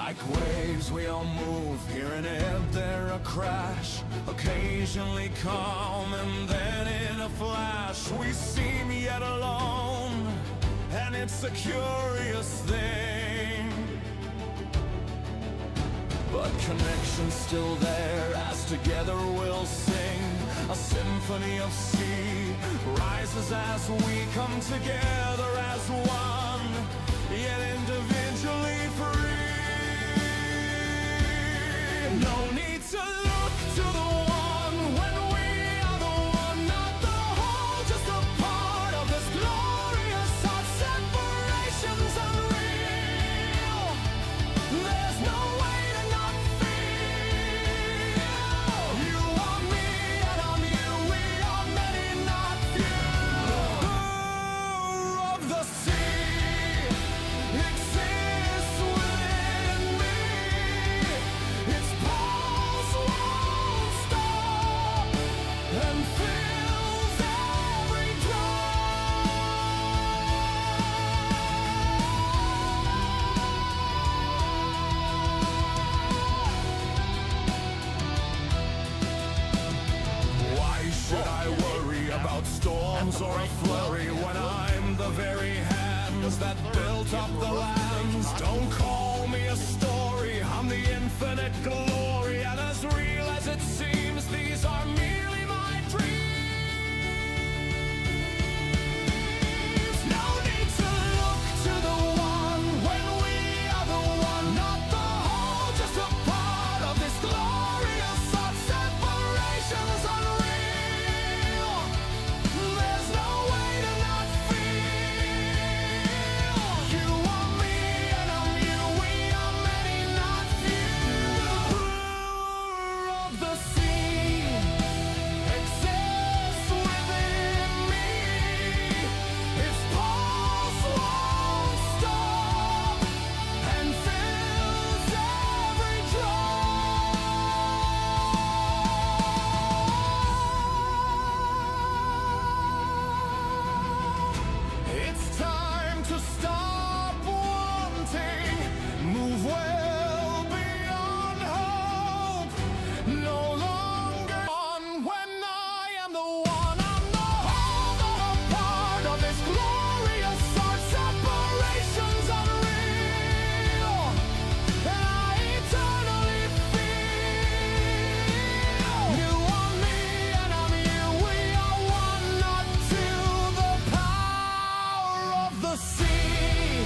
Like waves we all move, here and there a crash, occasionally calm and then in a flash we seem yet alone, and it's a curious thing. But connection's still there, as together we'll sing a symphony of sea, rises as we come together as one, yet individually free. No need to look to the one when we are the one, not the whole, just a part of this glorious heart. Separation's unreal. There's no way to not feel. You are me and I'm you. We are many, not few. Of the sea exists within me. Its pulse won't stop and fills every Why should I worry about storms or a flurry when I'm the very hands that built up the lands? Don't call me a story, I'm the infinite glory, and as real as it seems, these are merely my dreams. No need to look to the one when we are the one, not the whole, just a part of this glorious thought. Separation's unreal. There's no way to not feel. You are me and I'm you. We are many, not few. Of the sea exists within me. Its pulse won't stop and fills every drop. It's time to stop wanting, move well beyond hope. No longer on when I am the one. I'm the whole, not a part of this glorious art. Separation's unreal, and I eternally feel. You are me and I'm you. We are one, not two. The power of the sea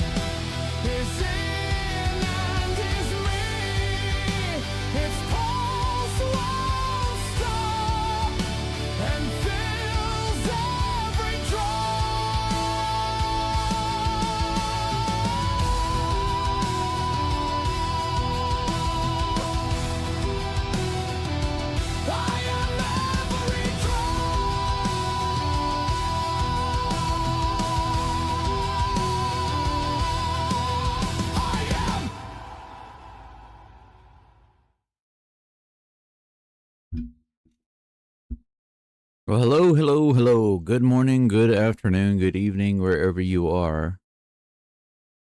is in and is me. Its pulse won't stop and fills every drop. I am every drop. I am. Well, hello, hello, hello. Good morning, good afternoon, good evening, wherever you are.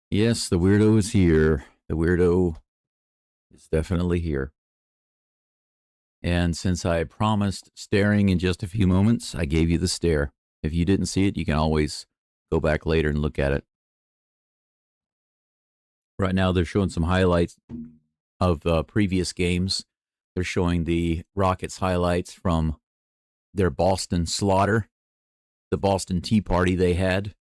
Yes, the weirdo is here. The weirdo is definitely here. And since I promised staring in just a few moments, I gave you the stare. If you didn't see it, you can always go back later and look at it. Right now, they're showing some highlights of previous games. They're showing the Rockets highlights from their Boston slaughter, the Boston Tea Party they had.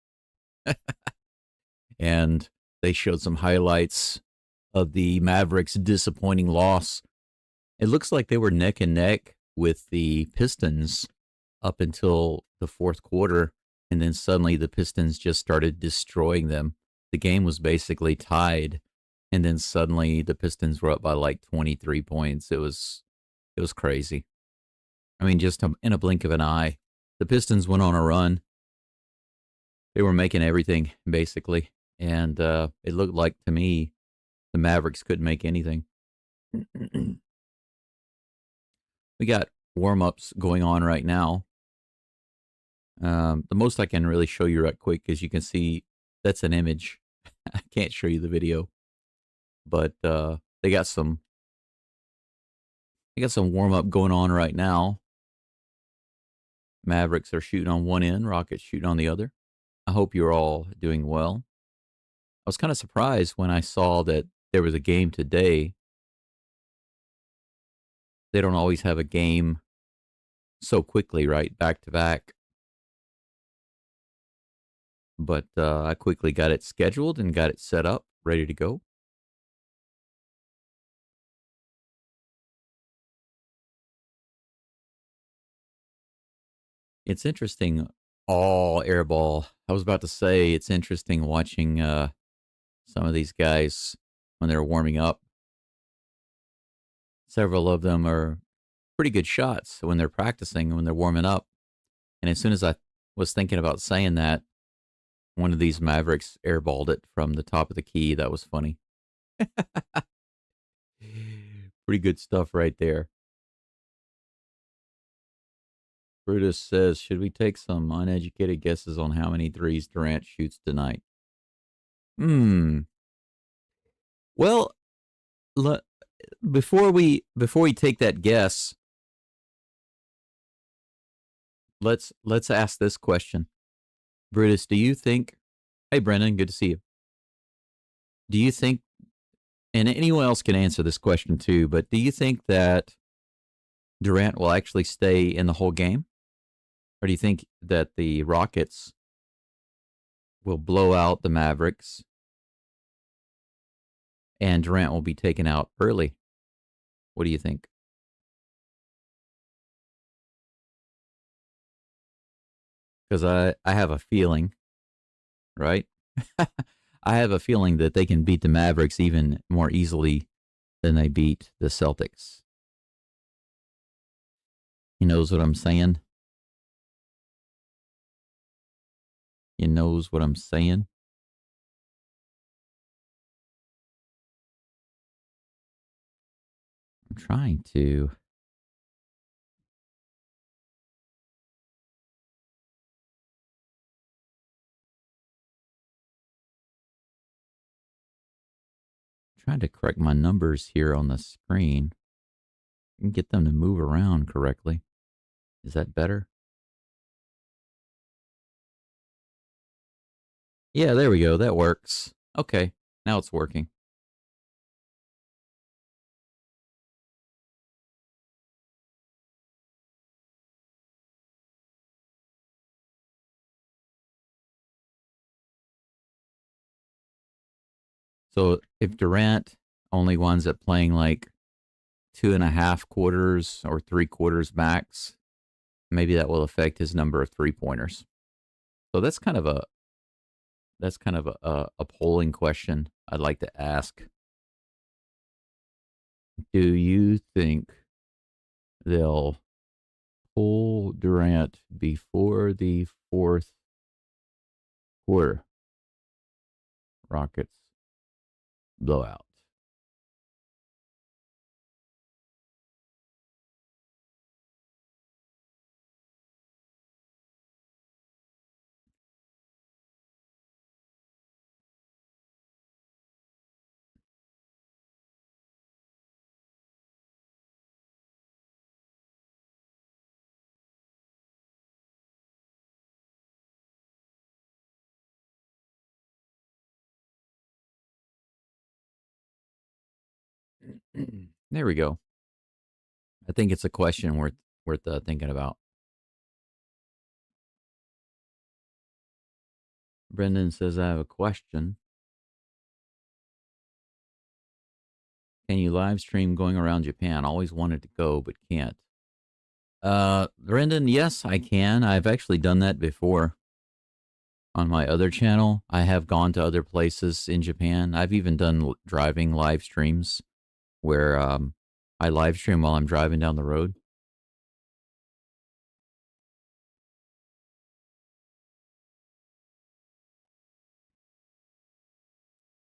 And they showed some highlights of the Mavericks' disappointing loss. It looks like they were neck and neck with the Pistons up until the fourth quarter, and then suddenly the Pistons just started destroying them. The game was basically tied, and then suddenly the Pistons were up by like 23 points. It was crazy. I mean, just in a blink of an eye, the Pistons went on a run. They were making everything, basically, and it looked like, to me, the Mavericks couldn't make anything. We got warm-ups going on right now. The most I can really show you right quick, as you can see, that's an image. I can't show you the video, but They got some warm up going on right now. Mavericks are shooting on one end, Rockets shooting on the other. I hope you're all doing well. I was kind of surprised when I saw that there was a game today. They don't always have a game so quickly, right? Back to back. But I quickly got it scheduled and got it set up, ready to go. It's interesting, all airball. I was about to say it's interesting watching some of these guys when they're warming up. Several of them are pretty good shots when they're practicing, when they're warming up. And as soon as I was thinking about saying that, one of these Mavericks airballed it from the top of the key. That was funny. Pretty good stuff right there. Brutus says, should we take some uneducated guesses on how many threes Durant shoots tonight? Well, before we take that guess, let's ask this question. Brutus, do you think, hey Brendan, good to see you. Do you think, and anyone else can answer this question too, but do you think that Durant will actually stay in the whole game? Or do you think that the Rockets will blow out the Mavericks and Durant will be taken out early? What do you think? Because I have a feeling, right? I have a feeling that they can beat the Mavericks even more easily than they beat the Celtics. He knows what I'm saying. He knows what I'm saying. I'm trying to. Trying to correct my numbers here on the screen and get them to move around correctly. Is that better? Yeah, there we go. That works. Okay, now it's working. So if Durant only winds up playing like 2.5 quarters or 3 quarters max, maybe that will affect his number of 3-pointers. So that's kind of a polling question I'd like to ask. Do you think they'll pull Durant before the fourth quarter? Rockets blowout. There we go. I think it's a question worth thinking about. Brendan says, I have a question. Can you live stream going around Japan? Always wanted to go, but can't. Brendan, yes, I can. I've actually done that before on my other channel. I have gone to other places in Japan. I've even done driving live streams where I live stream while I'm driving down the road.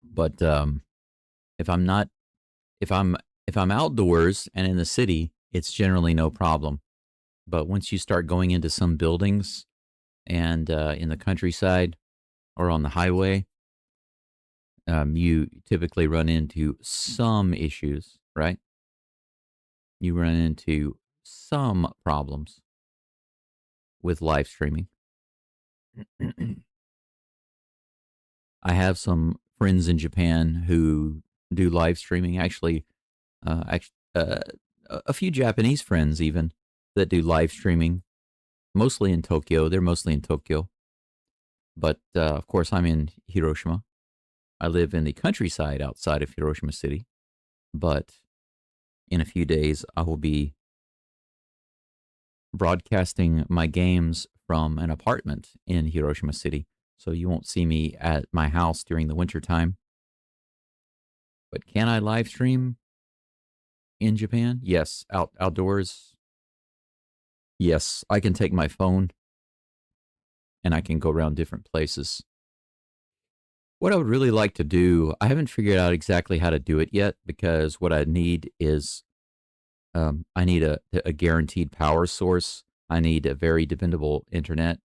But if I'm not, if I'm outdoors and in the city, it's generally no problem. But once you start going into some buildings and in the countryside or on the highway, you typically run into some issues, right? You run into some problems with live streaming. I have some friends in Japan who do live streaming. A few Japanese friends even that do live streaming, mostly in Tokyo. They're mostly in Tokyo, but of course, I'm in Hiroshima. I live in the countryside outside of Hiroshima City, but in a few days, I will be broadcasting my games from an apartment in Hiroshima City. So you won't see me at my house during the winter time. But can I live stream in Japan? Yes. Outdoors? Yes. I can take my phone and I can go around different places. What I would really like to do, I haven't figured out exactly how to do it yet because what I need is I need a guaranteed power source. I need a very dependable internet.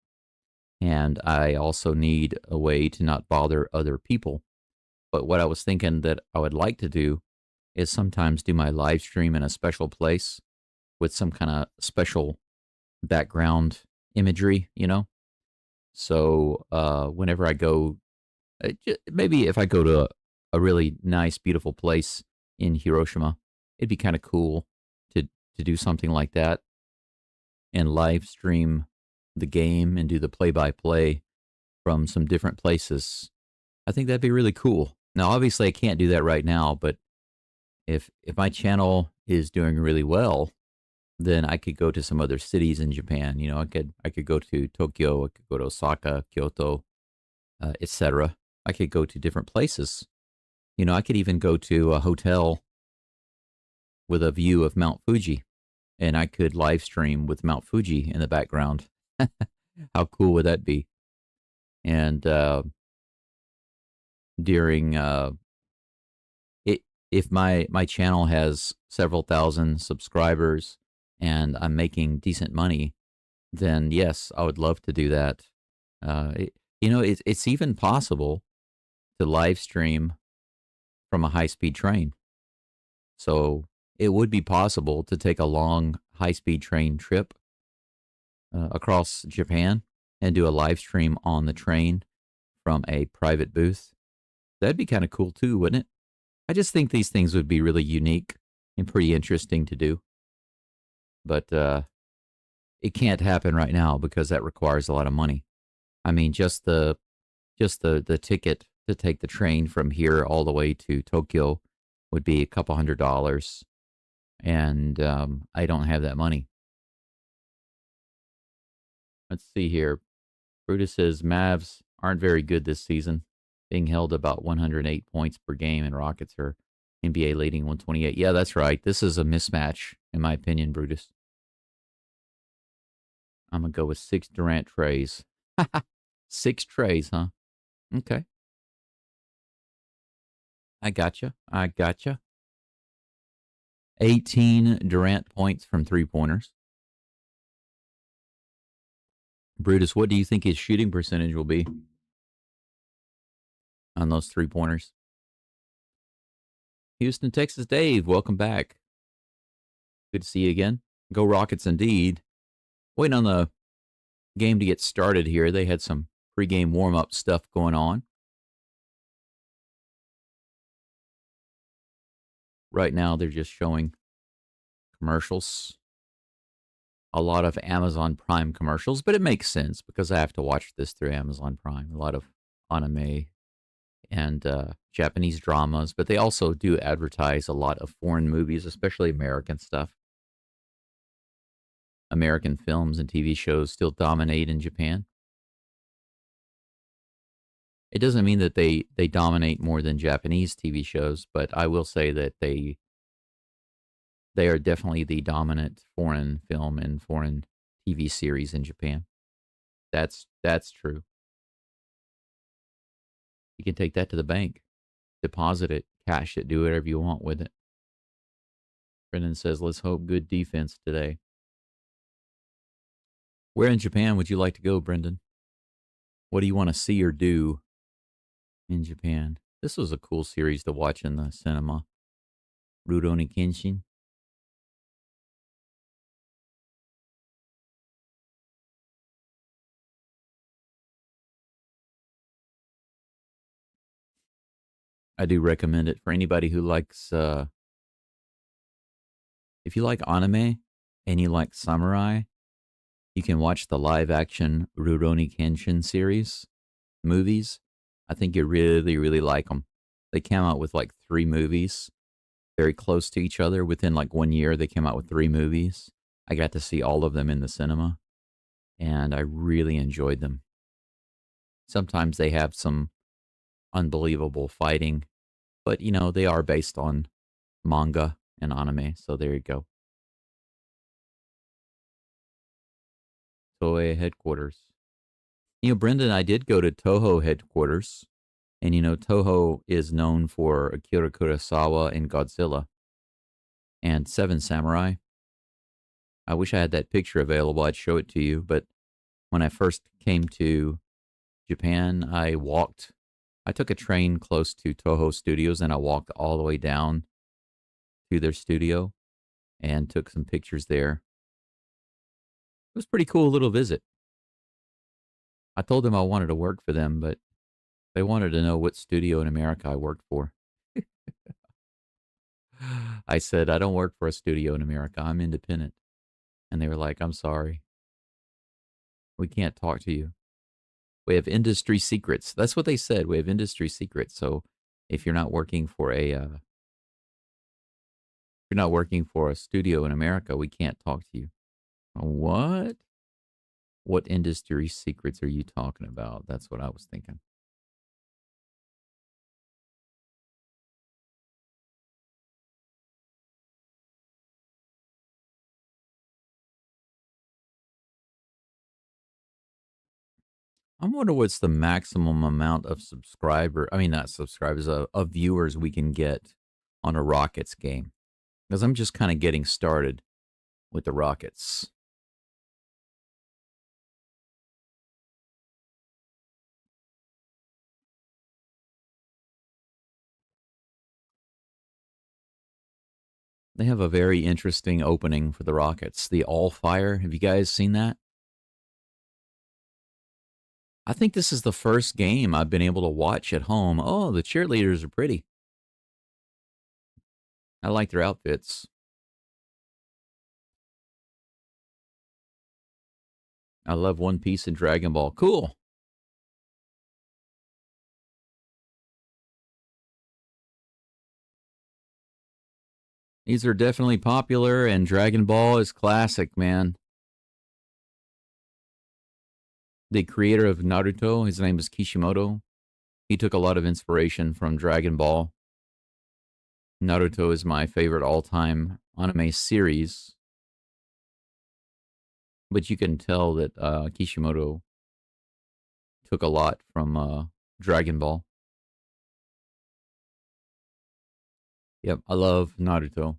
And I also need a way to not bother other people. But what I was thinking that I would like to do is sometimes do my live stream in a special place with some kind of special background imagery, you know? So whenever I go, maybe if I go to a really nice, beautiful place in Hiroshima, it'd be kind of cool to do something like that and live stream the game and do the play-by-play from some different places. I think that'd be really cool. Now, obviously, I can't do that right now, but if my channel is doing really well, then I could go to some other cities in Japan. You know, I could go to Tokyo, I could go to Osaka, Kyoto, etc. I could go to different places. You know, I could even go to a hotel with a view of Mount Fuji, and I could live stream with Mount Fuji in the background. How cool would that be? And during it, if my channel has several thousand subscribers and I'm making decent money, then yes, I would love to do that. It's even possible to live stream from a high speed train. So it would be possible to take a long high speed train trip across Japan and do a live stream on the train from a private booth. That'd be kind of cool too, wouldn't it? I just think these things would be really unique and pretty interesting to do. But it can't happen right now because that requires a lot of money. I mean, just the ticket to take the train from here all the way to Tokyo would be a couple $100, and I don't have that money. Let's see here. Brutus says Mavs aren't very good this season, being held about 108 points per game, and Rockets are NBA leading 128. Yeah, that's right. This is a mismatch, in my opinion, Brutus. I'm going to go with 6 Durant trays. 6 trays, huh? Okay. I gotcha. 18 Durant points from 3-pointers. Brutus, what do you think his shooting percentage will be on those 3-pointers? Houston, Texas Dave, welcome back. Good to see you again. Go Rockets indeed. Waiting on the game to get started here. They had some pregame warm-up stuff going on. Right now, they're just showing commercials. A lot of Amazon Prime commercials, but it makes sense because I have to watch this through Amazon Prime. A lot of anime and Japanese dramas, but they also do advertise a lot of foreign movies, especially American stuff. American films and TV shows still dominate in Japan. It doesn't mean that they dominate more than Japanese TV shows, but I will say that they are definitely the dominant foreign film and foreign TV series in Japan. That's true. You can take that to the bank, deposit it, cash it, do whatever you want with it. Brendan says, let's hope good defense today. Where in Japan would you like to go, Brendan? What do you want to see or do in Japan? This was a cool series to watch in the cinema. Rurouni Kenshin. I do recommend it for anybody who likes, if you like anime and you like samurai, you can watch the live action Rurouni Kenshin series movies. I think you really, really like them. They came out with like 3 movies very close to each other. Within like 1 year, they came out with 3 movies. I got to see all of them in the cinema, and I really enjoyed them. Sometimes they have some unbelievable fighting, but they are based on manga and anime. So there you go. Toei headquarters. Brenda and I did go to Toho headquarters, and Toho is known for Akira Kurosawa and Godzilla and Seven Samurai. I wish I had that picture available. I'd show it to you. But when I first came to Japan, I took a train close to Toho Studios and I walked all the way down to their studio and took some pictures there. It was a pretty cool little visit. I told them I wanted to work for them, but they wanted to know what studio in America I worked for. I said, I don't work for a studio in America. I'm independent. And they were like, I'm sorry. We can't talk to you. We have industry secrets. That's what they said. We have industry secrets. So if you're not working for a studio in America, we can't talk to you. What? What industry secrets are you talking about? That's what I was thinking. I wonder what's the maximum amount of not subscribers, of viewers we can get on a Rockets game. Because I'm just kind of getting started with the Rockets. They have a very interesting opening for the Rockets. The All Fire. Have you guys seen that? I think this is the first game I've been able to watch at home. Oh, the cheerleaders are pretty. I like their outfits. I love One Piece and Dragon Ball. Cool. These are definitely popular, and Dragon Ball is classic, man. The creator of Naruto, his name is Kishimoto. He took a lot of inspiration from Dragon Ball. Naruto is my favorite all-time anime series. But you can tell that Kishimoto took a lot from Dragon Ball. Yep, I love Naruto.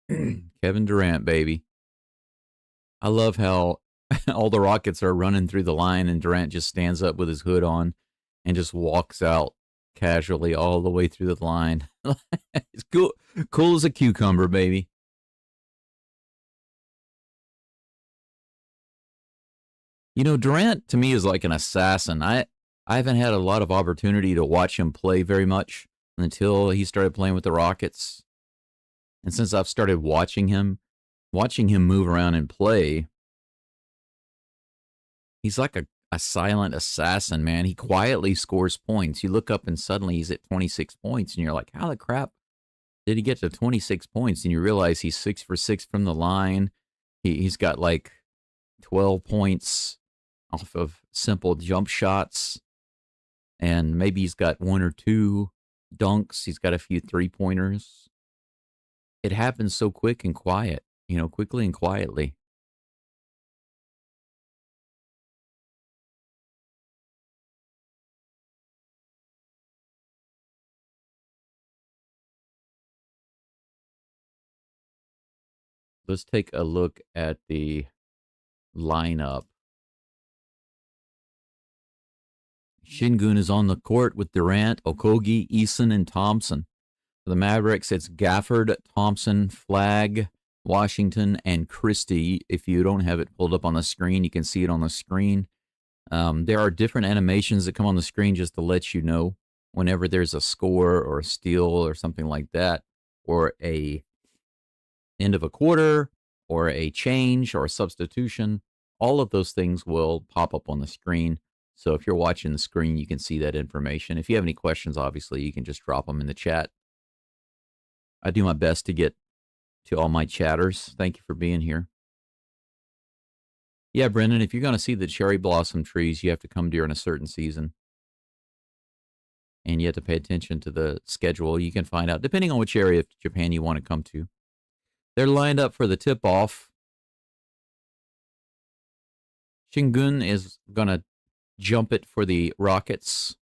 Kevin Durant, baby. I love how all the Rockets are running through the line and Durant just stands up with his hood on and just walks out casually all the way through the line. It's cool as a cucumber, baby. Durant to me is like an assassin. I haven't had a lot of opportunity to watch him play very much until he started playing with the Rockets. And since I've started watching him move around and play, he's like a silent assassin, man. He quietly scores points. You look up and suddenly he's at 26 points, and you're like, how the crap did he get to 26 points? And you realize he's 6 for 6 from the line. He's got like 12 points off of simple jump shots. And maybe he's got 1 or 2 dunks. He's got a few 3-pointers. It happens so quick and quiet, quickly and quietly. Let's take a look at the lineup. Şengün is on the court with Durant, Okogie, Eason, and Thompson. For the Mavericks, it's Gafford, Thompson, Flagg, Washington, and Christie. If you don't have it pulled up on the screen, you can see it on the screen. There are different animations that come on the screen just to let you know whenever there's a score or a steal or something like that, or a end of a quarter, or a change or a substitution. All of those things will pop up on the screen. So if you're watching the screen, you can see that information. If you have any questions, obviously, you can just drop them in the chat. I do my best to get to all my chatters. Thank you for being here. Yeah, Brendan, if you're going to see the cherry blossom trees, you have to come during a certain season. And you have to pay attention to the schedule. You can find out, depending on which area of Japan you want to come to. They're lined up for the tip-off. Şengün is going to jump it for the Rockets.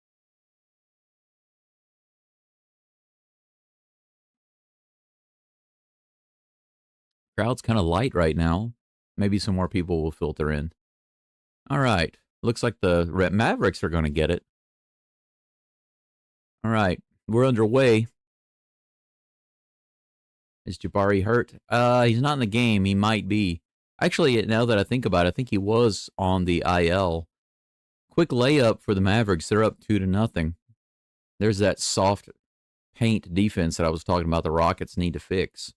Crowd's kind of light right now. Maybe some more people will filter in. All right. Looks like the Mavericks are going to get it. All right. We're underway. Is Jabari hurt? He's not in the game. He might be. Actually, now that I think about it, I think he was on the IL. Quick layup for the Mavericks. They're up 2-0. There's that soft paint defense that I was talking about the Rockets need to fix.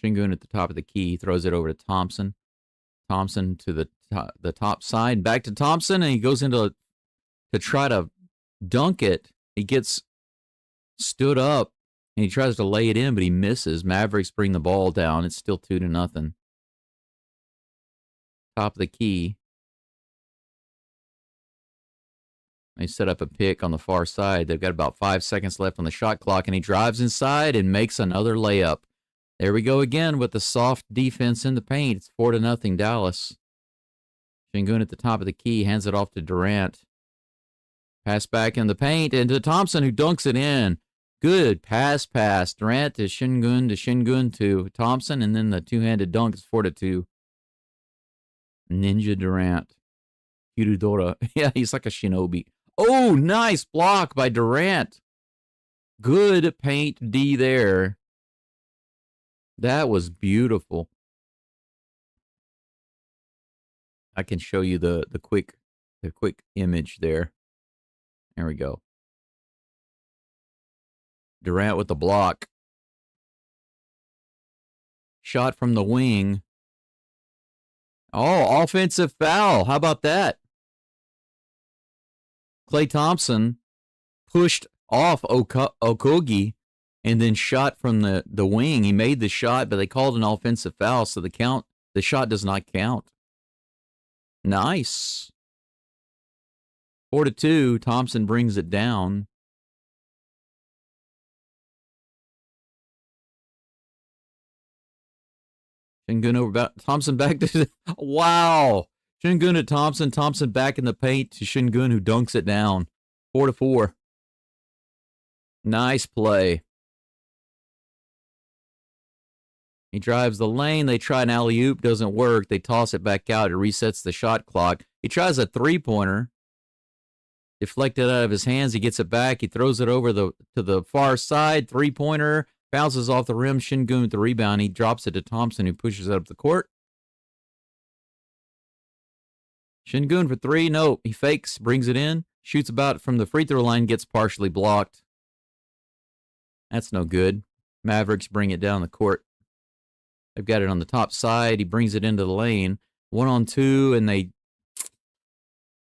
Şengün at the top of the key. Throws it over to Thompson. Thompson to the top side. Back to Thompson, and he goes into to try to dunk it. He gets stood up, and he tries to lay it in, but he misses. Mavericks bring the ball down. It's still 2-0. Top of the key. They set up a pick on the far side. They've got about 5 seconds left on the shot clock, and he drives inside and makes another layup. There we go again with the soft defense in the paint. It's 4-0 Dallas. Şengün at the top of the key, hands it off to Durant. Pass back in the paint, and to Thompson, who dunks it in. Good pass. Durant to Şengün to Thompson, and then the two-handed dunk is 4-2. Ninja Durant. Kirudora. Yeah, he's like a shinobi. Oh, nice block by Durant. Good paint D there. That was beautiful. I can show you the quick image there. There we go. Durant with the block. Shot from the wing. Oh, offensive foul. How about that? Klay Thompson pushed off Okogie and then shot from the wing. He made the shot, but they called an offensive foul, so the shot does not count. Nice. 4-2. Thompson brings it down. Şengün over Thompson back to wow. Şengün to Thompson. Thompson back in the paint to Şengün, who dunks it down. 4-4. Nice play. He drives the lane. They try an alley-oop. Doesn't work. They toss it back out. It resets the shot clock. He tries a three-pointer. Deflected out of his hands. He gets it back. He throws it over to the far side. Three-pointer. Bounces off the rim. Şengün with the rebound. He drops it to Thompson, who pushes it up the court. Şengün for three. No, he fakes. Brings it in. Shoots about from the free throw line. Gets partially blocked. That's no good. Mavericks bring it down the court. They've got it on the top side. He brings it into the lane. 1-on-2, and they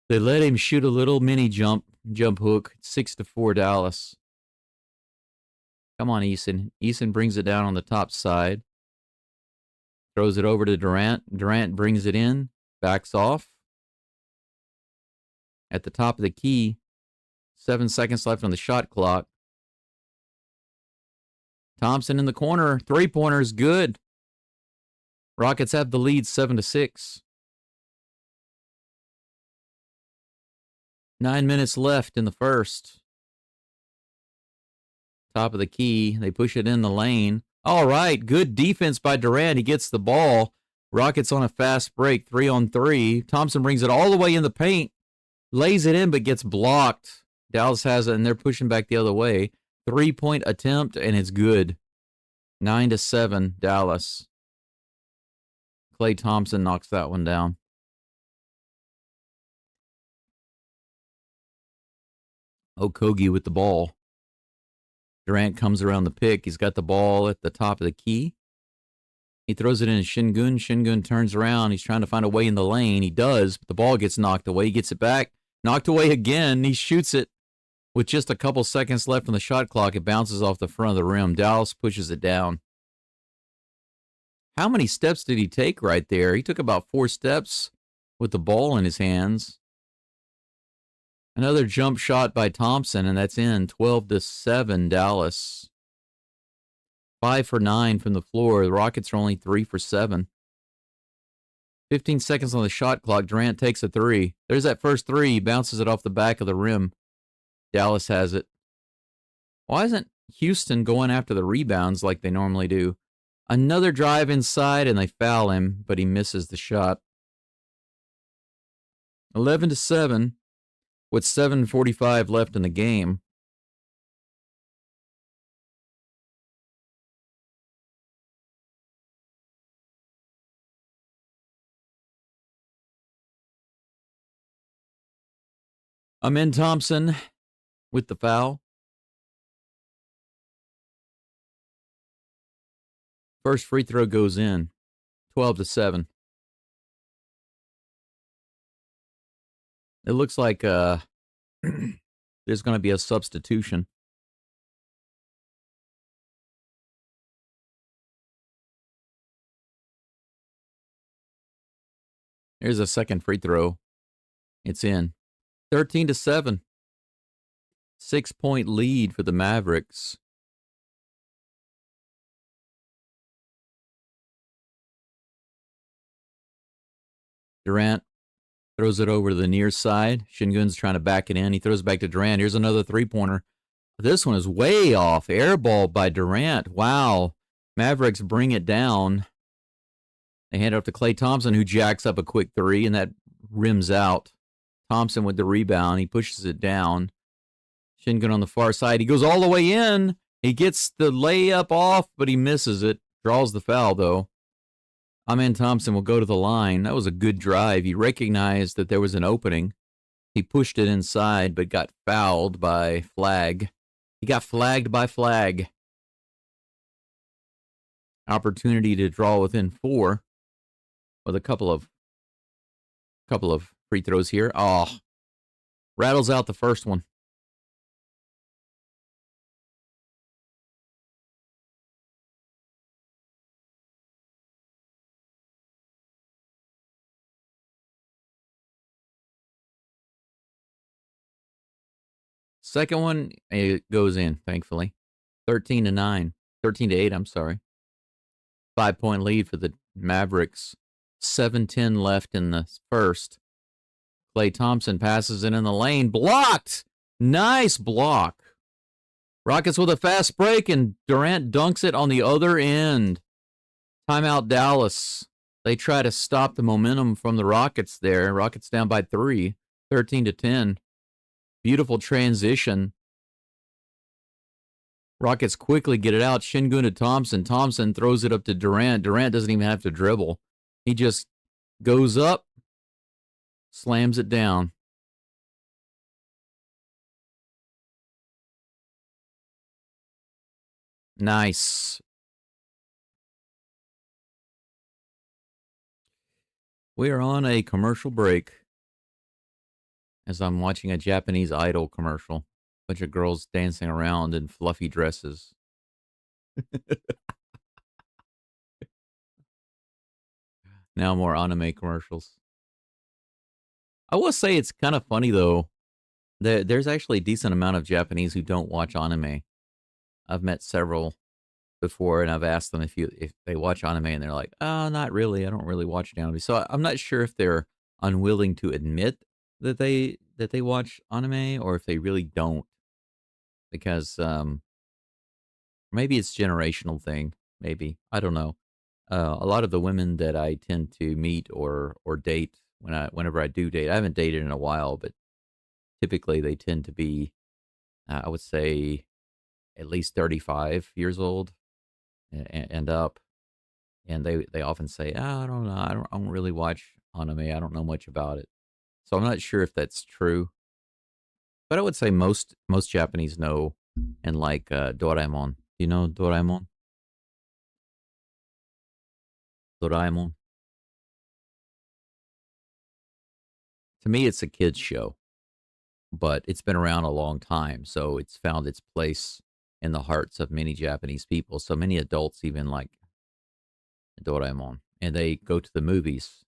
let him shoot a little mini jump hook. 6-4 Dallas. Come on, Eason. Eason brings it down on the top side. Throws it over to Durant. Durant brings it in. Backs off. At the top of the key. 7 seconds left on the shot clock. Thompson in the corner. Three-pointer is good. Rockets have the lead 7-6. 9 minutes left in the first. Top of the key. They push it in the lane. All right. Good defense by Durant. He gets the ball. Rockets on a fast break. 3-on-3. Thompson brings it all the way in the paint. Lays it in, but gets blocked. Dallas has it, and they're pushing back the other way. 3-point attempt, and it's good. 9-7, Dallas. Klay Thompson knocks that one down. Okogie with the ball. Durant comes around the pick. He's got the ball at the top of the key. He throws it in Şengün. Şengün turns around. He's trying to find a way in the lane. He does, but the ball gets knocked away. He gets it back. Knocked away again. He shoots it with just a couple seconds left on the shot clock. It bounces off the front of the rim. Dallas pushes it down. How many steps did he take right there? He took about 4 steps with the ball in his hands. Another jump shot by Thompson, and that's in. 12-7, Dallas. 5 for 9 from the floor. The Rockets are only 3 for 7. 15 seconds on the shot clock. Durant takes a 3. There's that first 3. He bounces it off the back of the rim. Dallas has it. Why isn't Houston going after the rebounds like they normally do? Another drive inside, and they foul him, but he misses the shot. 11-7 with 7:45 left in the game. Amen Thompson with the foul. First free throw goes in. 12-7. It looks like there's going to be a substitution. Here's a second free throw. It's in. 13-7. 6-point lead for the Mavericks. Durant throws it over to the near side. Şengün's trying to back it in. He throws it back to Durant. Here's another three-pointer. This one is way off. Air ball by Durant. Wow. Mavericks bring it down. They hand it up to Klay Thompson, who jacks up a quick 3, and that rims out. Thompson with the rebound. He pushes it down. Şengün on the far side. He goes all the way in. He gets the layup off, but he misses it. Draws the foul, though. Amen Thompson will go to the line. That was a good drive. He recognized that there was an opening. He pushed it inside, but got fouled by Flag. He got flagged by Flag. Opportunity to draw within 4 with a couple of free throws here. Oh, rattles out the first one. Second one, it goes in, thankfully. 13-9. 13-8, I'm sorry. 5-point lead for the Mavericks. 7:10 left in the first. Klay Thompson passes it in the lane. Blocked! Nice block. Rockets with a fast break, and Durant dunks it on the other end. Timeout Dallas. They try to stop the momentum from the Rockets there. Rockets down by 3. 13-10. Beautiful transition. Rockets quickly get it out. Şengün to Thompson. Thompson throws it up to Durant. Durant doesn't even have to dribble. He just goes up, slams it down. Nice. We are on a commercial break as I'm watching a Japanese Idol commercial. Bunch of girls dancing around in fluffy dresses. Now more anime commercials. I will say it's kind of funny, though. There's actually a decent amount of Japanese who don't watch anime. I've met several before, and I've asked them if they watch anime, and they're like, "Oh, not really. I don't really watch anime." So I'm not sure if they're unwilling to admit that they watch anime, or if they really don't, because maybe it's a generational thing. Maybe, I don't know. A lot of the women that I tend to meet or date whenever I do date, I haven't dated in a while, but Typically, they tend to be, I would say, at least 35 years old and up. And they often say, "Ah, I don't know. I don't really watch anime. I don't know much about it." So I'm not sure if that's true, but I would say most Japanese know and like Doraemon. You know Doraemon? Doraemon. To me, it's a kids show, but it's been around a long time, so it's found its place in the hearts of many Japanese people. So many adults even like Doraemon, and they go to the movies.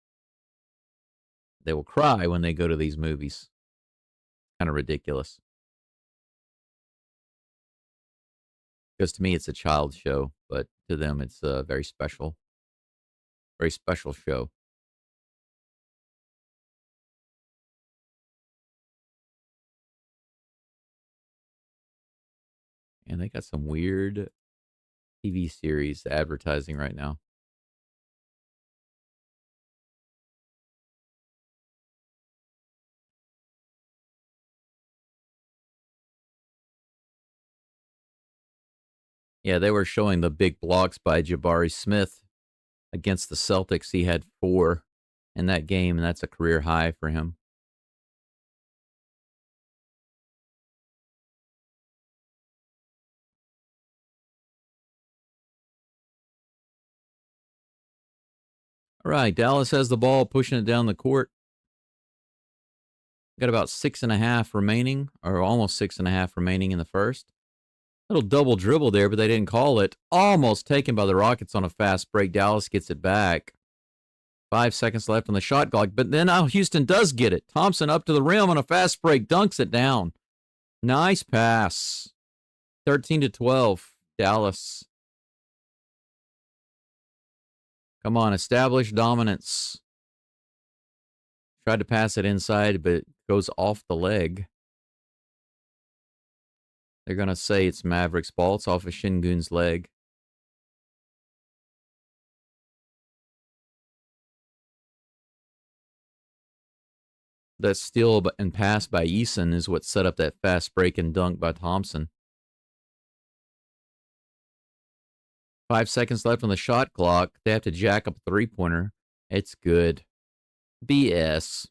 They will cry when they go to these movies. Kind of ridiculous because to me it's a child show, but to them it's a very special show. And they got some weird TV series advertising right now. Yeah, they were showing the big blocks by Jabari Smith against the Celtics. He had 4 in that game, and that's a career high for him. All right, Dallas has the ball, pushing it down the court. Got about 6.5 remaining, or almost 6.5 remaining in the first. Little double dribble there, but they didn't call it. Almost taken by the Rockets on a fast break. Dallas gets it back. 5 seconds left on the shot clock, but then now Houston does get it. Thompson up to the rim on a fast break, dunks it down. Nice pass. 13-12, Dallas. Come on, establish dominance. Tried to pass it inside, but it goes off the leg. They're going to say it's Mavericks ball. It's off of Shingun's leg. That steal and pass by Eason is what set up that fast break and dunk by Thompson. 5 seconds left on the shot clock. They have to jack up a three-pointer. It's good. BS.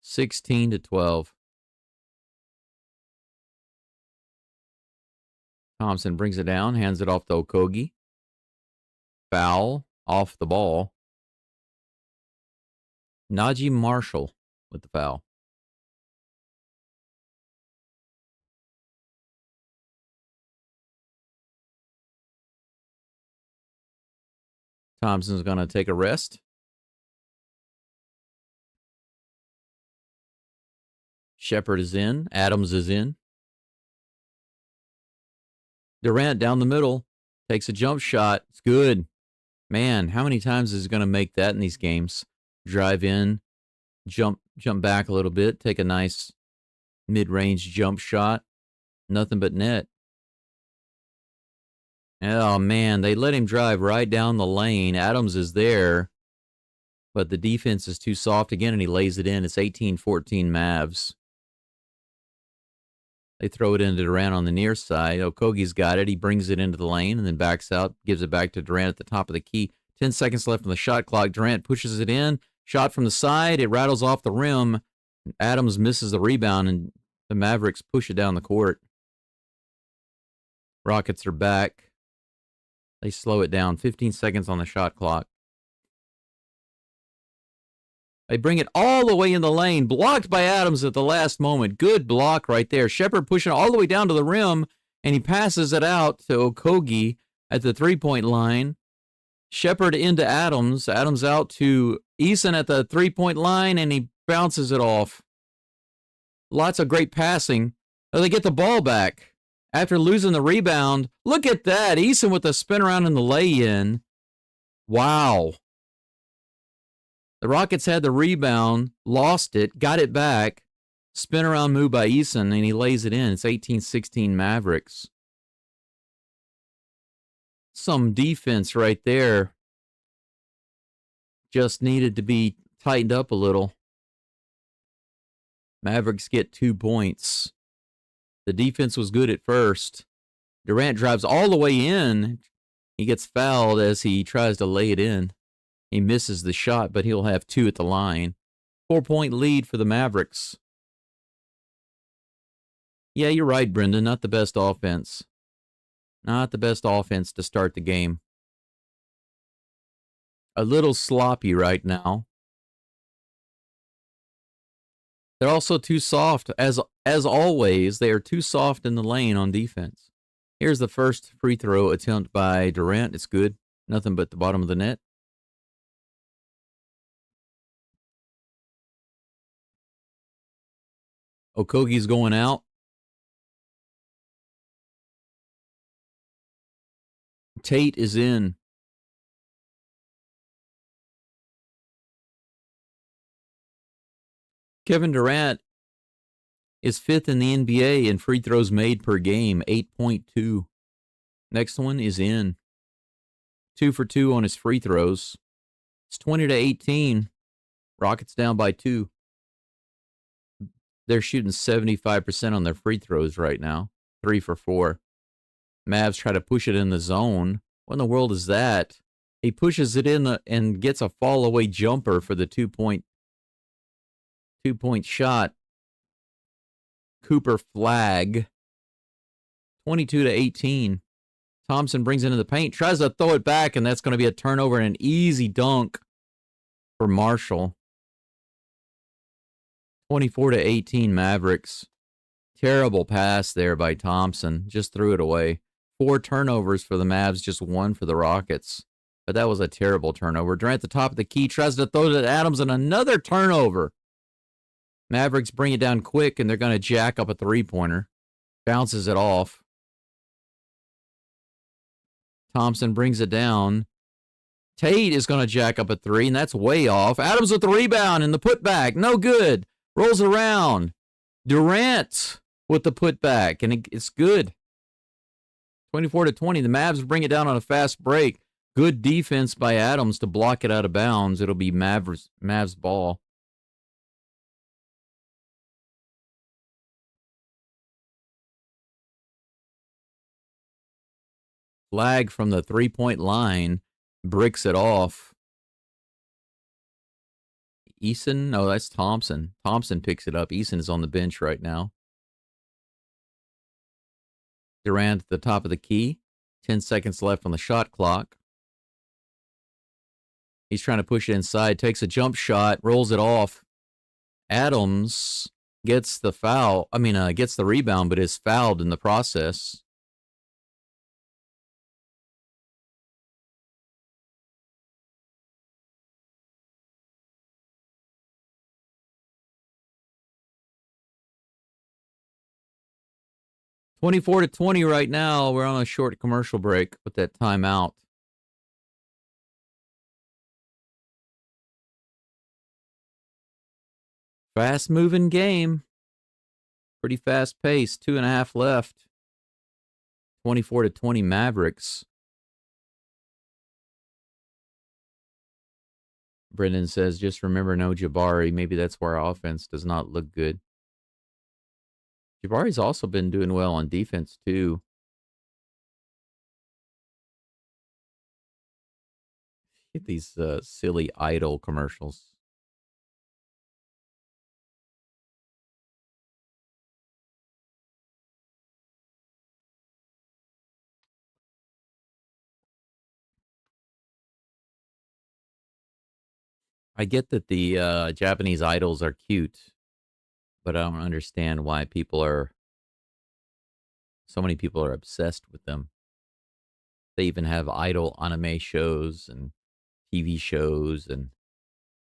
16-12. Thompson brings it down, hands it off to Okogie. Foul off the ball. Najee Marshall with the foul. Thompson's going to take a rest. Shepard is in. Adams is in. Durant down the middle. Takes a jump shot. It's good. Man, how many times is he going to make that in these games? Drive in, jump back a little bit, take a nice mid-range jump shot. Nothing but net. Oh, man, they let him drive right down the lane. Adams is there, but the defense is too soft again, and he lays it in. It's 18-14 Mavs. They throw it into Durant on the near side. Okogie's got it. He brings it into the lane and then backs out, gives it back to Durant at the top of the key. 10 seconds left on the shot clock. Durant pushes it in. Shot from the side. It rattles off the rim. Adams misses the rebound, and the Mavericks push it down the court. Rockets are back. They slow it down. 15 seconds on the shot clock. They bring it all the way in the lane. Blocked by Adams at the last moment. Good block right there. Shepard pushing it all the way down to the rim, and he passes it out to Okogie at the three-point line. Shepard into Adams. Adams out to Eason at the three-point line, and he bounces it off. Lots of great passing. They get the ball back after losing the rebound. Look at that. Eason with the spin around and the lay-in. Wow. The Rockets had the rebound, lost it, got it back. Spin around move by Eason, and he lays it in. It's 18-16 Mavericks. Some defense right there. Just needed to be tightened up a little. Mavericks get 2 points. The defense was good at first. Durant drives all the way in. He gets fouled as he tries to lay it in. He misses the shot, but he'll have 2 at the line. 4-point lead for the Mavericks. Yeah, you're right, Brendan. Not the best offense. Not the best offense to start the game. A little sloppy right now. They're also too soft. As always, they are too soft in the lane on defense. Here's the first free throw attempt by Durant. It's good. Nothing but the bottom of the net. Okogie's going out. Tate is in. Kevin Durant is 5th in the NBA in free throws made per game, 8.2. Next one is in. 2 for 2 on his free throws. It's 20-18. Rockets down by 2. They're shooting 75% on their free throws right now. 3 for 4. Mavs try to push it in the zone. What in the world is that? He pushes it in and gets a fall away jumper for the 2-point shot. Cooper flag. 22-18. Thompson brings it into the paint, tries to throw it back, and that's going to be a turnover and an easy dunk for Marshall. 24-18 Mavericks. Terrible pass there by Thompson. Just threw it away. 4 turnovers for the Mavs, just 1 for the Rockets. But that was a terrible turnover. Durant at the top of the key tries to throw it at Adams, and another turnover. Mavericks bring it down quick, and they're going to jack up a three-pointer. Bounces it off. Thompson brings it down. Tate is going to jack up a 3, and that's way off. Adams with the rebound and the putback. No good. Rolls around. Durant with the putback, and it's good. 24-20. The Mavs bring it down on a fast break. Good defense by Adams to block it out of bounds. It'll be Mavs ball. Flag from the three-point line. Bricks it off. Eason? No, that's Thompson. Thompson picks it up. Eason is on the bench right now. Durant at the top of the key. 10 seconds left on the shot clock. He's trying to push it inside. Takes a jump shot. Rolls it off. Adams gets the foul. Gets the rebound, but is fouled in the process. (24-20) right now. We're on a short commercial break with that timeout. Fast-moving game. Pretty fast-paced. 2.5 left. 24-20 Mavericks. Brendan says, just remember no Jabari. Maybe that's where our offense does not look good. Jabari's also been doing well on defense, too. Get these silly idol commercials. I get that the Japanese idols are cute, but I don't understand why so many people are obsessed with them. They even have idol anime shows and TV shows, and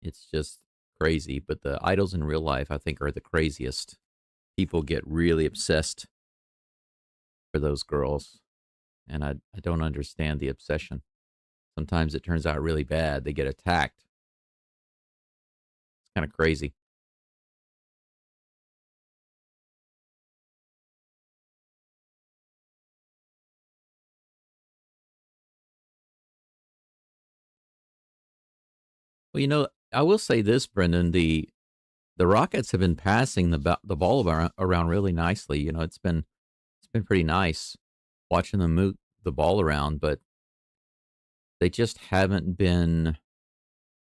it's just crazy. But the idols in real life, I think, are the craziest. People get really obsessed for those girls, and I don't understand the obsession. Sometimes it turns out really bad. They get attacked. It's kind of crazy. Well, I will say this, Brendan, the the Rockets have been passing the ball around really nicely. You know, it's been pretty nice watching them move the ball around, but they just haven't been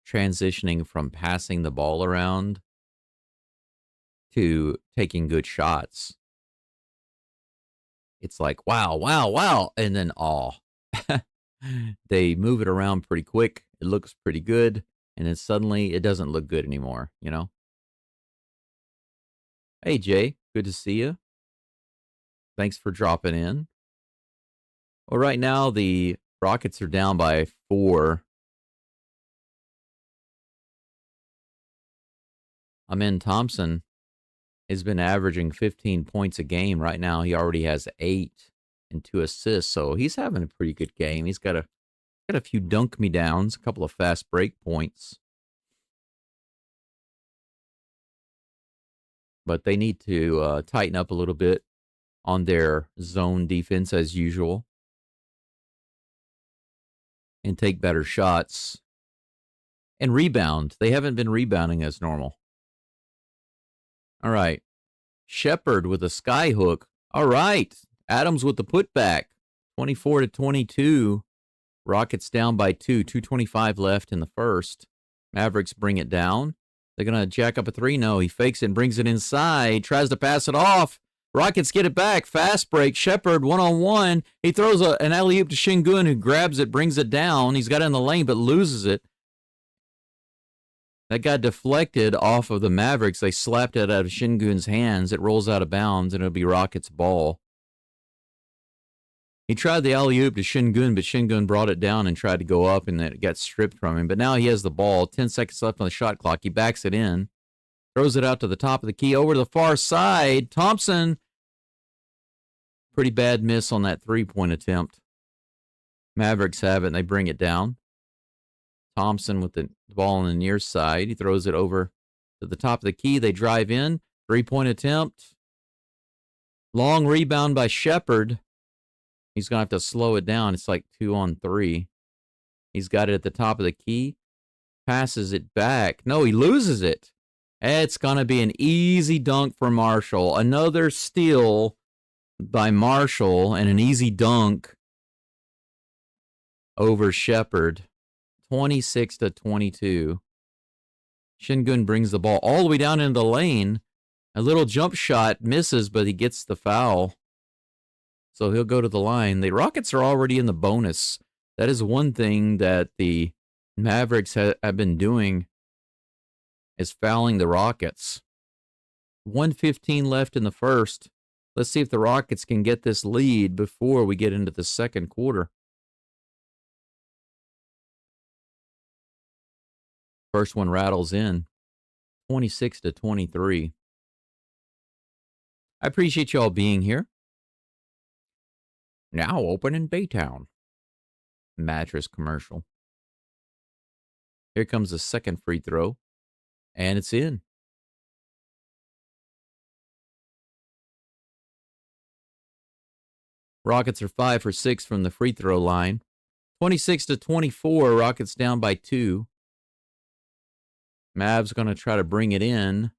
transitioning from passing the ball around to taking good shots. It's like, wow, wow, wow. And then, they move it around pretty quick. It looks pretty good. And then suddenly it doesn't look good anymore, you know? Hey, Jay, good to see you. Thanks for dropping in. Well, right now the Rockets are down by 4. Amin Thompson has been averaging 15 points a game. Right now he already has 8 and 2 assists, so he's having a pretty good game. He's got a few dunk me downs, a couple of fast break points. But they need to tighten up a little bit on their zone defense as usual and take better shots and rebound. They haven't been rebounding as normal. All right. Shepard with a sky hook. All right. Adams with the putback. 24-22. Rockets down by 2. 2:25 left in the first. Mavericks bring it down. They're going to jack up a 3. No, he fakes it and brings it inside. Tries to pass it off. Rockets get it back. Fast break. Shepard one-on-one. He throws an alley-oop to Şengün, who grabs it, brings it down. He's got it in the lane, but loses it. That got deflected off of the Mavericks. They slapped it out of Şengün's hands. It rolls out of bounds, and it'll be Rockets' ball. He tried the alley-oop to Şengün, but Şengün brought it down and tried to go up, and it got stripped from him. But now he has the ball. 10 seconds left on the shot clock. He backs it in. Throws it out to the top of the key. Over to the far side. Thompson. Pretty bad miss on that three-point attempt. Mavericks have it, and they bring it down. Thompson with the ball on the near side. He throws it over to the top of the key. They drive in. Three-point attempt. Long rebound by Shepard. He's going to have to slow it down. It's like 2-on-3. He's got it at the top of the key. Passes it back. No, he loses it. It's going to be an easy dunk for Marshall. Another steal by Marshall and an easy dunk over Shepard. 26-22. Şengün brings the ball all the way down into the lane. A little jump shot misses, but he gets the foul. So he'll go to the line. The Rockets are already in the bonus. That is one thing that the Mavericks have been doing, is fouling the Rockets. 1:15 left in the first. Let's see if the Rockets can get this lead before we get into the second quarter. First one rattles in. 26-23. I appreciate you all being here. Now open in Baytown. Mattress commercial. Here comes the second free throw. And it's in. Rockets are 5 for 6 from the free throw line. 26-24. Rockets down by 2. Mavs going to try to bring it in.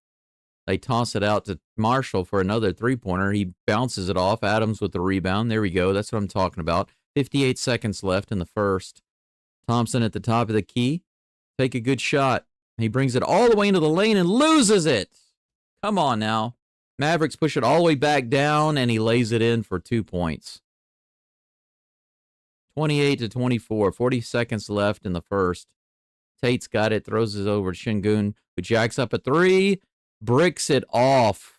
They toss it out to Marshall for another three-pointer. He bounces it off. Adams with the rebound. There we go. That's what I'm talking about. 58 seconds left in the first. Thompson at the top of the key. Take a good shot. He brings it all the way into the lane and loses it. Come on now. Mavericks push it all the way back down, and he lays it in for 2 points. 28-24. 40 seconds left in the first. Tate's got it. Throws it over to Şengün, who jacks up a 3. Bricks it off.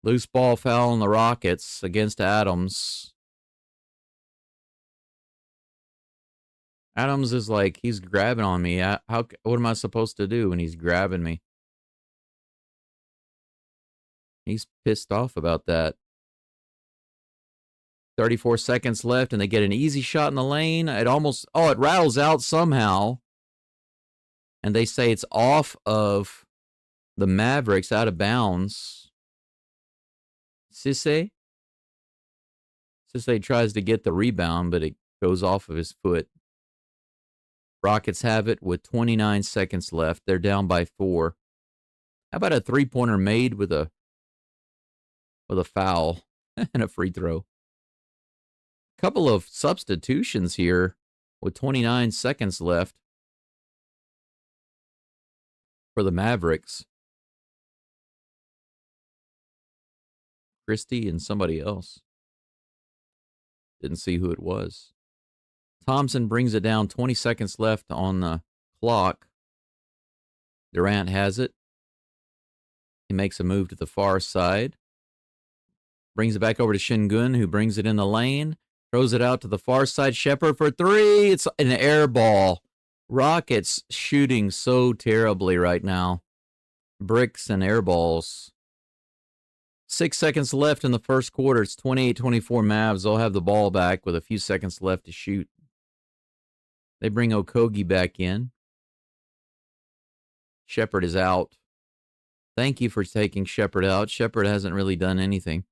Loose ball foul on the Rockets against Adams. Adams is like, he's grabbing on me. What am I supposed to do when he's grabbing me? He's pissed off about that. 34 seconds left, and they get an easy shot in the lane. It rattles out somehow. And they say it's off of the Mavericks, out of bounds. Cisse tries to get the rebound, but it goes off of his foot. Rockets have it with 29 seconds left. They're down by 4. How about a three-pointer made with a foul and a free throw? Couple of substitutions here with 29 seconds left for the Mavericks. Christie and somebody else. Didn't see who it was. Thompson brings it down, 20 seconds left on the clock. Durant has it. He makes a move to the far side. Brings it back over to Şengün, who brings it in the lane. Throws it out to the far side. Shepherd for three. It's an air ball. Rockets shooting so terribly right now. Bricks and air balls. 6 seconds left in the first quarter. It's 28-24 Mavs. They'll have the ball back with a few seconds left to shoot. They bring Okogie back in. Shepherd is out. Thank you for taking Shepherd out. Shepherd hasn't really done anything.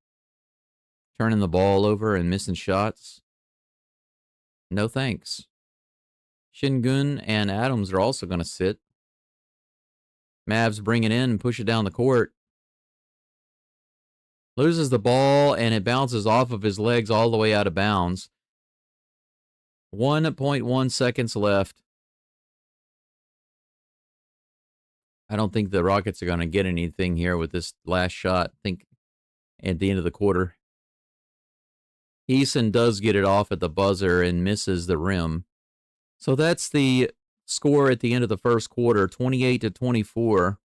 Turning the ball over and missing shots. No thanks. Şengün and Adams are also going to sit. Mavs bring it in and push it down the court. Loses the ball, and it bounces off of his legs all the way out of bounds. 1.1 seconds left. I don't think the Rockets are going to get anything here with this last shot. I think at the end of the quarter. Eason does get it off at the buzzer and misses the rim. So that's the score at the end of the first quarter, 28-24.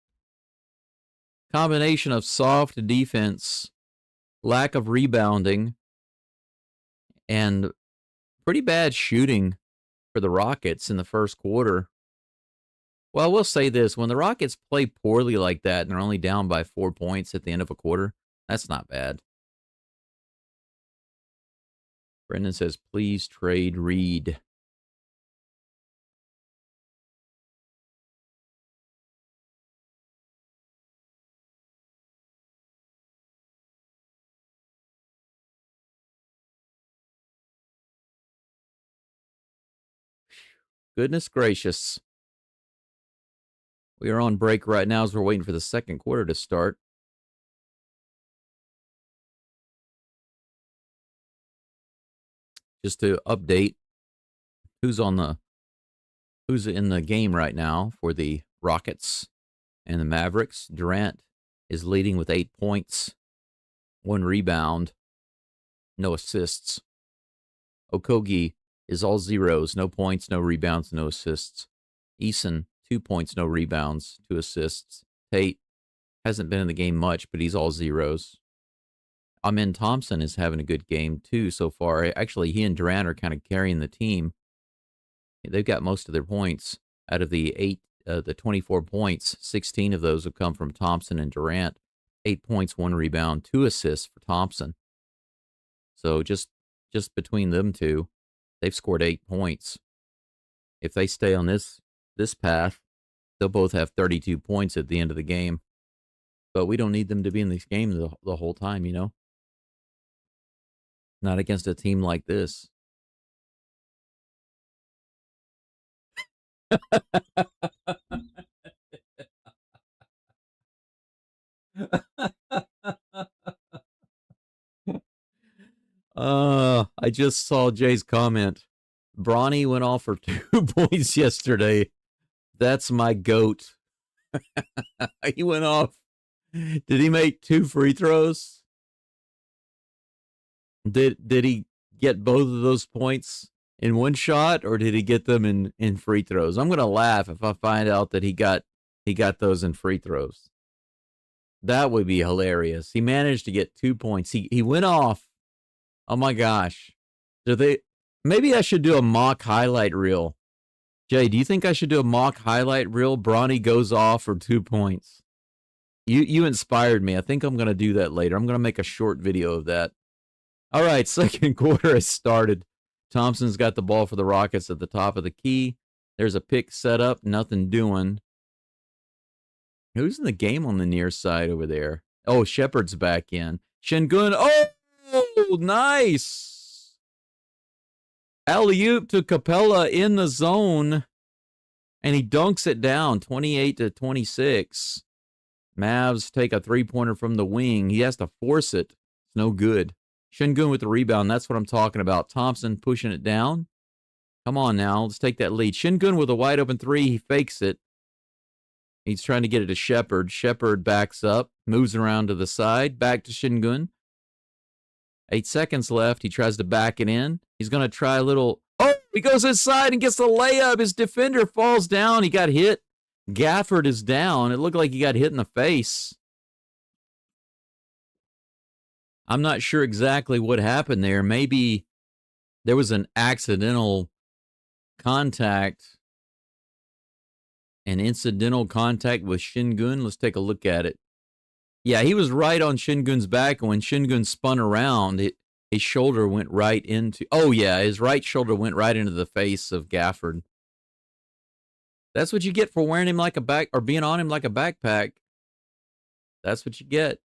Combination of soft defense, lack of rebounding, and pretty bad shooting for the Rockets in the first quarter. Well, we'll say this. When the Rockets play poorly like that and they're only down by 4 points at the end of a quarter, that's not bad. Brendan says, please trade Reed. Goodness gracious. We are on break right now as we're waiting for the second quarter to start. Just to update who's in the game right now for the Rockets and the Mavericks. Durant is leading with 8 points, 1 rebound, no assists. Okogie is all zeros, no points, no rebounds, no assists. Eason, 2 points, no rebounds, 2 assists. Tate hasn't been in the game much, but he's all zeros. Amen Thompson is having a good game, too, so far. Actually, he and Durant are kind of carrying the team. They've got most of their points. Out of the 24 points, 16 of those have come from Thompson and Durant. 8 points, 1 rebound, 2 assists for Thompson. So just between them two, they've scored 8 points. If they stay on this path, they'll both have 32 points at the end of the game. But we don't need them to be in this game the whole time, you know? Not against a team like this. I just saw Jay's comment. Bronny went off for 2 points yesterday. That's my goat. He went off. Did he make 2 free throws? Did he get both of those points in one shot, or did he get them in free throws? I'm gonna laugh if I find out that he got those in free throws. That would be hilarious. He managed to get 2 points. He went off. Oh my gosh. Maybe I should do a mock highlight reel. Jay, do you think I should do a mock highlight reel? Bronny goes off for 2 points. You inspired me. I think I'm going to do that later. I'm going to make a short video of that. All right, second quarter has started. Thompson's got the ball for the Rockets at the top of the key. There's a pick set up, nothing doing. Who's in the game on the near side over there? Oh, Shepherd's back in. Şengün, oh, nice. Alley-oop to Capella in the zone, and he dunks it down, 28-26. Mavs take a three-pointer from the wing. He has to force it. It's no good. Shingun with the rebound. That's what I'm talking about. Thompson pushing it down. Come on now. Let's take that lead. Shingun with a wide open three. He fakes it. He's trying to get it to Shepard. Shepard backs up, moves around to the side, back to Shingun. 8 seconds left. He tries to back it in. He's going to try a little. Oh, he goes inside and gets the layup. His defender falls down. He got hit. Gafford is down. It looked like he got hit in the face. I'm not sure exactly what happened there. Maybe there was an accidental contact, an incidental contact with Shingun. Let's take a look at it. Yeah, he was right on Shingun's back, and when Shingun spun around, his shoulder went right into... Oh, yeah, his right shoulder went right into the face of Gafford. That's what you get for wearing him like a back... or being on him like a backpack. That's what you get.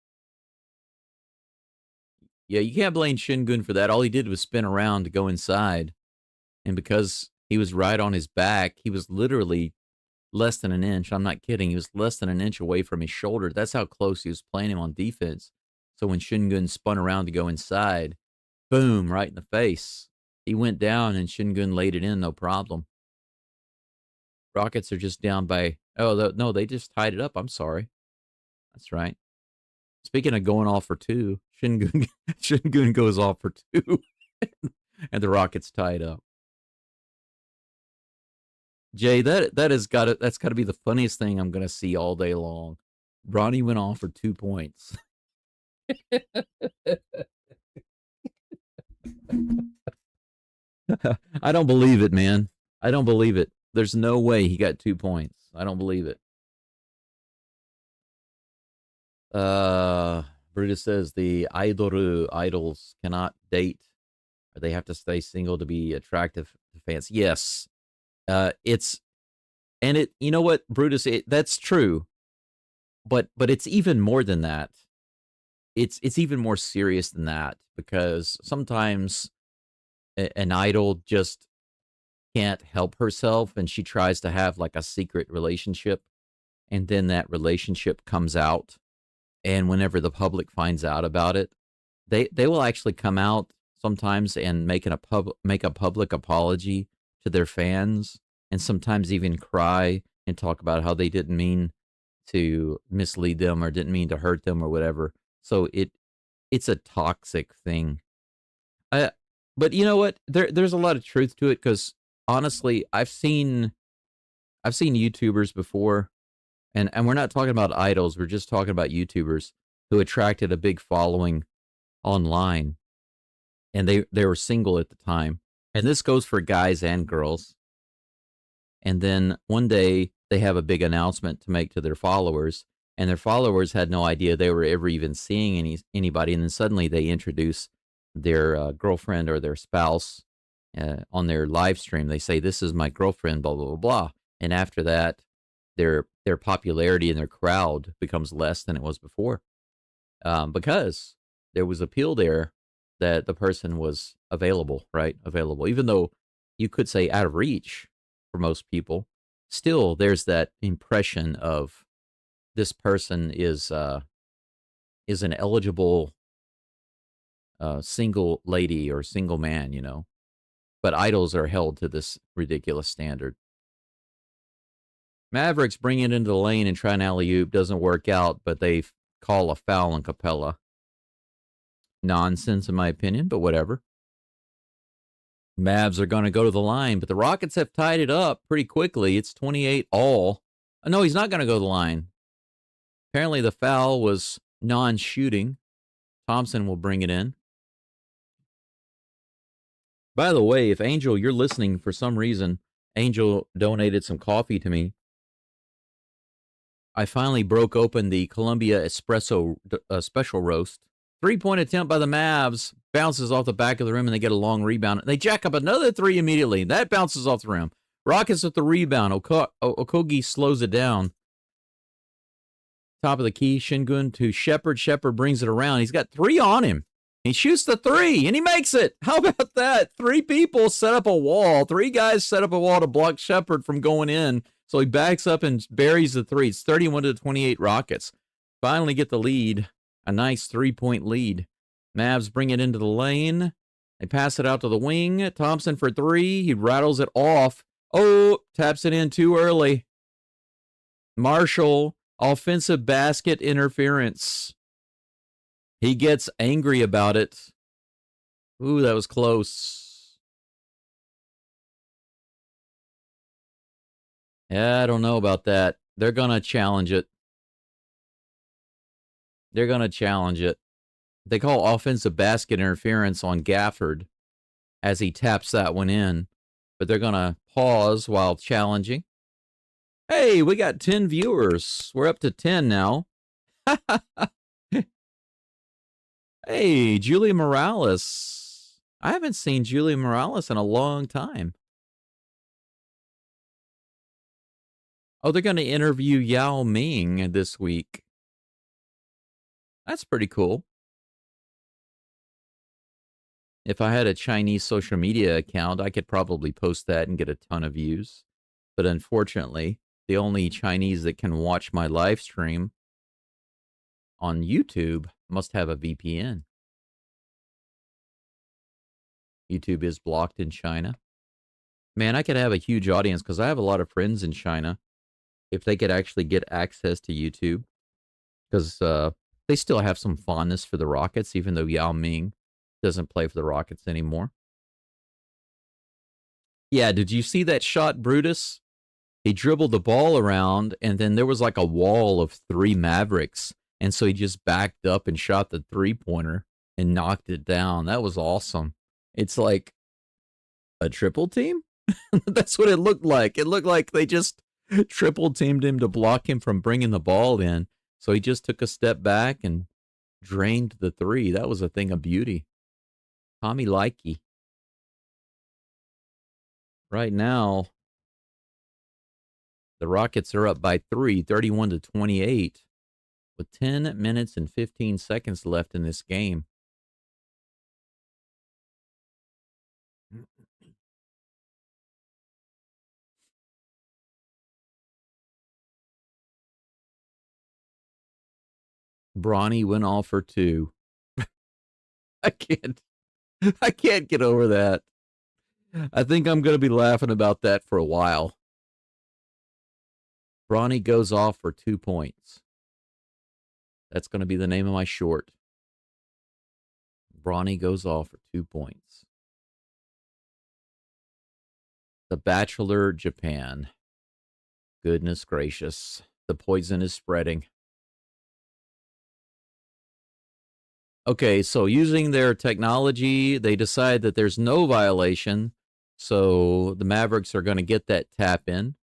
Yeah, you can't blame Shingun for that. All he did was spin around to go inside. And because he was right on his back, he was literally less than an inch. I'm not kidding. He was less than an inch away from his shoulder. That's how close he was playing him on defense. So when Shingun spun around to go inside, boom, right in the face. He went down and Shingun laid it in, no problem. Rockets are just down by... Oh, no, they just tied it up. I'm sorry. That's right. Speaking of going off for two, Shingun goes off for two, and the Rockets tied up. Jay, that's got to be the funniest thing I'm gonna see all day long. Bronny went off for 2 points. I don't believe it, man. I don't believe it. There's no way he got 2 points. I don't believe it. Brutus says the idols cannot date, or they have to stay single to be attractive to fans. Yes. You know what, Brutus, that's true. But it's even more than that. It's even more serious than that, because sometimes an idol just can't help herself and she tries to have like a secret relationship, and then that relationship comes out, and whenever the public finds out about it, they will actually come out sometimes and make a public apology to their fans, and sometimes even cry and talk about how they didn't mean to mislead them or didn't mean to hurt them or whatever. So it's a toxic thing. But you know what? There's a lot of truth to it, because honestly, I've seen YouTubers before, and we're not talking about idols. We're just talking about YouTubers who attracted a big following online, and they were single at the time. And this goes for guys and girls. And then one day they have a big announcement to make to their followers, and their followers had no idea they were ever even seeing anybody. And then suddenly they introduce their girlfriend or their spouse on their live stream. They say, "This is my girlfriend," blah, blah, blah, blah. And after that, their popularity and their crowd becomes less than it was before, because there was appeal there that the person was available, right? Available, even though you could say out of reach for most people. Still, there's that impression of this person is an eligible single lady or single man, you know. But idols are held to this ridiculous standard. Mavericks bring it into the lane and try an alley-oop. Doesn't work out, but they call a foul on Capella. Nonsense, in my opinion, but whatever. Mavs are going to go to the line, but the Rockets have tied it up pretty quickly. It's 28 all. Oh, no, he's not going to go to the line. Apparently the foul was non-shooting. Thompson will bring it in. By the way, if Angel, you're listening for some reason, Angel donated some coffee to me. I finally broke open the Columbia Espresso Special Roast. 3-point attempt by the Mavs. Bounces off the back of the rim, and they get a long rebound. They jack up another three immediately. That bounces off the rim. Rockets with the rebound. Okogie slows it down. Top of the key, Shingun to Shepard. Shepard brings it around. He's got 3 on him. He shoots the 3, and he makes it. How about that? 3 people set up a wall. 3 guys set up a wall to block Shepard from going in. So he backs up and buries the 3. It's 31-28 Rockets. finally get the lead. A nice 3-point lead. Mavs bring it into the lane. They pass it out to the wing. Thompson for three. He rattles it off. Oh, taps it in too early. Marshall, offensive basket interference. He gets angry about it. Ooh, that was close. Yeah, I don't know about that. They're going to challenge it. They're going to challenge it. They call offensive basket interference on Gafford as he taps that one in. But they're going to pause while challenging. Hey, we got 10 viewers. We're up to 10 now. Hey, Julia Morales. I haven't seen Julia Morales in a long time. Oh, they're going to interview Yao Ming this week. That's pretty cool. If I had a Chinese social media account, I could probably post that and get a ton of views. But unfortunately, the only Chinese that can watch my live stream on YouTube must have a VPN. YouTube is blocked in China. Man, I could have a huge audience because I have a lot of friends in China. If they could actually get access to YouTube. Because they still have some fondness for the Rockets, even though Yao Ming doesn't play for the Rockets anymore. Yeah, did you see that shot, Brutus? He dribbled the ball around, and then there was like a wall of 3 Mavericks. And so he just backed up and shot the three-pointer and knocked it down. That was awesome. It's like a triple team? That's what it looked like. It looked like they just triple teamed him to block him from bringing the ball in. So he just took a step back and drained the 3. That was a thing of beauty. Tommy Likey. Right now, the Rockets are up by 3, 31-28, with 10 minutes and 15 seconds left in this game. Bronny went off for 2. I can't get over that. I think I'm going to be laughing about that for a while. Bronny goes off for 2 points. That's going to be the name of my short. Bronny goes off for 2 points. The Bachelor, Japan. Goodness gracious. The poison is spreading. Okay, so using their technology, they decide that there's no violation. So the Mavericks are going to get that tap in.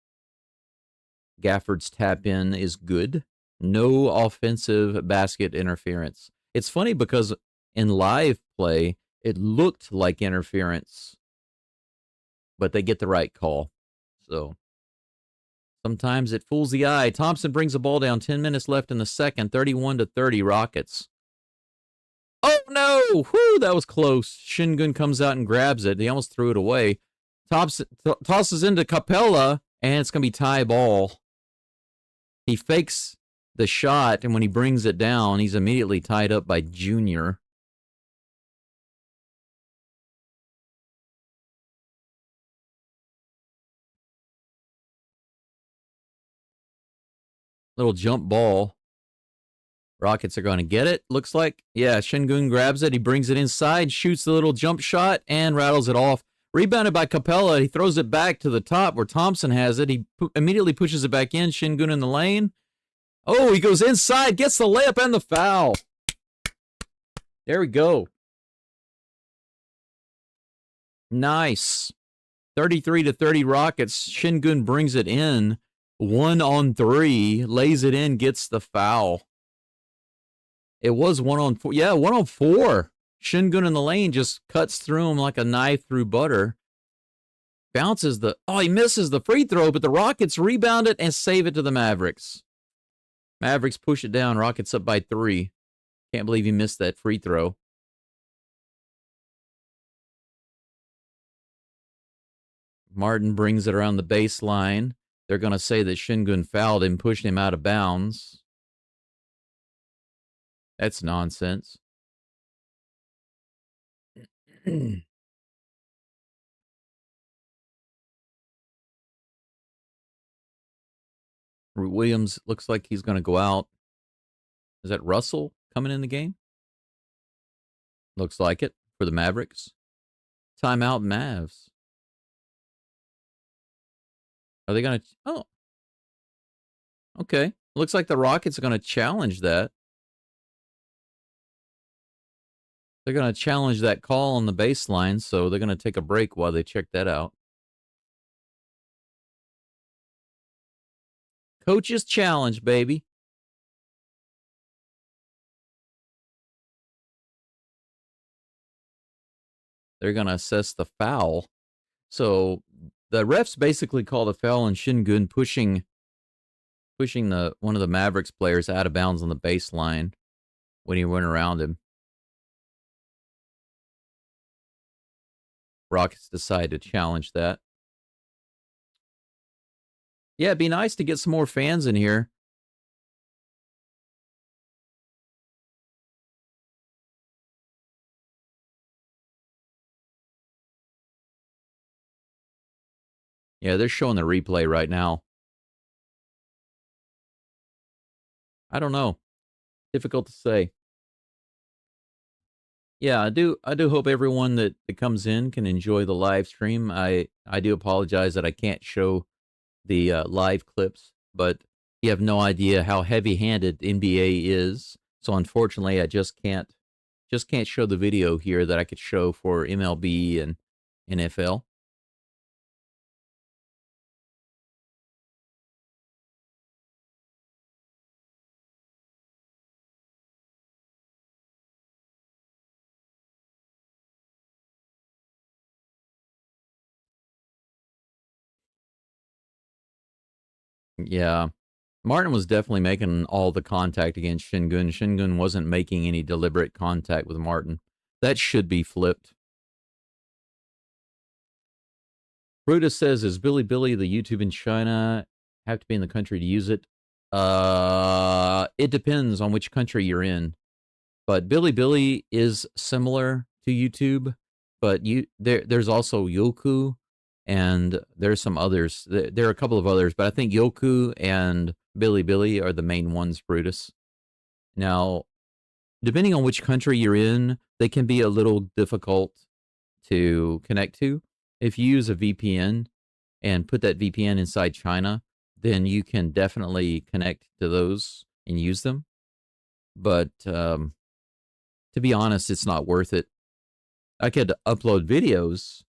Gafford's tap in is good. No offensive basket interference. It's funny because in live play, it looked like interference, but they get the right call. So sometimes it fools the eye. Thompson brings the ball down. 10 minutes left in the second. 31-30 Rockets. Oh, no! Whew, that was close. Shingun comes out and grabs it. He almost threw it away. Thompson tosses into Capella, and it's going to be tie ball. He fakes the shot, and when he brings it down, he's immediately tied up by Junior. Little jump ball. Rockets are going to get it, looks like. Yeah, Shingun grabs it. He brings it inside, shoots the little jump shot, and rattles it off. Rebounded by Capella. He throws it back to the top where Thompson has it. He immediately pushes it back in. Shingun in the lane. Oh, he goes inside, gets the layup and the foul. There we go. Nice. 33-30 Rockets. Shingun brings it in. 1-on-3. Lays it in, gets the foul. It was 1-on-4. Yeah, 1-on-4. Shingun in the lane just cuts through him like a knife through butter. Bounces the... Oh, he misses the free throw, but the Rockets rebound it and save it to the Mavericks. Mavericks push it down. Rockets up by 3. Can't believe he missed that free throw. Martin brings it around the baseline. They're going to say that Shingun fouled him, pushed him out of bounds. That's nonsense. Williams looks like he's going to go out. Is that Russell coming in the game? Looks like it for the Mavericks. Timeout Mavs. Are they going to... Oh. Okay. Looks like the Rockets are going to challenge that. They're going to challenge that call on the baseline, so they're going to take a break while they check that out. Coach's challenge, baby. They're going to assess the foul. So the refs basically called a foul on Şengün pushing one of the Mavericks players out of bounds on the baseline when he went around him. Rockets decide to challenge that. Yeah, it'd be nice to get some more fans in here. Yeah, they're showing the replay right now. I don't know. Difficult to say. Yeah, I do hope everyone that comes in can enjoy the live stream. I do apologize that I can't show the live clips, but you have no idea how heavy-handed NBA is. So unfortunately, I just can't show the video here that I could show for MLB and NFL. Yeah. Martin was definitely making all the contact against Şengün. Şengün wasn't making any deliberate contact with Martin. That should be flipped. Brutus says, is Billy the YouTube in China? Have to be in the country to use it? It depends on which country you're in. But Billy is similar to YouTube, but there's also Youku, and there's some others. There are a couple of others, but I think Youku and Billy are the main ones, Brutus. Now, depending on which country you're in, they can be a little difficult to connect to. If you use a VPN and put that VPN inside China, then you can definitely connect to those and use them. But to be honest, it's not worth it. I could upload videos.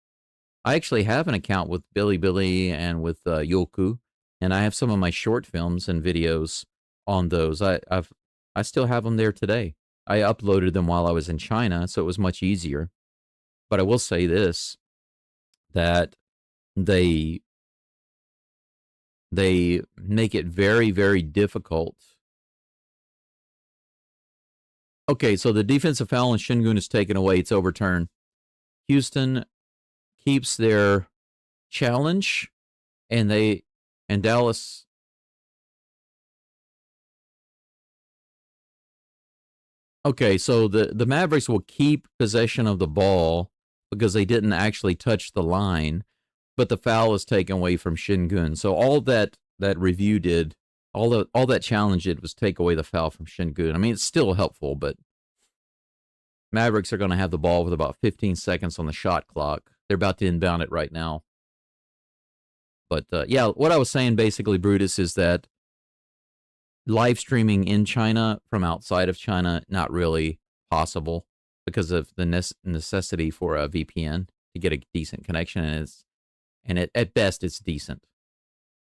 I actually have an account with Billy and with Youku, and I have some of my short films and videos on those. I still have them there today. I uploaded them while I was in China, so it was much easier. But I will say this, that they make it very, very difficult. Okay, so the defensive foul on Şengün is taken away. It's overturned. Houston keeps their challenge, and Dallas. Okay, so the Mavericks will keep possession of the ball because they didn't actually touch the line, but the foul is taken away from Şengün. So all that review did, all that challenge did was take away the foul from Şengün. I mean, it's still helpful, but Mavericks are going to have the ball with about 15 seconds on the shot clock. They're about to inbound it right now. But yeah, what I was saying basically, Brutus, is that live streaming in China from outside of China, not really possible because of the necessity for a VPN to get a decent connection, and at best it's decent.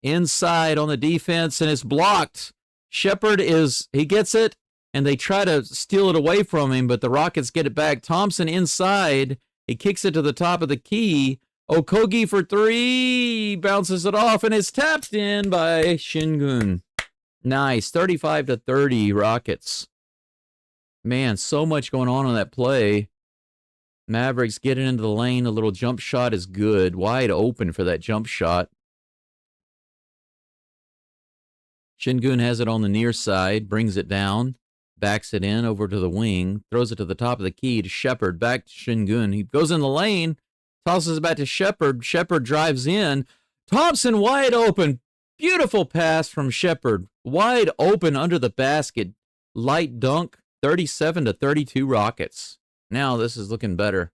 Inside on the defense, and it's blocked. Shepard he gets it, and they try to steal it away from him, but the Rockets get it back. Thompson inside, he kicks it to the top of the key. Okogie for three, bounces it off, and it's tapped in by Şengün. Nice, 35-30 Rockets. Man, so much going on that play. Mavericks getting into the lane. A little jump shot is good. Wide open for that jump shot. Şengün has it on the near side, brings it down. Backs it in over to the wing, throws it to the top of the key to Shepard, back to Shingun. He goes in the lane, tosses it back to Shepard. Shepard drives in. Thompson wide open. Beautiful pass from Shepard. Wide open under the basket. Light dunk, 37-32 Rockets. Now this is looking better.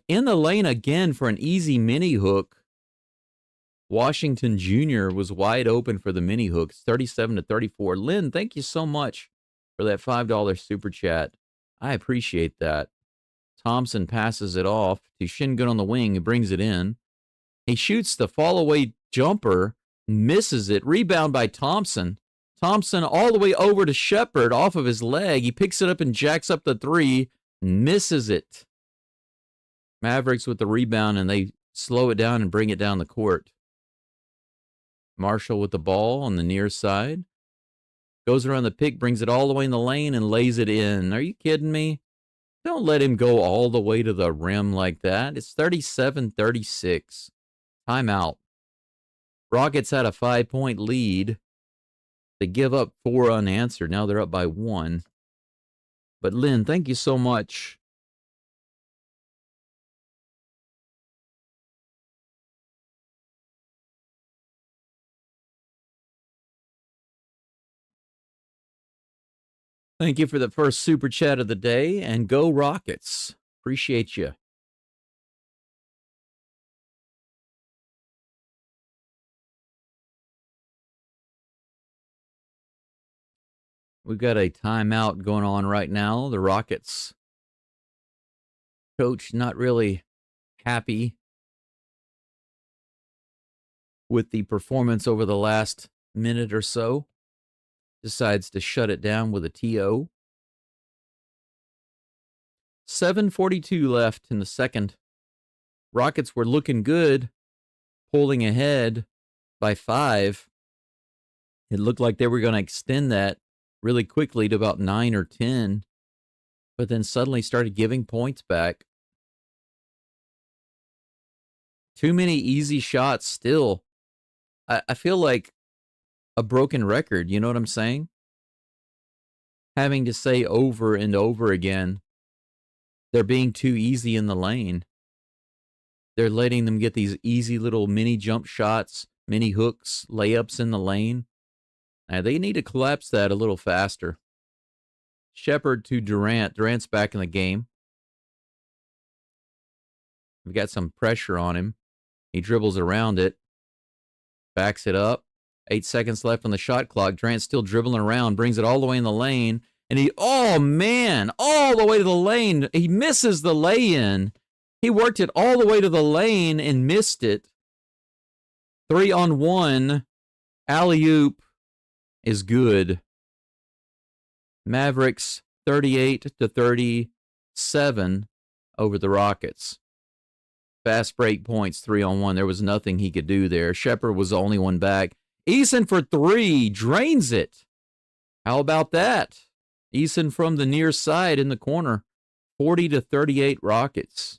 In the lane again for an easy mini hook. Washington Jr. was wide open for the mini hook. It's 37-34. Lynn, thank you so much for that $5 super chat. I appreciate that. Thompson passes it off to Shingun on the wing. He brings it in. He shoots the fall-away jumper, misses it. Rebound by Thompson. Thompson all the way over to Shepard off of his leg. He picks it up and jacks up the three, misses it. Mavericks with the rebound, and they slow it down and bring it down the court. Marshall with the ball on the near side. Goes around the pick, brings it all the way in the lane, and lays it in. Are you kidding me? Don't let him go all the way to the rim like that. It's 37-36. Timeout. Rockets had a 5-point lead. They give up 4 unanswered. Now they're up by 1. But Lynn, thank you so much. Thank you for the first super chat of the day, and go Rockets. Appreciate you. We've got a timeout going on right now. The Rockets coach not really happy with the performance over the last minute or so. Decides to shut it down with a TO. 7:42 left in the second. Rockets were looking good, pulling ahead by 5. It looked like they were going to extend that really quickly to about 9 or 10, but then suddenly started giving points back. Too many easy shots still. I feel like a broken record, you know what I'm saying? Having to say over and over again, they're being too easy in the lane. They're letting them get these easy little mini jump shots, mini hooks, layups in the lane. They need to collapse that a little faster. Shepard to Durant. Durant's back in the game. We've got some pressure on him. He dribbles around it. Backs it up. 8 seconds left on the shot clock. Durant still dribbling around. Brings it all the way in the lane. And he, oh man, all the way to the lane. He misses the lay-in. He worked it all the way to the lane and missed it. 3-on-1. Alley-oop is good. Mavericks 38-37 over the Rockets. Fast break points, 3-on-1. There was nothing he could do there. Shepard was the only one back. Eason for 3, drains it. How about that? Eason from the near side in the corner. 40-38 Rockets.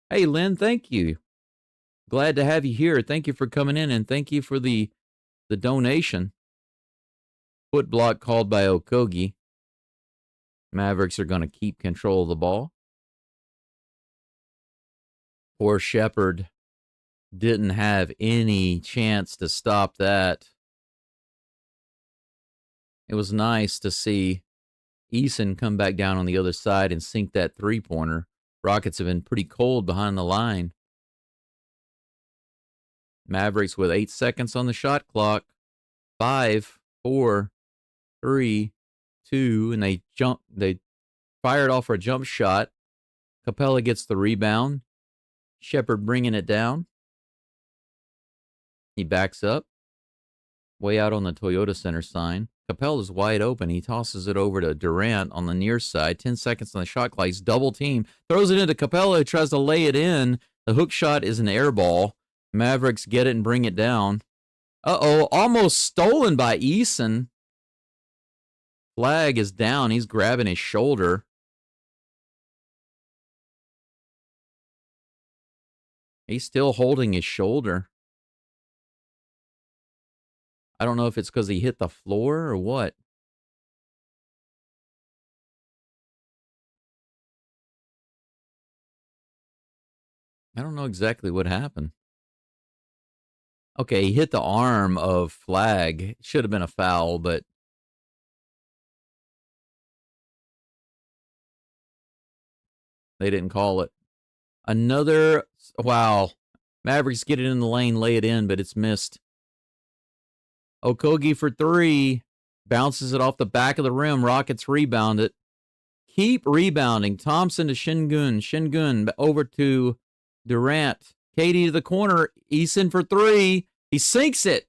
Hey, Lynn, thank you. Glad to have you here. Thank you for coming in, and thank you for the donation. Foot block called by Okogie. Mavericks are going to keep control of the ball. Poor Shepard didn't have any chance to stop that. It was nice to see Eason come back down on the other side and sink that three-pointer. Rockets have been pretty cold behind the line. Mavericks with 8 seconds on the shot clock. 5, 4, 3, 2, and they fired off for a jump shot. Capella gets the rebound. Shepard bringing it down. He backs up. Way out on the Toyota Center sign. Capella's wide open. He tosses it over to Durant on the near side. 10 seconds on the shot clock. He's double team. Throws it into Capella, who tries to lay it in. The hook shot is an air ball. Mavericks get it and bring it down. Uh-oh, almost stolen by Eason. Flag is down. He's grabbing his shoulder. He's still holding his shoulder. I don't know if it's because he hit the floor or what. I don't know exactly what happened. Okay, he hit the arm of Flag. Should have been a foul, but they didn't call it. Another, wow. Mavericks get it in the lane, lay it in, but it's missed. Okogie for three. Bounces it off the back of the rim. Rockets rebound it. Keep rebounding. Thompson to Şengün. Şengün over to Durant. Katie to the corner. Eason for three. He sinks it.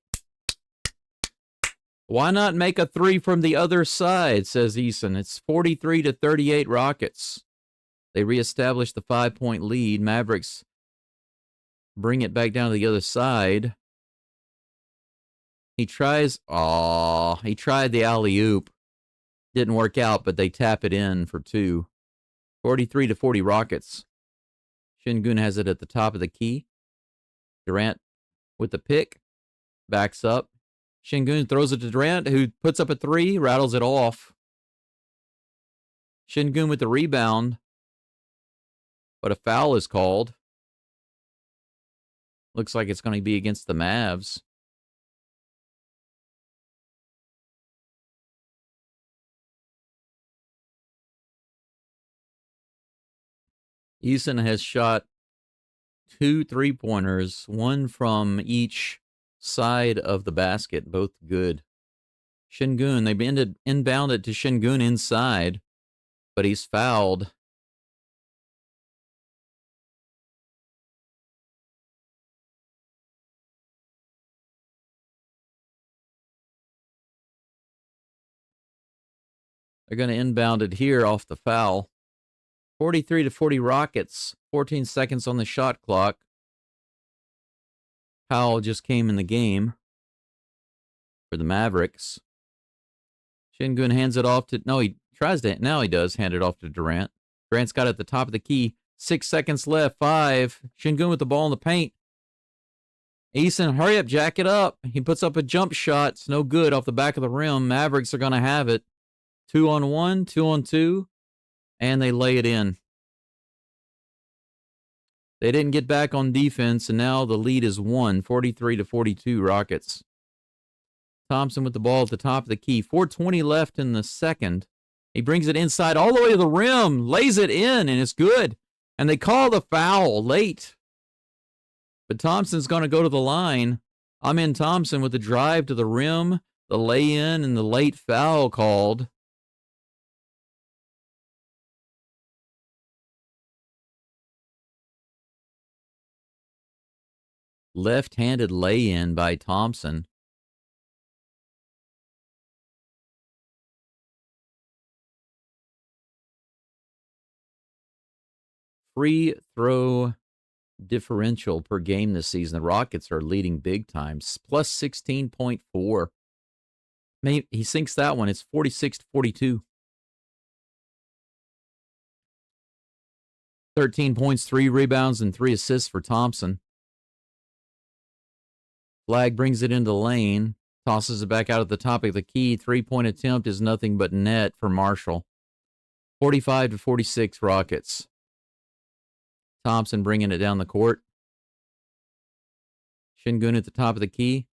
Why not make a three from the other side, says Eason. It's 43-38 Rockets. They reestablish the 5-point lead. Mavericks bring it back down to the other side. He tries, he tried the alley-oop. Didn't work out, but they tap it in for two. 43-40 Rockets. Şengün has it at the top of the key. Durant with the pick. Backs up. Şengün throws it to Durant, who puts up a three, rattles it off. Şengün with the rebound. But a foul is called. Looks like it's going to be against the Mavs. Eason has shot 2 3-pointers, one from each side of the basket, both good. Şengün, they've inbounded to Şengün inside, but he's fouled. They're going to inbound it here off the foul. 43-40 Rockets. 14 seconds on the shot clock. Powell just came in the game for the Mavericks. Şengün hands it off to... No, he tries to... Now he does hand it off to Durant. Durant's got it at the top of the key. 6 seconds left. 5. Şengün with the ball in the paint. Eason, hurry up, jack it up. He puts up a jump shot. It's no good off the back of the rim. Mavericks are going to have it. 2-on-1, 2-on-2, and they lay it in. They didn't get back on defense, and now the lead is 43-42 Rockets. Thompson with the ball at the top of the key. 4:20 left in the second. He brings it inside all the way to the rim, lays it in, and it's good. And they call the foul late. But Thompson's going to go to the line. Amen Thompson with the drive to the rim, the lay-in, and the late foul called. Left-handed lay-in by Thompson. Free throw differential per game this season. The Rockets are leading big time. Plus 16.4. Maybe he sinks that one. It's 46-42. 13 points, 3 rebounds, and 3 assists for Thompson. Flag brings it into the lane. Tosses it back out at the top of the key. 3-point attempt is nothing but net for Marshall. 45-46 Rockets. Thompson bringing it down the court. Şengün at the top of the key.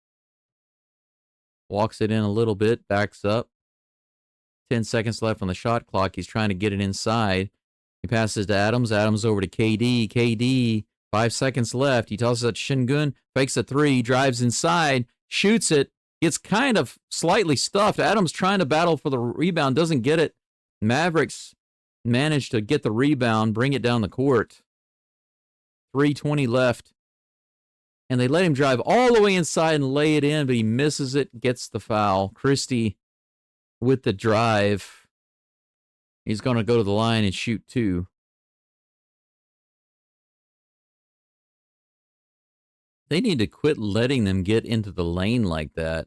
Walks it in a little bit. Backs up. 10 seconds left on the shot clock. He's trying to get it inside. He passes to Adams. Adams over to KD. KD, 5 seconds left. He tosses it to Şengün. Fakes a three. Drives inside. Shoots it. Gets kind of slightly stuffed. Adams trying to battle for the rebound. Doesn't get it. Mavericks manage to get the rebound. Bring it down the court. 3:20 left. And they let him drive all the way inside and lay it in, but he misses it, gets the foul. Christie with the drive. He's going to go to the line and shoot 2. They need to quit letting them get into the lane like that.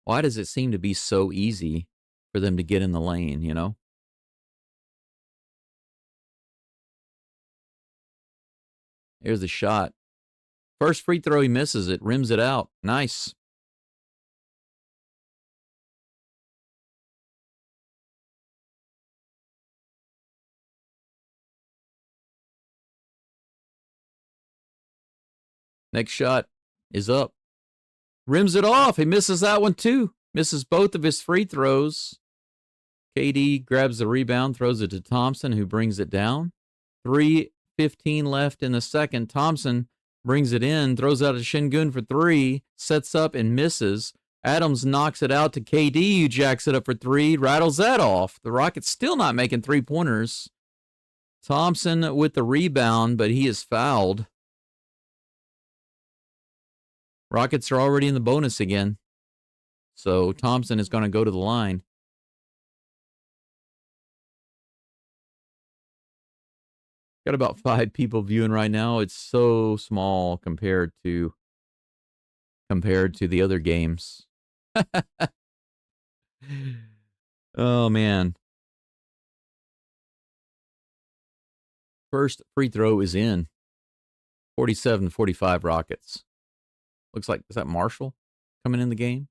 Why does it seem to be so easy for them to get in the lane, you know? Here's the shot. First free throw, he misses it, rims it out. Nice. Next shot is up. Rims it off. He misses that one too. Misses both of his free throws. KD grabs the rebound, throws it to Thompson, who brings it down. 3:15 left in the second. Thompson brings it in, throws out a Şengün for three, sets up and misses. Adams knocks it out to KD, who jacks it up for three, rattles that off. The Rockets still not making three-pointers. Thompson with the rebound, but he is fouled. Rockets are already in the bonus again. So Thompson is going to go to the line. Got about 5 people viewing right now. It's so small compared to the other games. Oh, man. First free throw is in. 47-45 Rockets. Looks like, is that Marshall coming in the game?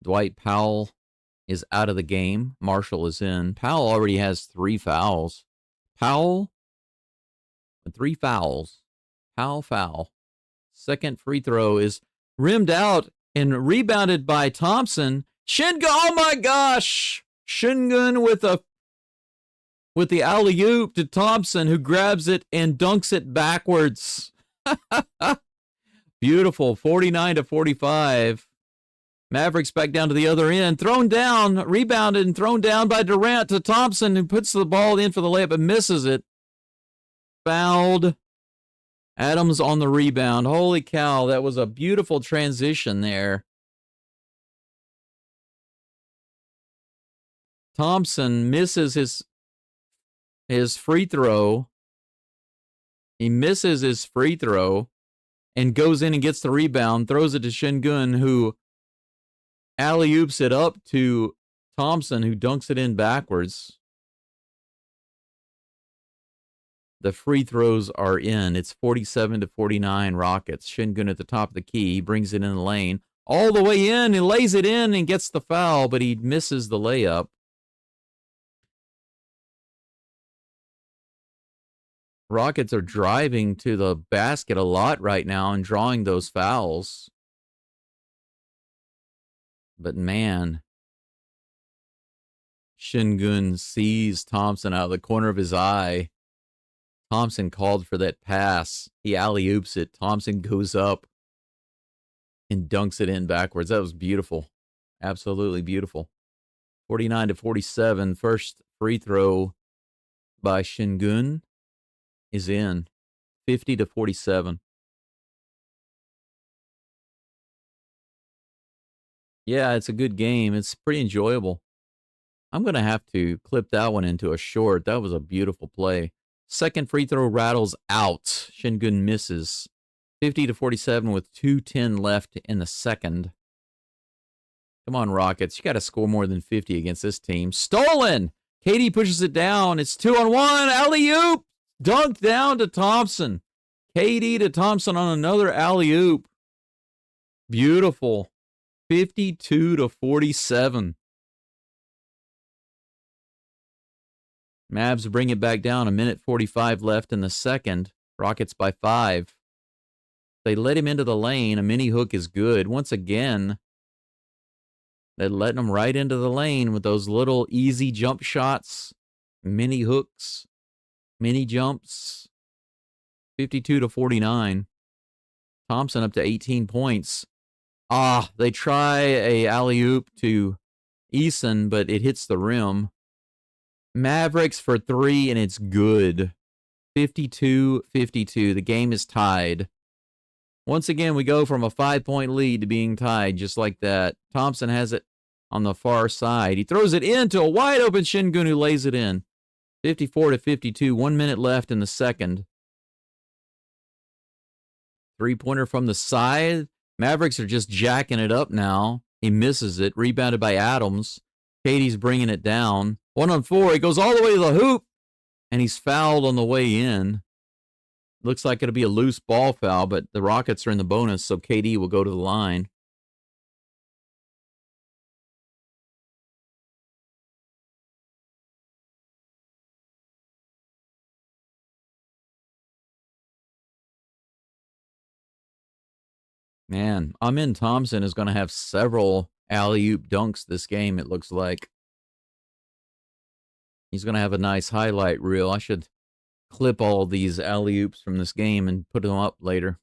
Dwight Powell is out of the game. Marshall is in. Powell already has 3 fouls. Powell with 3 fouls. Foul. Second free throw is rimmed out and rebounded by Thompson. Şengün, oh my gosh! Şengün with the alley-oop to Thompson, who grabs it and dunks it backwards. Beautiful. 49-45. Mavericks back down to the other end. Thrown down, rebounded and thrown down by Durant to Thompson, who puts the ball in for the layup and misses it. Fouled. Adams on the rebound. Holy cow, that was a beautiful transition there. Thompson misses his free throw. He misses his free throw and goes in and gets the rebound, throws it to Şengün, who alley-oops it up to Thompson, who dunks it in backwards. The free throws are in. It's 47-49 Rockets. Şengün at the top of the key. He brings it in the lane. All the way in. He lays it in and gets the foul, but he misses the layup. Rockets are driving to the basket a lot right now and drawing those fouls. But man, Şengün sees Thompson out of the corner of his eye. Thompson called for that pass. He alley-oops it. Thompson goes up and dunks it in backwards. That was beautiful. Absolutely beautiful. 49-47. First free throw by Şengün is in. 50-47. Yeah, it's a good game. It's pretty enjoyable. I'm going to have to clip that one into a short. That was a beautiful play. Second free throw rattles out. Şengün misses. 50-47 with 2:10 left in the second. Come on, Rockets. You got to score more than 50 against this team. Stolen! KD pushes it down. It's 2-on-1. Alley-oop! Dunked down to Thompson. KD to Thompson on another alley-oop. Beautiful. 52-47. Mavs bring it back down. 1:45 left in the second. Rockets by 5. They let him into the lane. A mini hook is good. Once again, they're letting him right into the lane with those little easy jump shots. Mini hooks. Mini jumps. 52-49. Thompson up to 18 points. They try a alley-oop to Eason, but it hits the rim. Mavericks for 3, and it's good. 52-52. The game is tied. Once again, we go from a 5-point lead to being tied just like that. Thompson has it on the far side. He throws it into a wide-open Şengün, who lays it in. 54-52. 1 minute left in the second. Three-pointer from the side. Mavericks are just jacking it up now. He misses it. Rebounded by Adams. KD's bringing it down. 1-on-4. He goes all the way to the hoop. And he's fouled on the way in. Looks like it'll be a loose ball foul, but the Rockets are in the bonus, so KD will go to the line. Man, Amin Thompson is going to have several alley-oop dunks this game, it looks like. He's going to have a nice highlight reel. I should clip all these alley-oops from this game and put them up later.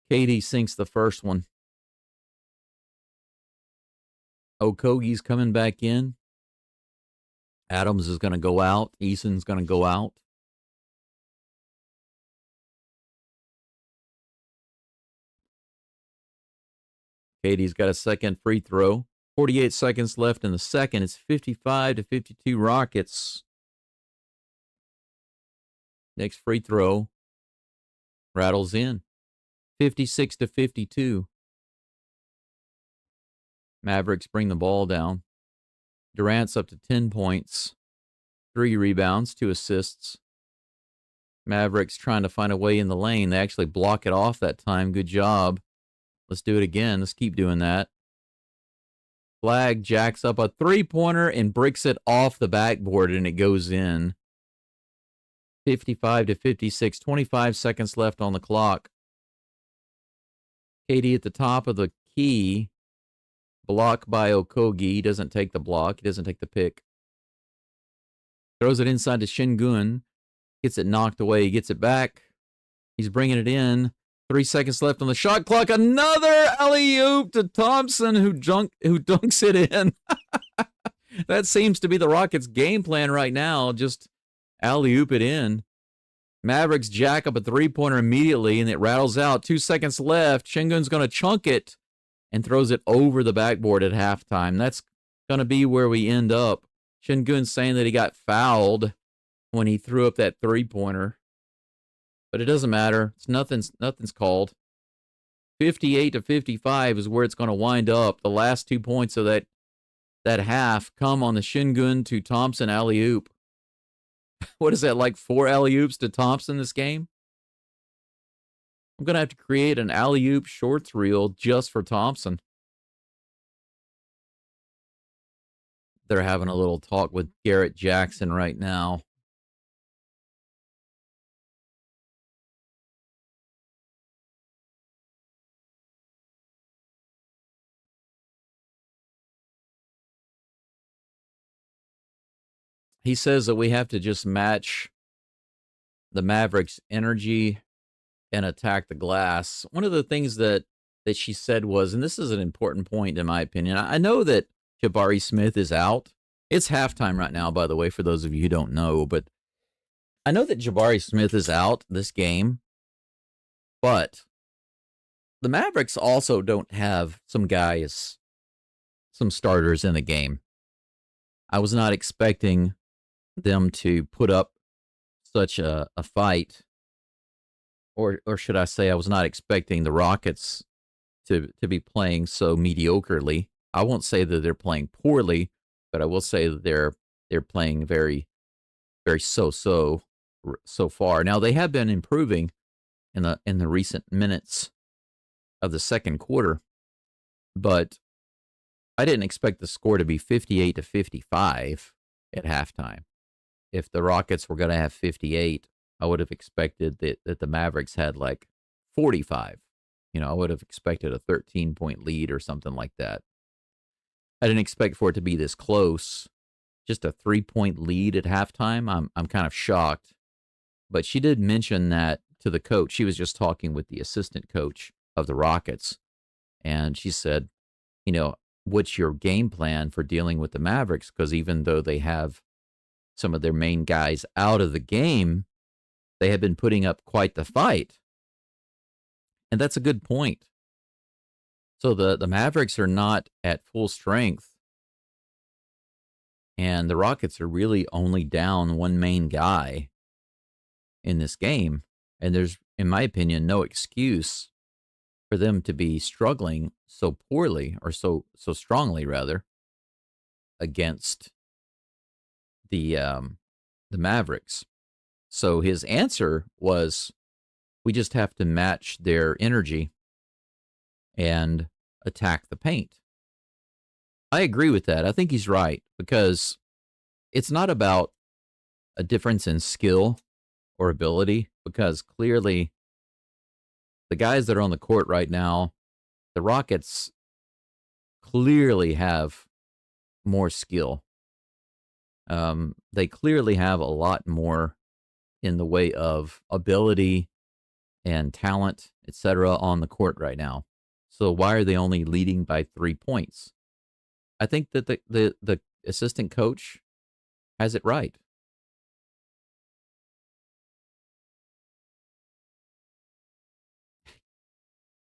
Katie sinks the first one. Okogie's coming back in. Adams is going to go out. Eason's going to go out. Katie's got a second free throw. 48 seconds left in the second. It's 55-52 Rockets. Next free throw rattles in. 56-52. Mavericks bring the ball down. Durant's up to 10 points, 3 rebounds, 2 assists. Mavericks trying to find a way in the lane. They actually block it off that time. Good job. Let's do it again. Let's keep doing that. Flag jacks up a three-pointer and bricks it off the backboard, and it goes in. 55-56, 25 seconds left on the clock. KD at the top of the key. Block by Okogie. He doesn't take the block. He doesn't take the pick. Throws it inside to Şengün. Gets it knocked away. He gets it back. He's bringing it in. 3 seconds left on the shot clock. Another alley-oop to Thompson, who dunks it in. That seems to be the Rockets' game plan right now. Just alley-oop it in. Mavericks jack up a three-pointer immediately, and it rattles out. 2 seconds left. Şengün's going to chunk it and throws it over the backboard at halftime. That's going to be where we end up. Şengün saying that he got fouled when he threw up that three-pointer. But it doesn't matter. It's nothing's called. 58-55 is where it's going to wind up. The last 2 points of that half come on the Şengün to Thompson alley-oop. What is that, like 4 alley-oops to Thompson this game? I'm going to have to create an alley-oop shorts reel just for Thompson. They're having a little talk with Garrett Jackson right now. He says that we have to just match the Mavericks' energy and attack the glass. One of the things that she said was, and this is an important point in my opinion, I know that Jabari Smith is out. It's halftime right now, by the way, for those of you who don't know, but I know that Jabari Smith is out this game, but the Mavericks also don't have some guys, some starters in the game. I was not expecting them to put up such a fight, or should I say, I was not expecting the Rockets to be playing so mediocrely. I won't say that they're playing poorly, but I will say that they're playing very, very so far. Now they have been improving in the recent minutes of the second quarter, but I didn't expect the score to be 58-55 at halftime. If the Rockets were going to have 58, I would have expected that the Mavericks had like 45. I would have expected a 13-point lead or something like that. I didn't expect for it to be this close. Just a 3-point lead at halftime. I'm kind of shocked. But she did mention that to the coach. She was just talking with the assistant coach of the Rockets. And she said, what's your game plan for dealing with the Mavericks? Because even though they have some of their main guys out of the game, they have been putting up quite the fight. And that's a good point. So the Mavericks are not at full strength. And the Rockets are really only down one main guy in this game. And there's, in my opinion, no excuse for them to be struggling so poorly, or so strongly rather, against the Mavericks. So his answer was, we just have to match their energy and attack the paint. I agree with that. I think he's right, because it's not about a difference in skill or ability, because clearly the guys that are on the court right now, the Rockets clearly have more skill. They clearly have a lot more in the way of ability and talent, etc., on the court right now. So why are they only leading by 3 points? I think that the assistant coach has it right.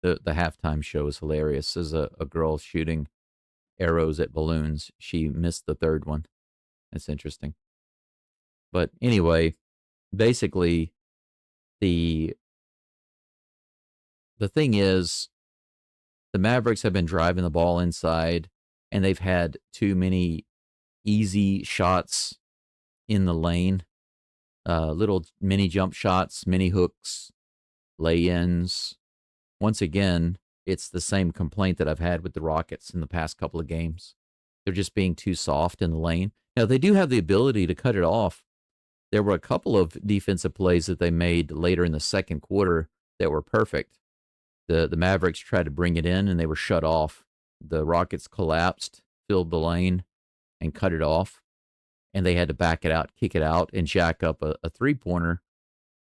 The halftime show is hilarious. There's a girl shooting arrows at balloons. She missed the third one. It's interesting. But anyway, basically the the thing is the Mavericks have been driving the ball inside and they've had too many easy shots in the lane. Little mini jump shots, mini hooks, lay-ins. Once again, it's the same complaint that I've had with the Rockets in the past couple of games. They're just being too soft in the lane. Now, they do have the ability to cut it off. There were a couple of defensive plays that they made later in the second quarter that were perfect. The Mavericks tried to bring it in, and they were shut off. The Rockets collapsed, filled the lane, and cut it off. And they had to back it out, kick it out, and jack up a three-pointer,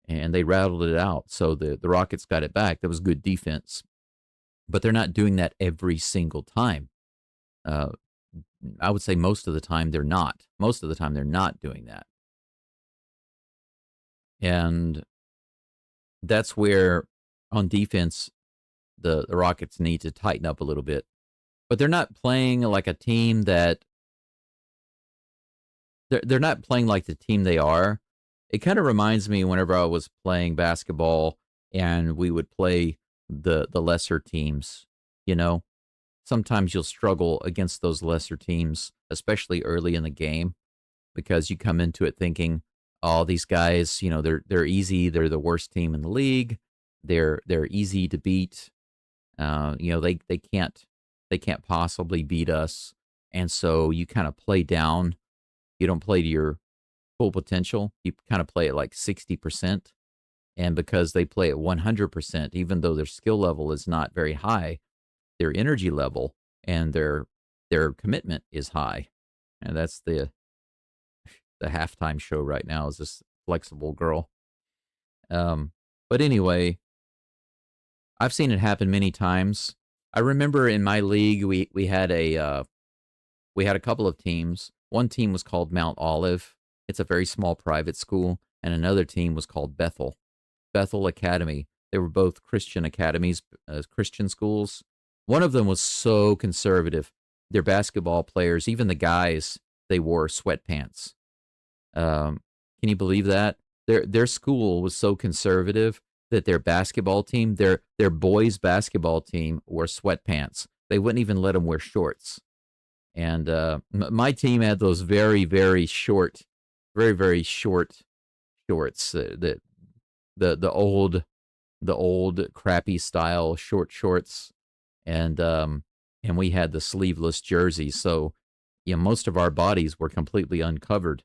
and they rattled it out. So the Rockets got it back. That was good defense. But they're not doing that every single time. I would say most of the time they're not. Most of the time they're not doing that. And that's where, on defense, the Rockets need to tighten up a little bit. But they're not playing like a team that they're not playing like the team they are. It kind of reminds me whenever I was playing basketball and we would play the lesser teams, you know. Sometimes you'll struggle against those lesser teams, especially early in the game, because you come into it thinking, "Oh, these guys, you know, they're easy. They're the worst team in the league. They're easy to beat. You know, they can't possibly beat us." And so you kind of play down. You don't play to your full potential. You kind of play at like 60%. And because they play at 100%, even though their skill level is not very high, their energy level and their commitment is high. And that's the halftime show right now, is this flexible girl. But anyway, I've seen it happen many times. I remember in my league we had a couple of teams. One team was called Mount Olive. It's a very small private school, and another team was called Bethel Academy. They were both Christian academies, Christian schools. One of them was so conservative. Their basketball players, even the guys, they wore sweatpants. Can you believe that? Their school was so conservative that their basketball team, their boys basketball team, wore sweatpants. They wouldn't even let them wear shorts. And my team had those very, very short shorts. The old crappy style short shorts, and we had the sleeveless jerseys. So, you know, most of our bodies were completely uncovered.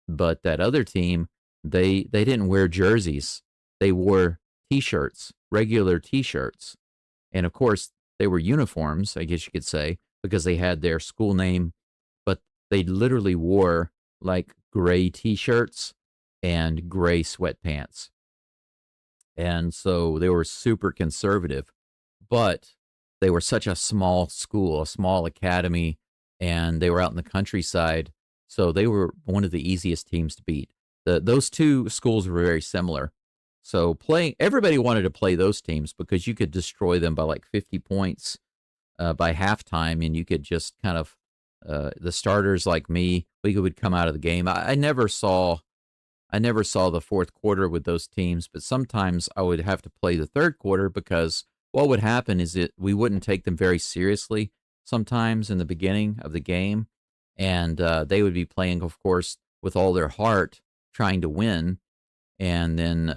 But that other team, they didn't wear jerseys. They wore t-shirts, regular t-shirts. And of course, they were uniforms, I guess you could say, because they had their school name, but they literally wore like gray t-shirts and gray sweatpants. And so they were super conservative, but they were such a small school, a small academy, and they were out in the countryside. So they were one of the easiest teams to beat. Those two schools were very similar. So everybody wanted to play those teams because you could destroy them by like 50 points by halftime, and you could just kind of, the starters like me, we would come out of the game. I never saw the fourth quarter with those teams, but sometimes I would have to play the third quarter because what would happen is that we wouldn't take them very seriously sometimes in the beginning of the game, and they would be playing, of course, with all their heart, trying to win. And then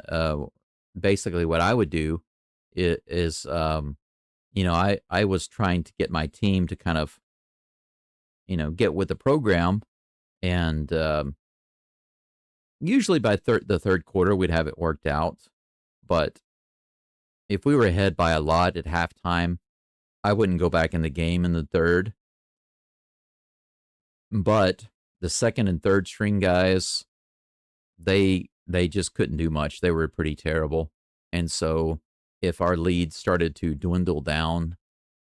basically what I would do is you know, I was trying to get my team to kind of, you know, get with the program, and usually by the third quarter we'd have it worked out. But if we were ahead by a lot at halftime, I wouldn't go back in the game in the third. But the second and third string guys, they just couldn't do much. They were pretty terrible. And so if our lead started to dwindle down,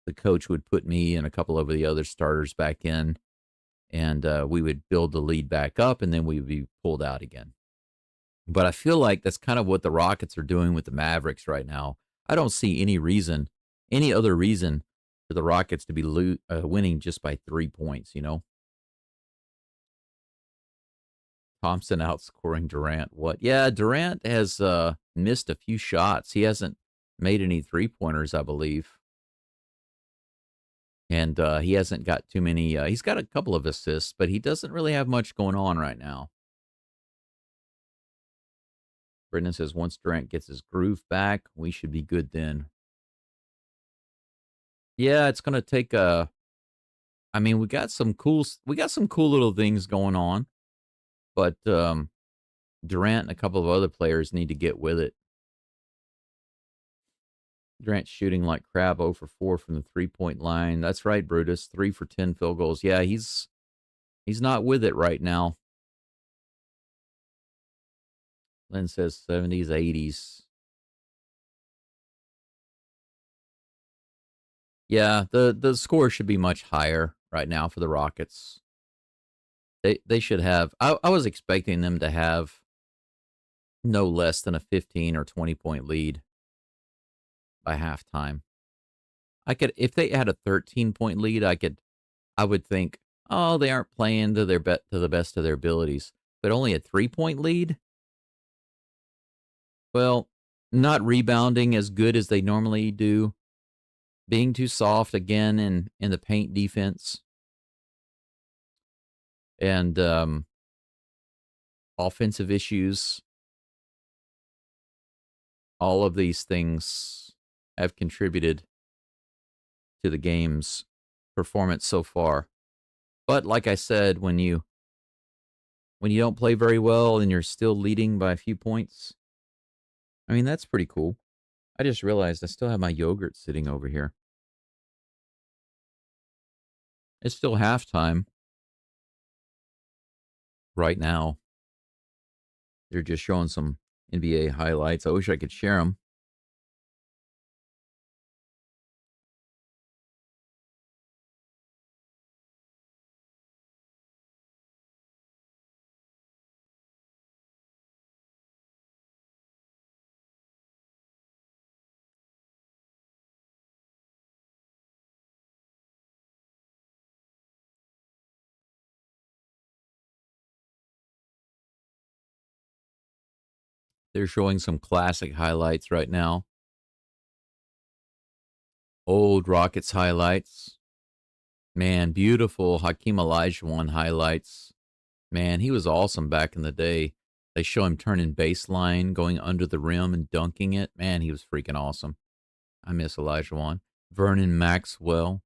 the coach would put me and a couple of the other starters back in, and we would build the lead back up, and then we would be pulled out again. But I feel like that's kind of what the Rockets are doing with the Mavericks right now. I don't see any other reason for the Rockets to be winning just by 3 points, you know? Thompson outscoring Durant. What? Yeah, Durant has missed a few shots. He hasn't made any three-pointers, I believe. And he hasn't got too many. He's got a couple of assists, but he doesn't really have much going on right now. Brendan says once Durant gets his groove back, we should be good then. Yeah, it's going to take a. I mean, we got some cool little things going on, but Durant and a couple of other players need to get with it. Durant's shooting like crap, 0 for 4 from the 3-point line. That's right, Brutus. 3 for 10 field goals. Yeah, he's not with it right now. Lynn says 70s, 80s. Yeah, the score should be much higher right now for the Rockets. They should have. I was expecting them to have no less than a 15 or 20-point lead by halftime. I could, if they had a 13-point lead, I would think, oh, they aren't playing to the best of their abilities. But only a 3-point lead? Well, not rebounding as good as they normally do, being too soft again in the paint defense, and offensive issues. All of these things have contributed to the game's performance so far. But like I said, when you don't play very well and you're still leading by a few points, I mean, that's pretty cool. I just realized I still have my yogurt sitting over here. It's still halftime right now. They're just showing some NBA highlights. I wish I could share them. They're showing some classic highlights right now. Old Rockets highlights. Man, beautiful Hakeem Olajuwon highlights. Man, he was awesome back in the day. They show him turning baseline, going under the rim and dunking it. Man, he was freaking awesome. I miss Olajuwon. Vernon Maxwell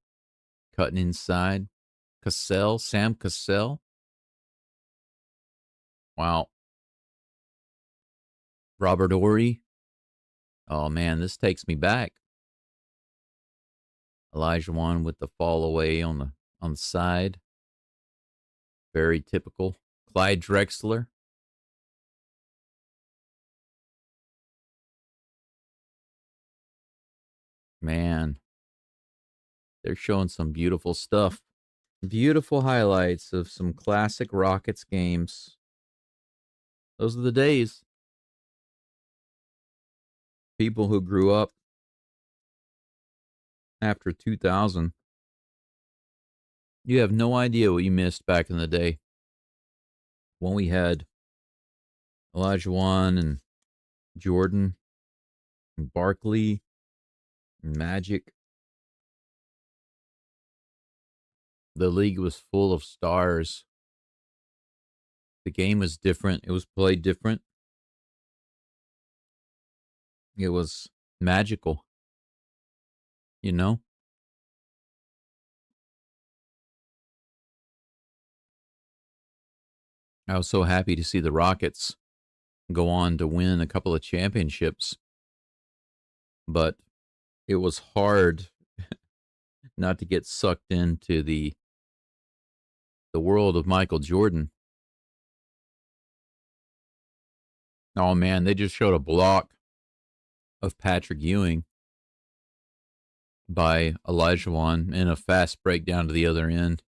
cutting inside. Sam Cassell. Wow. Robert Ory. Oh man, this takes me back. Olajuwon with the fall away on the side. Very typical. Clyde Drexler. Man, they're showing some beautiful stuff. Beautiful highlights of some classic Rockets games. Those are the days. People who grew up after 2000, you have no idea what you missed back in the day when we had Olajuwon and Jordan and Barkley and Magic. The league was full of stars. The game was different. It was played different. It was magical, you know? I was so happy to see the Rockets go on to win a couple of championships. but it was hard not to get sucked into the world of Michael Jordan. Oh man, they just showed a block of Patrick Ewing by Elijah in a fast break down to the other end.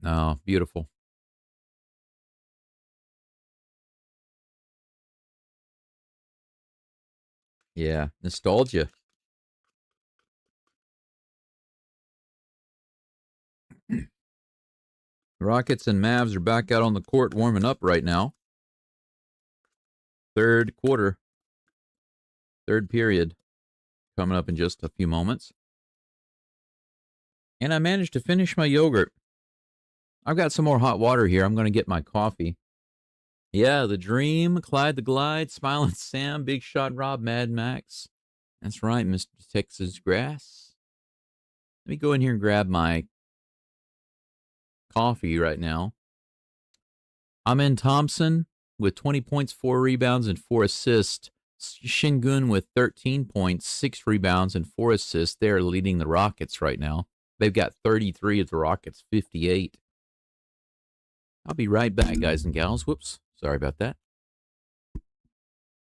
Oh, beautiful. Yeah, nostalgia. Rockets and Mavs are back out on the court warming up right now. Third quarter, third period coming up in just a few moments. And I managed to finish my yogurt. I've got some more hot water here. I'm going to get my coffee. Yeah, the Dream, Clyde the Glide, Smiling Sam, Big Shot Rob, Mad Max. That's right, Mr. Texas Grass. Let me go in here and grab my coffee right now. Amen Thompson with 20 points, 4 rebounds, and 4 assists. Şengün with 13 points, 6 rebounds, and 4 assists. They're leading the Rockets right now. They've got 33 of the Rockets, 58. I'll be right back, guys and gals. Whoops. Sorry about that.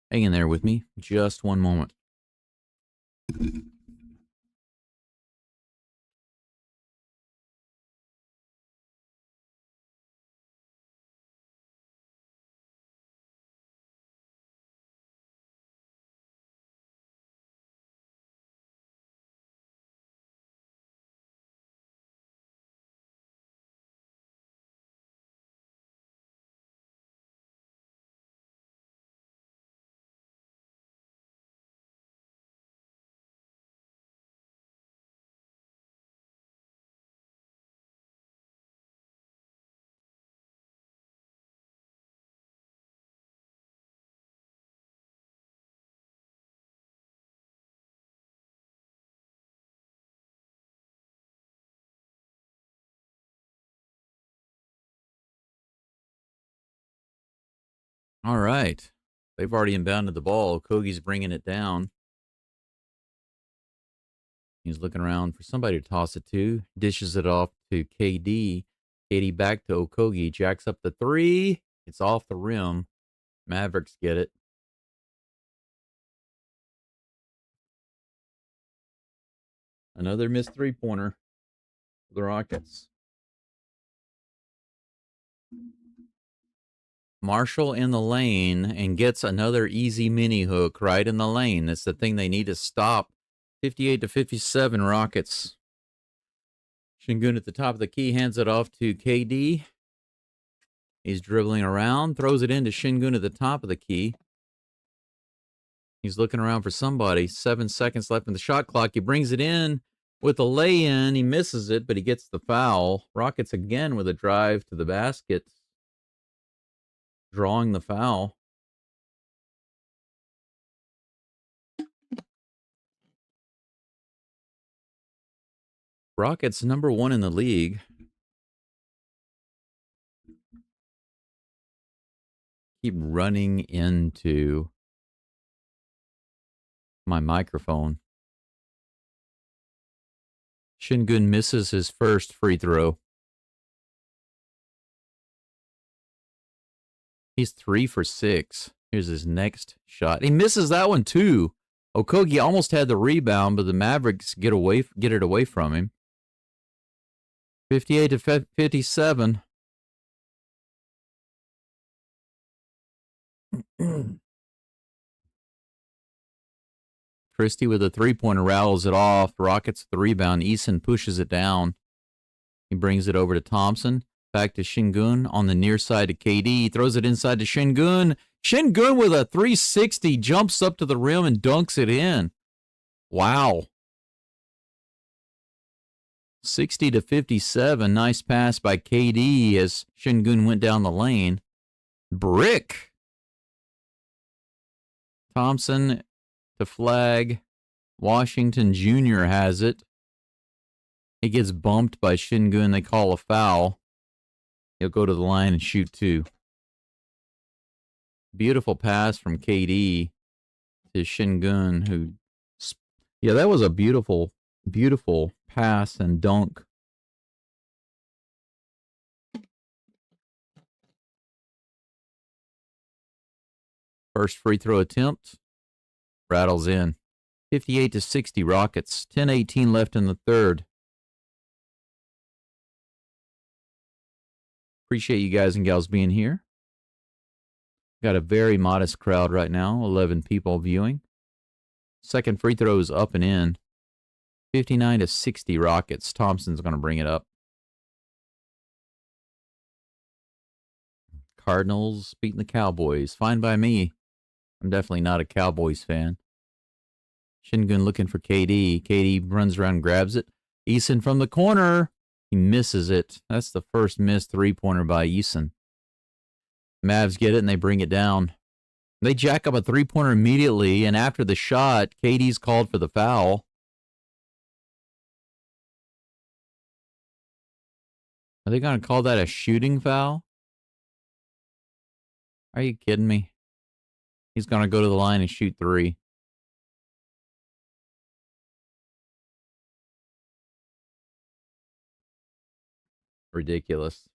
Hang in there with me. Just one moment. All right. They've already inbounded the ball. Okogie's bringing it down. He's looking around for somebody to toss it to. Dishes it off to KD. KD back to Okogie. Jacks up the 3. It's off the rim. Mavericks get it. Another missed three-pointer for the Rockets. Marshall in the lane and gets another easy mini hook right in the lane. That's the thing they need to stop. 58-57 Rockets. Şengün at the top of the key, hands it off to KD. He's dribbling around, throws it into Şengün at the top of the key. He's looking around for somebody. 7 seconds left in the shot clock. He brings it in with a lay-in. He misses it, but he gets the foul. Rockets again with a drive to the basket, drawing the foul. Rockets number 1 in the league. Keep running into my microphone. Şengün misses his first free throw. He's 3 for 6. Here's his next shot. He misses that one too. Okogie almost had the rebound, but the Mavericks get it away from him. 58-57. Christie with a three-pointer rattles it off. Rockets the rebound. Eason pushes it down. He brings it over to Thompson. Back to Şengün on the near side to KD. Throws it inside to Şengün. Şengün with a 360 jumps up to the rim and dunks it in. Wow. 60-57. Nice pass by KD as Şengün went down the lane. Brick. Thompson to flag. Washington Jr. has it. He gets bumped by Şengün. They call a foul. He'll go to the line and shoot 2. Beautiful pass from KD to Shingun, who, yeah, that was a beautiful, beautiful pass and dunk. First free throw attempt, rattles in. 58-60 Rockets. 10:18 left in the third. Appreciate you guys and gals being here. Got a very modest crowd right now, 11 people viewing. Second free throw is up and in. 59-60 Rockets. Thompson's going to bring it up. Cardinals beating the Cowboys. Fine by me. I'm definitely not a Cowboys fan. Shingun looking for KD. KD runs around and grabs it. Eason from the corner. He misses it. That's the first missed three-pointer by Eason. Mavs get it and they bring it down. They jack up a three-pointer immediately, and after the shot, KD's called for the foul. Are they going to call that a shooting foul? Are you kidding me? He's going to go to the line and shoot three. Ridiculous.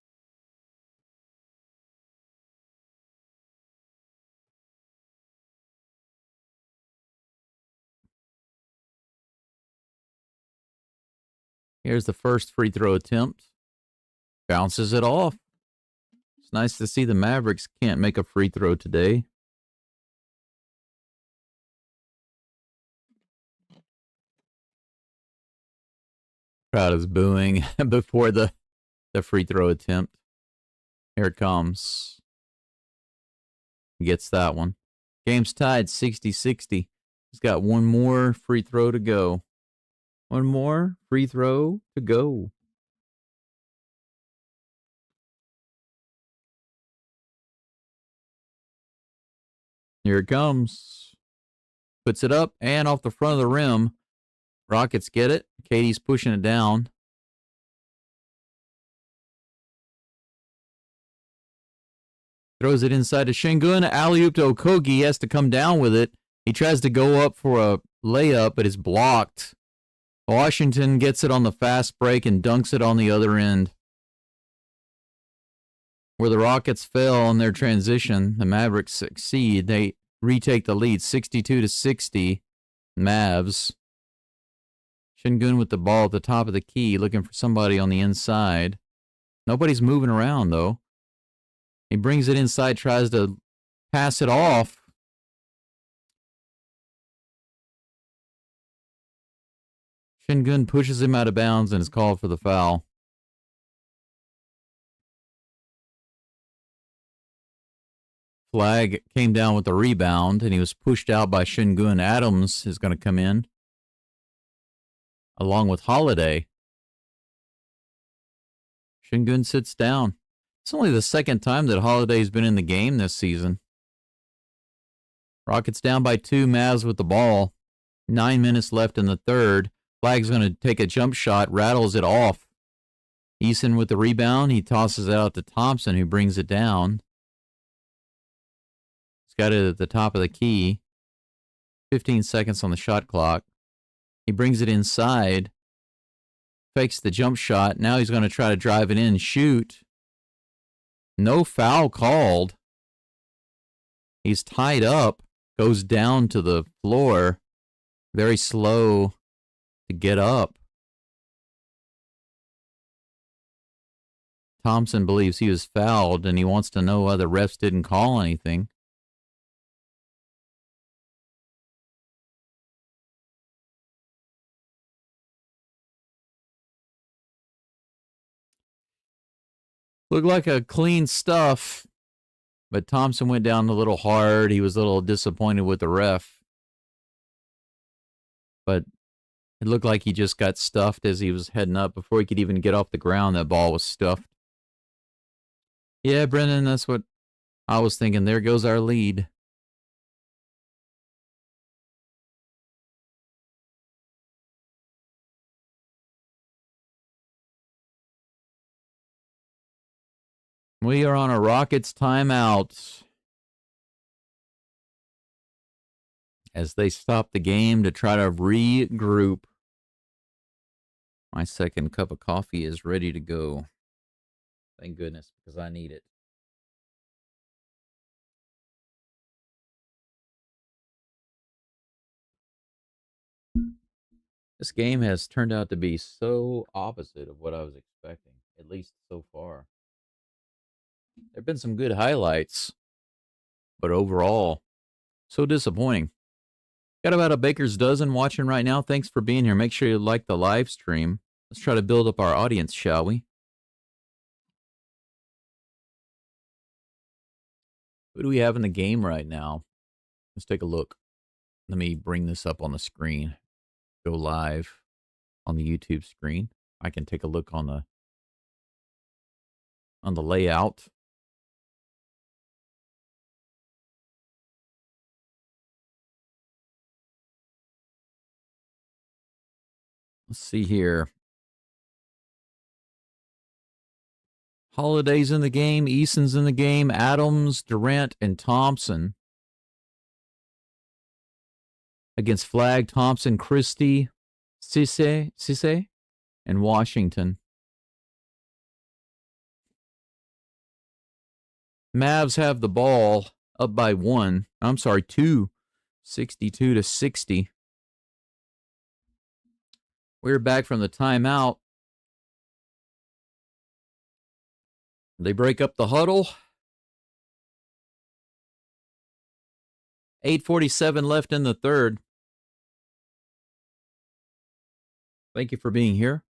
Here's the first free throw attempt. Bounces it off. It's nice to see the Mavericks can't make a free throw today. Crowd is booing before the free throw attempt. Here it comes. Gets that one. Game's tied 60-60. He's got one more free throw to go. One more free throw to go. Here it comes. Puts it up and off the front of the rim. Rockets get it. Katie's pushing it down. Throws it inside to Shingun. Alley-oop to Okogie. He has to come down with it. He tries to go up for a layup, but it's blocked. Washington gets it on the fast break and dunks it on the other end. Where the Rockets fell on their transition, the Mavericks succeed. They retake the lead, 62-60. Mavs. Shingun with the ball at the top of the key, looking for somebody on the inside. Nobody's moving around, though. He brings it inside, tries to pass it off. Shingun pushes him out of bounds and is called for the foul. Flag came down with the rebound, and he was pushed out by Shingun. Adams is going to come in, along with Holiday. Shingun sits down. It's only the second time that Holiday's been in the game this season. Rockets down by 2, Mavs with the ball. 9 minutes left in the third. Flag's going to take a jump shot, rattles it off. Eason with the rebound. He tosses it out to Thompson, who brings it down. He's got it at the top of the key. 15 seconds on the shot clock. He brings it inside. Fakes the jump shot. Now he's going to try to drive it in and shoot. No foul called. He's tied up. Goes down to the floor. Very slow to get up. Thompson believes he was fouled, and he wants to know why the refs didn't call anything. Looked like a clean stuff, but Thompson went down a little hard. He was a little disappointed with the ref. But it looked like he just got stuffed as he was heading up. Before he could even get off the ground, that ball was stuffed. Yeah, Brendan, that's what I was thinking. There goes our lead. We are on a Rockets timeout. as they stop the game to try to regroup. My second cup of coffee is ready to go. Thank goodness, because I need it. This game has turned out to be so opposite of what I was expecting, at least so far. There have been some good highlights, but overall, so disappointing. Got about a baker's dozen watching right now. Thanks for being here. Make sure you like the live stream. Let's try to build up our audience, shall we? Who do we have in the game right now? Let's take a look. Let me bring this up on the screen. Go live on the YouTube screen. I can take a look on the layout. Let's see here. Holiday's in the game. Eason's in the game. Adams, Durant, and Thompson. Against Flagg, Thompson, Christie, Cisse, and Washington. Mavs have the ball up by 2, 62-60. We're back from the timeout. They break up the huddle. 8:47 left in the third. Thank you for being here.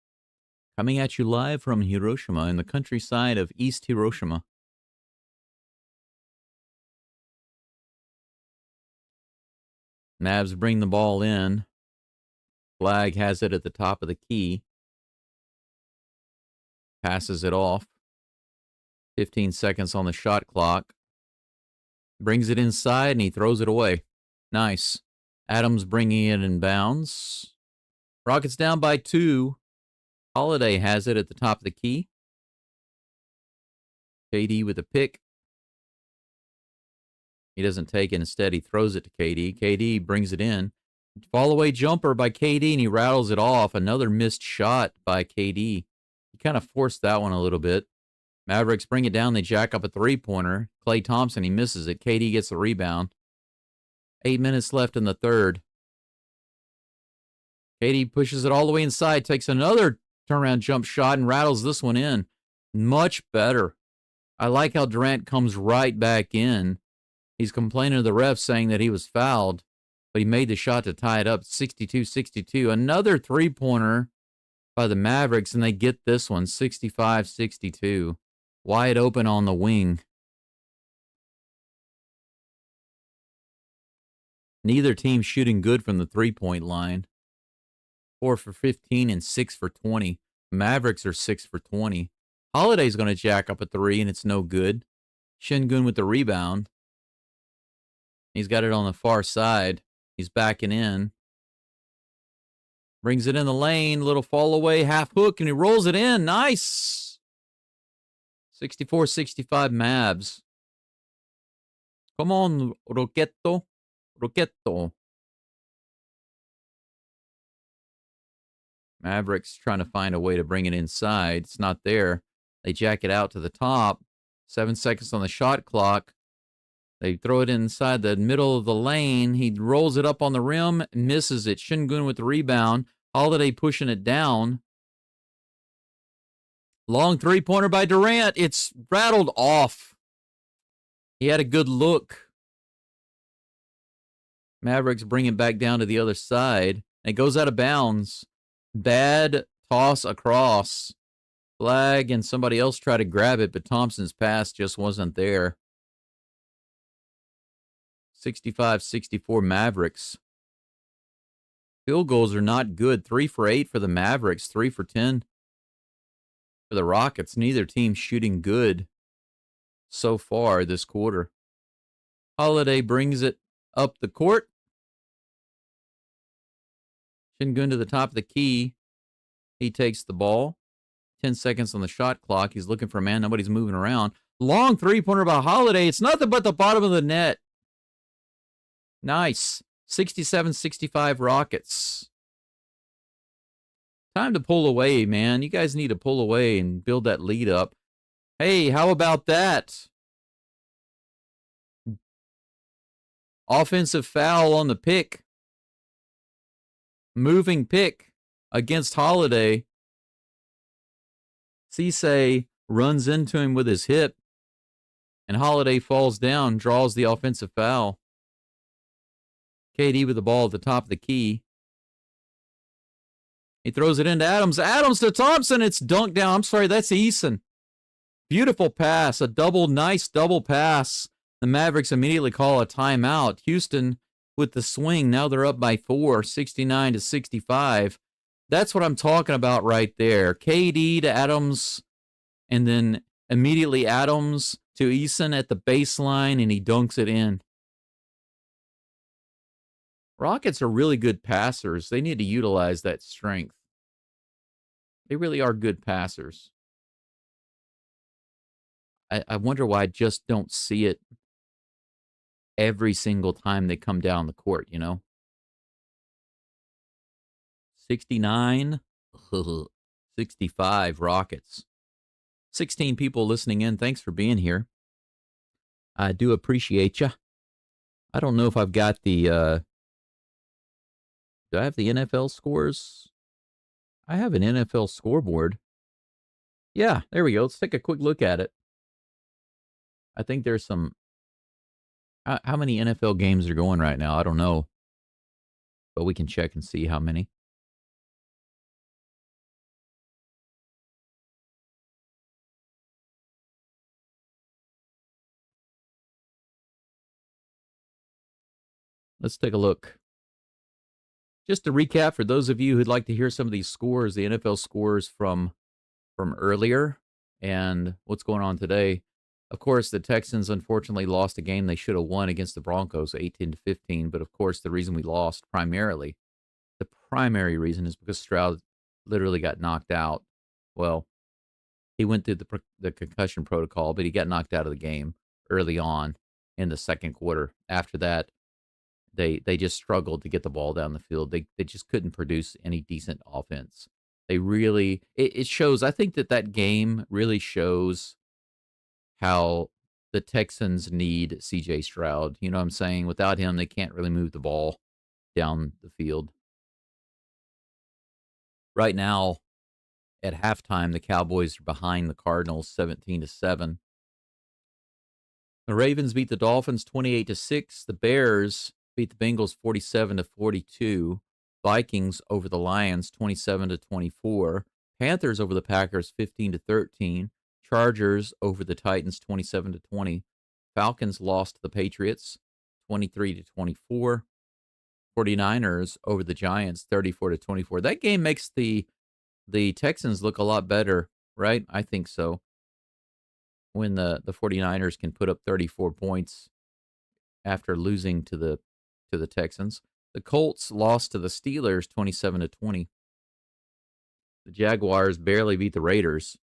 Coming at you live from Hiroshima in the countryside of East Hiroshima. Mavs bring the ball in. Flagg has it at the top of the key. Passes it off. 15 seconds on the shot clock. Brings it inside and he throws it away. Nice. Adams bringing it in bounds. Rockets down by 2. Holiday has it at the top of the key. KD with a pick. He doesn't take it. Instead, he throws it to KD. KD brings it in. Fall away jumper by KD, and he rattles it off. Another missed shot by KD. He kind of forced that one a little bit. Mavericks bring it down. They jack up a three-pointer. Klay Thompson, he misses it. KD gets the rebound. 8 minutes left in the third. KD pushes it all the way inside, takes another turnaround jump shot, and rattles this one in. Much better. I like how Durant comes right back in. He's complaining to the ref saying that he was fouled, but he made the shot to tie it up 62-62. Another three-pointer by the Mavericks, and they get this one 65-62. Wide open on the wing. Neither team shooting good from the three-point line. 4 for 15 and 6 for 20. Mavericks are 6 for 20. Holiday's going to jack up a three, and it's no good. Şengün with the rebound. He's got it on the far side. He's backing in. Brings it in the lane. Little fall away, half hook, and he rolls it in. Nice. 64-65 Mavs. Come on, Roquetto. Roquetto. Mavericks trying to find a way to bring it inside. It's not there. They jack it out to the top. 7 seconds on the shot clock. They throw it inside the middle of the lane. He rolls it up on the rim, misses it. Şengün with the rebound. Holiday pushing it down. Long three-pointer by Durant. It's rattled off. He had a good look. Mavericks bring it back down to the other side. It goes out of bounds. Bad toss across. Flagg and somebody else try to grab it, but Thompson's pass just wasn't there. 65-64 Mavericks. Field goals are not good. 3 for 8 for the Mavericks. 3 for 10 for the Rockets. Neither team shooting good so far this quarter. Holiday brings it up the court. Şengün to the top of the key. He takes the ball. 10 seconds on the shot clock. He's looking for a man. Nobody's moving around. Long three-pointer by Holiday. It's nothing but the bottom of the net. Nice. 67-65 Rockets. Time to pull away, man. You guys need to pull away and build that lead up. Hey, how about that? Offensive foul on the pick. Moving pick against Holiday. Cisse runs into him with his hip, and Holiday falls down, draws the offensive foul. KD with the ball at the top of the key. He throws it into Adams. Adams to Thompson. It's dunked down. I'm sorry, that's Eason. Beautiful pass. Nice double pass. The Mavericks immediately call a timeout. Houston with the swing. Now they're up by 4, 69-65. That's what I'm talking about right there. KD to Adams, and then immediately Adams to Eason at the baseline, and he dunks it in. Rockets are really good passers. They need to utilize that strength. They really are good passers. I wonder why I just don't see it every single time they come down the court, you know? 69, 65 Rockets. 16 people listening in. Thanks for being here. I do appreciate you. I don't know if I've got the... do I have the NFL scores? I have an NFL scoreboard. Yeah, there we go. Let's take a quick look at it. I think there's some... How many NFL games are going right now? I don't know. But we can check and see how many. Let's take a look. Just to recap, for those of you who'd like to hear some of these scores, the NFL scores from earlier and what's going on today. Of course, the Texans unfortunately lost a game they should have won against the Broncos, 18-15. But of course, the reason we lost primarily, the primary reason is because Stroud literally got knocked out. Well, he went through the concussion protocol, but he got knocked out of the game early on in the second quarter. After that, they just struggled to get the ball down the field. They just couldn't produce any decent offense. They really, it shows, I think that game really shows how the Texans need C.J. Stroud. You know what I'm saying? Without him, they can't really move the ball down the field. Right now, at halftime, the Cowboys are behind the Cardinals 17-7. The Ravens beat the Dolphins 28-6. The Bears beat the Bengals 47-42. Vikings over the Lions 27-24. Panthers over the Packers 15-13. Chargers over the Titans 27-20. Falcons lost to the Patriots 23-24. 49ers over the Giants 34-24. That game makes the Texans look a lot better, right? I think so. When the 49ers can put up 34 points after losing to the Texans. The Colts lost to the Steelers 27-20. The Jaguars barely beat the Raiders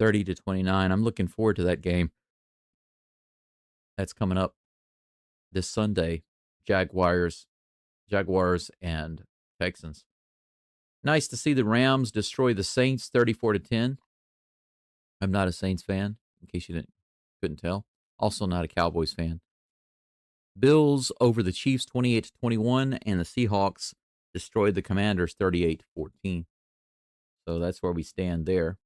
30-29. I'm looking forward to that game. That's coming up this Sunday. Jaguars and Texans. Nice to see the Rams destroy the Saints 34-10. I'm not a Saints fan, in case you couldn't tell. Also not a Cowboys fan. Bills over the Chiefs 28-21, and the Seahawks destroyed the Commanders 38-14. So that's where we stand there.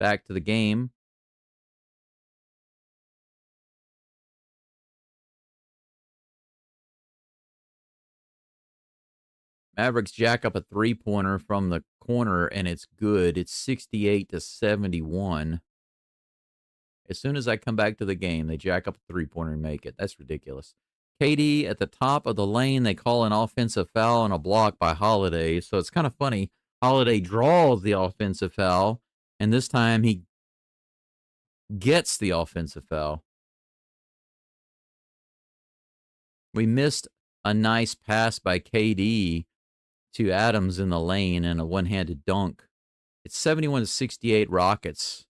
Back to the game. Mavericks jack up a three-pointer from the corner, and it's good. It's 68-71. As soon as I come back to the game, they jack up a three-pointer and make it. That's ridiculous. KD at the top of the lane, they call an offensive foul and a block by Holiday. So it's kind of funny. Holiday draws the offensive foul, and this time he gets the offensive foul. We missed a nice pass by KD to Adams in the lane and a one-handed dunk. It's 71-68 Rockets.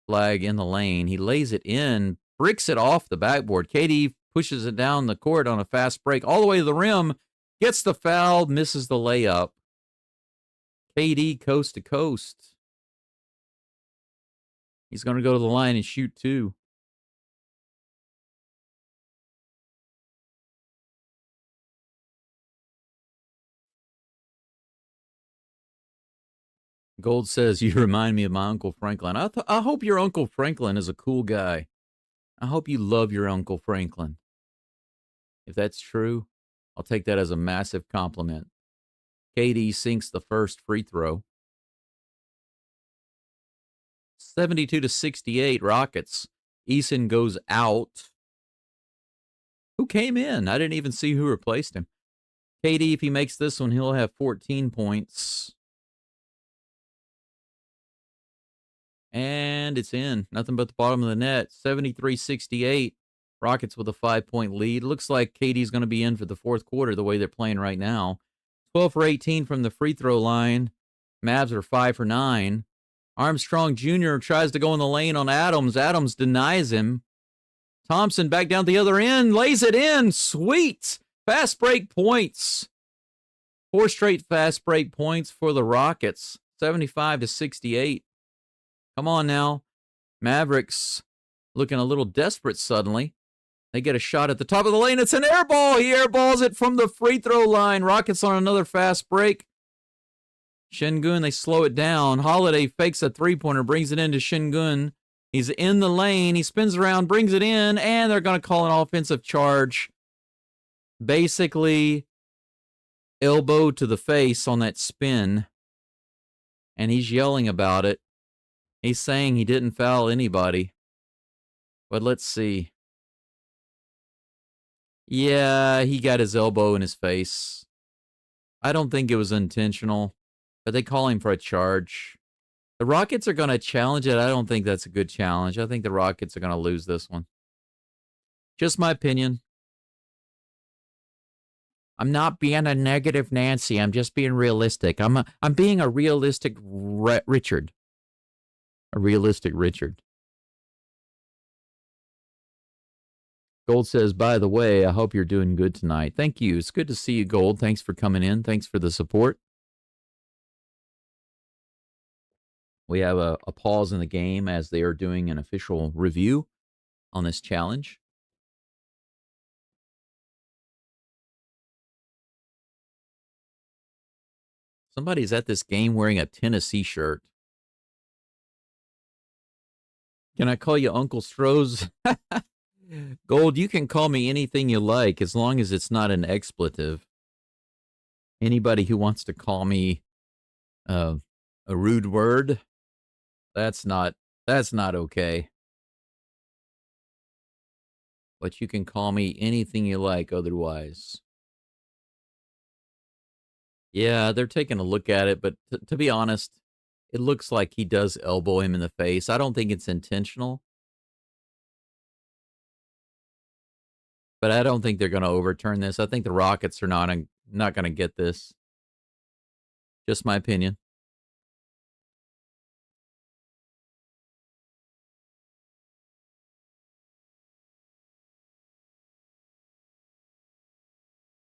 Flag in the lane. He lays it in, bricks it off the backboard. KD pushes it down the court on a fast break all the way to the rim, gets the foul, misses the layup. KD coast to coast. He's going to go to the line and shoot 2. Gold says, you remind me of my Uncle Franklin. I hope your Uncle Franklin is a cool guy. I hope you love your Uncle Franklin. If that's true, I'll take that as a massive compliment. KD sinks the first free throw. 72-68 Rockets. Eason goes out. Who came in? I didn't even see who replaced him. KD, if he makes this one, he'll have 14 points. And it's in. Nothing but the bottom of the net. 73-68. Rockets with a 5-point lead. Looks like KD's going to be in for the fourth quarter the way they're playing right now. 12 for 18 from the free throw line. Mavs are 5 for 9. Armstrong Jr. tries to go in the lane on Adams. Adams denies him. Thompson back down the other end. Lays it in. Sweet. Fast break points. 4 straight fast break points for the Rockets. 75-68. Come on now. Mavericks looking a little desperate suddenly. They get a shot at the top of the lane. It's an air ball. He airballs it from the free throw line. Rockets on another fast break. Şengün, they slow it down. Holiday fakes a three-pointer, brings it into Şengün. He's in the lane. He spins around, brings it in, and they're going to call an offensive charge. Basically, elbow to the face on that spin. And he's yelling about it. He's saying he didn't foul anybody. But let's see. Yeah, he got his elbow in his face. I don't think it was intentional, but they call him for a charge. The Rockets are going to challenge it. I don't think that's a good challenge. I think the Rockets are going to lose this one. Just my opinion. I'm not being a negative Nancy. I'm just being realistic. I'm being a realistic Richard. A realistic Richard. Gold says, by the way, I hope you're doing good tonight. Thank you. It's good to see you, Gold. Thanks for coming in. Thanks for the support. We have a pause in the game as they are doing an official review on this challenge. Somebody's at this game wearing a Tennessee shirt. Can I call you Uncle Stroh's? Gold, you can call me anything you like as long as it's not an expletive. Anybody who wants to call me a rude word, that's not okay. But you can call me anything you like otherwise. Yeah, they're taking a look at it, but to be honest, it looks like he does elbow him in the face. I don't think it's intentional. But I don't think they're going to overturn this. I think the Rockets are not going to get this. Just my opinion.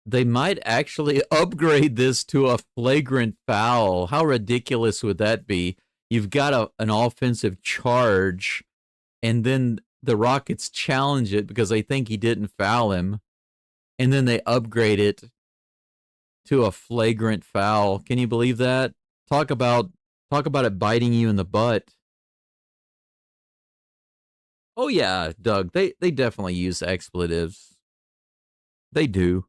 They might actually upgrade this to a flagrant foul. How ridiculous would that be? You've got an offensive charge, and then the Rockets challenge it because they think he didn't foul him, and then they upgrade it to a flagrant foul. Can you believe that? Talk about it biting you in the butt. Oh yeah, Doug, they definitely use expletives. They do.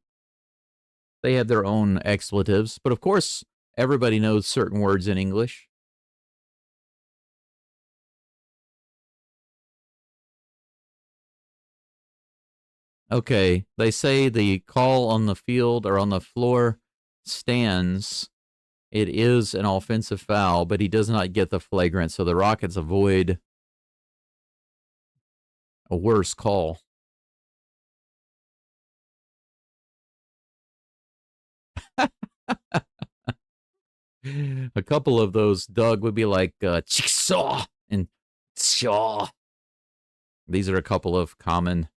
They have their own expletives, but of course, everybody knows certain words in English. Okay, they say the call on the field or on the floor stands. It is an offensive foul, but he does not get the flagrant, so the Rockets avoid a worse call. A couple of those, Doug, would be like "Chickasaw" and "Shaw." These are a couple of common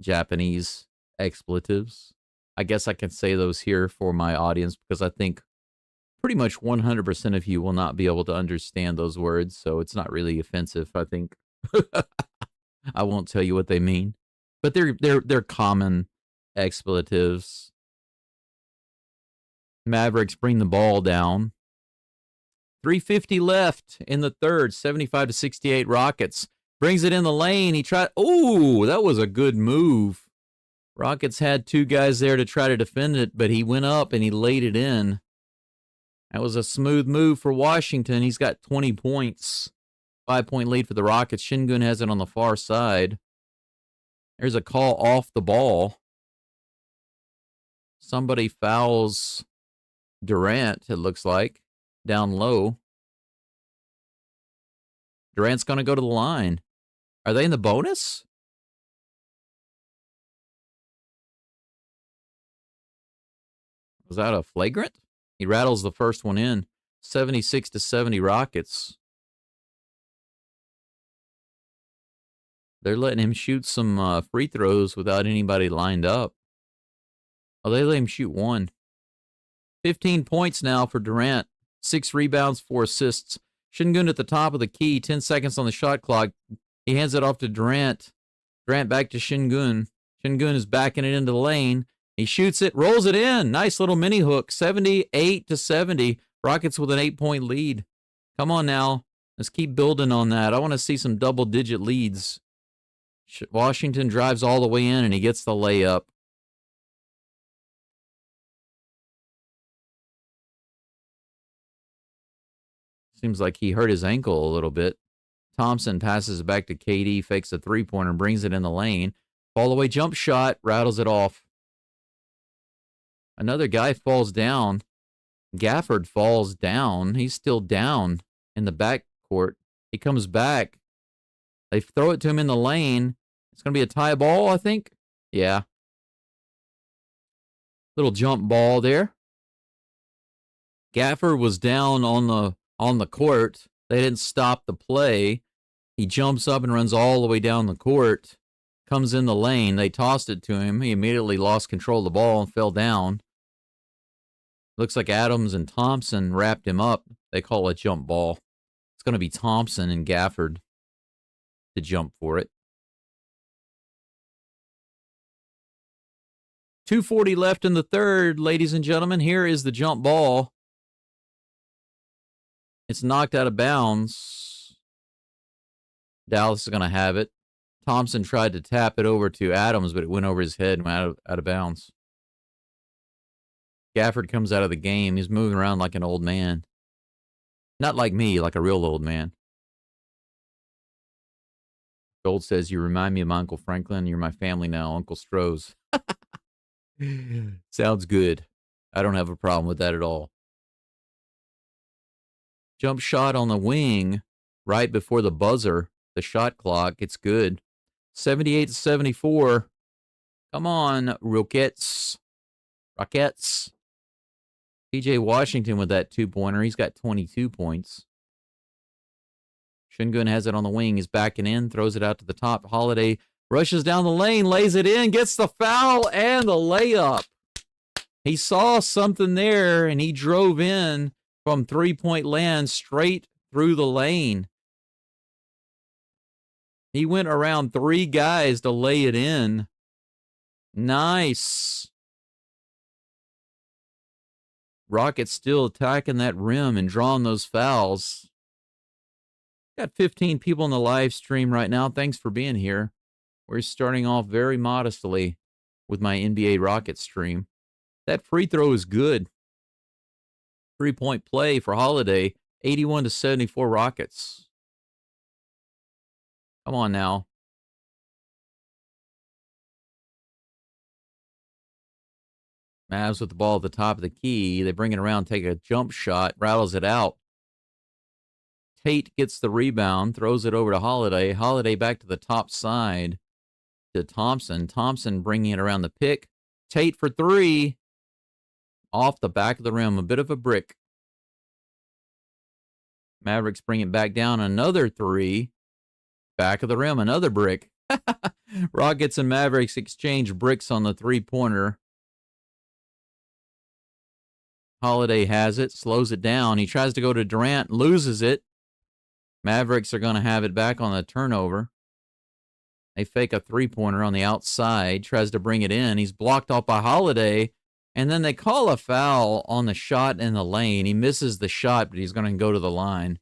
Japanese expletives. I guess I can say those here for my audience because I think pretty much 100% of you will not be able to understand those words, so it's not really offensive, I think. I won't tell you what they mean. But they're common expletives. Mavericks bring the ball down. 3:50 left in the third. 75-68 Rockets. Brings it in the lane. He tried. Oh, that was a good move. Rockets had two guys there to try to defend it, but he went up and he laid it in. That was a smooth move for Washington. He's got 20 points. 5-point lead for the Rockets. Shingun has it on the far side. There's a call off the ball. Somebody fouls Durant, it looks like, down low. Durant's going to go to the line. Are they in the bonus? Was that a flagrant? He rattles the first one in. 76-70 Rockets. They're letting him shoot some free throws without anybody lined up. Oh, they let him shoot one. 15 points now for Durant. 6 rebounds, 4 assists. Shingun at the top of the key. 10 seconds on the shot clock. He hands it off to Durant. Durant back to Shingun. Shingun is backing it into the lane. He shoots it, rolls it in. Nice little mini hook. 78-70. Rockets with an 8-point lead. Come on now. Let's keep building on that. I want to see some double-digit leads. Washington drives all the way in, and he gets the layup. Seems like he hurt his ankle a little bit. Thompson passes it back to KD, fakes a three-pointer, and brings it in the lane. Fall-away jump shot, rattles it off. Another guy falls down. Gafford falls down. He's still down in the backcourt. He comes back. They throw it to him in the lane. It's going to be a tie ball, I think. Yeah. Little jump ball there. Gafford was down on the court. They didn't stop the play. He jumps up and runs all the way down the court. Comes in the lane. They tossed it to him. He immediately lost control of the ball and fell down. Looks like Adams and Thompson wrapped him up. They call it a jump ball. It's going to be Thompson and Gafford to jump for it. 2:40 left in the third, ladies and gentlemen. Here is the jump ball. It's knocked out of bounds. Dallas is going to have it. Thompson tried to tap it over to Adams, but it went over his head and went out of bounds. Gafford comes out of the game. He's moving around like an old man. Not like me, like a real old man. Gold says, you remind me of my Uncle Franklin. You're my family now, Uncle Stroh's. Sounds good. I don't have a problem with that at all. Jump shot on the wing right before the buzzer, the shot clock. It's good. 78-74. Come on, Rockets. Rockets. PJ Washington with that two-pointer. He's got 22 points. Shingun has it on the wing. He's backing in, throws it out to the top. Holiday rushes down the lane, lays it in, gets the foul and the layup. He saw something there, and he drove in from three-point land straight through the lane. He went around 3 guys to lay it in. Nice. Rockets still attacking that rim and drawing those fouls. Got 15 people in the live stream right now. Thanks for being here. We're starting off very modestly with my NBA Rockets stream. That free throw is good. 3-point play for Holiday. 81-74 Rockets. Come on now. Mavs with the ball at the top of the key. They bring it around, take a jump shot, rattles it out. Tate gets the rebound, throws it over to Holiday. Holiday back to the top side to Thompson. Thompson bringing it around the pick. Tate for 3. Off the back of the rim, a bit of a brick. Mavericks bring it back down, another 3. Back of the rim, another brick. Rockets and Mavericks exchange bricks on the three-pointer. Holiday has it, slows it down. He tries to go to Durant, loses it. Mavericks are going to have it back on the turnover. They fake a three-pointer on the outside, tries to bring it in. He's blocked off by Holiday, and then they call a foul on the shot in the lane. He misses the shot, but he's going to go to the line.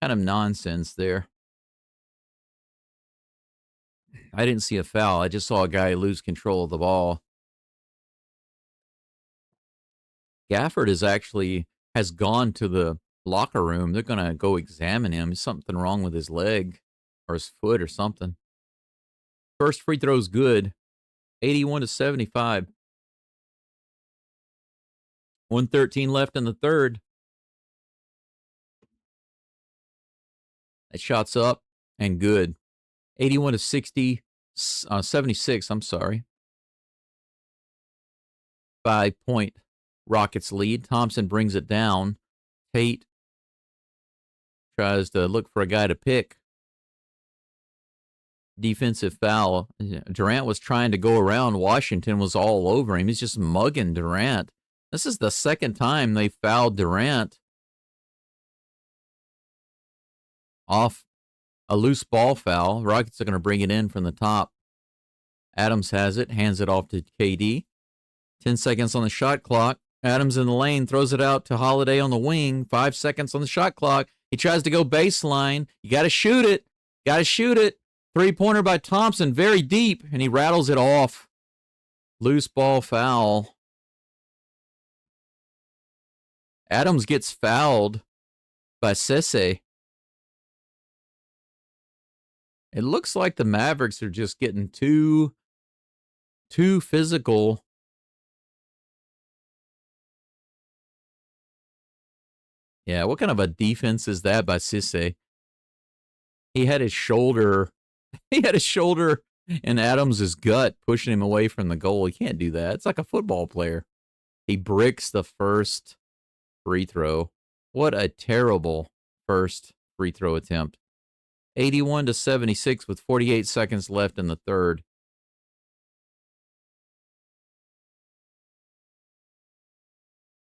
Kind of nonsense there. I didn't see a foul. I just saw a guy lose control of the ball. Gafford has gone to the locker room. They're going to go examine him. There's something wrong with his leg or his foot or something. First free throw's good. 81-75. 1:13 left in the third. That shot's up and good. 76, I'm sorry. 5-point Rockets lead. Thompson brings it down. Tate tries to look for a guy to pick. Defensive foul. Durant was trying to go around. Washington was all over him. He's just mugging Durant. This is the second time they fouled Durant off a loose ball foul. Rockets are going to bring it in from the top. Adams has it, hands it off to KD. 10 seconds on the shot clock. Adams in the lane, throws it out to Holiday on the wing. 5 seconds on the shot clock. He tries to go baseline. You got to shoot it. Got to shoot it. Three-pointer by Thompson, very deep, and he rattles it off. Loose ball foul. Adams gets fouled by Sese. It looks like the Mavericks are just getting too physical. Yeah, what kind of a defense is that by Sese? He had his shoulder in Adams' gut, pushing him away from the goal. He can't do that. It's like a football player. He bricks the first free throw. What a terrible first free throw attempt. 81-76 with 48 seconds left in the third.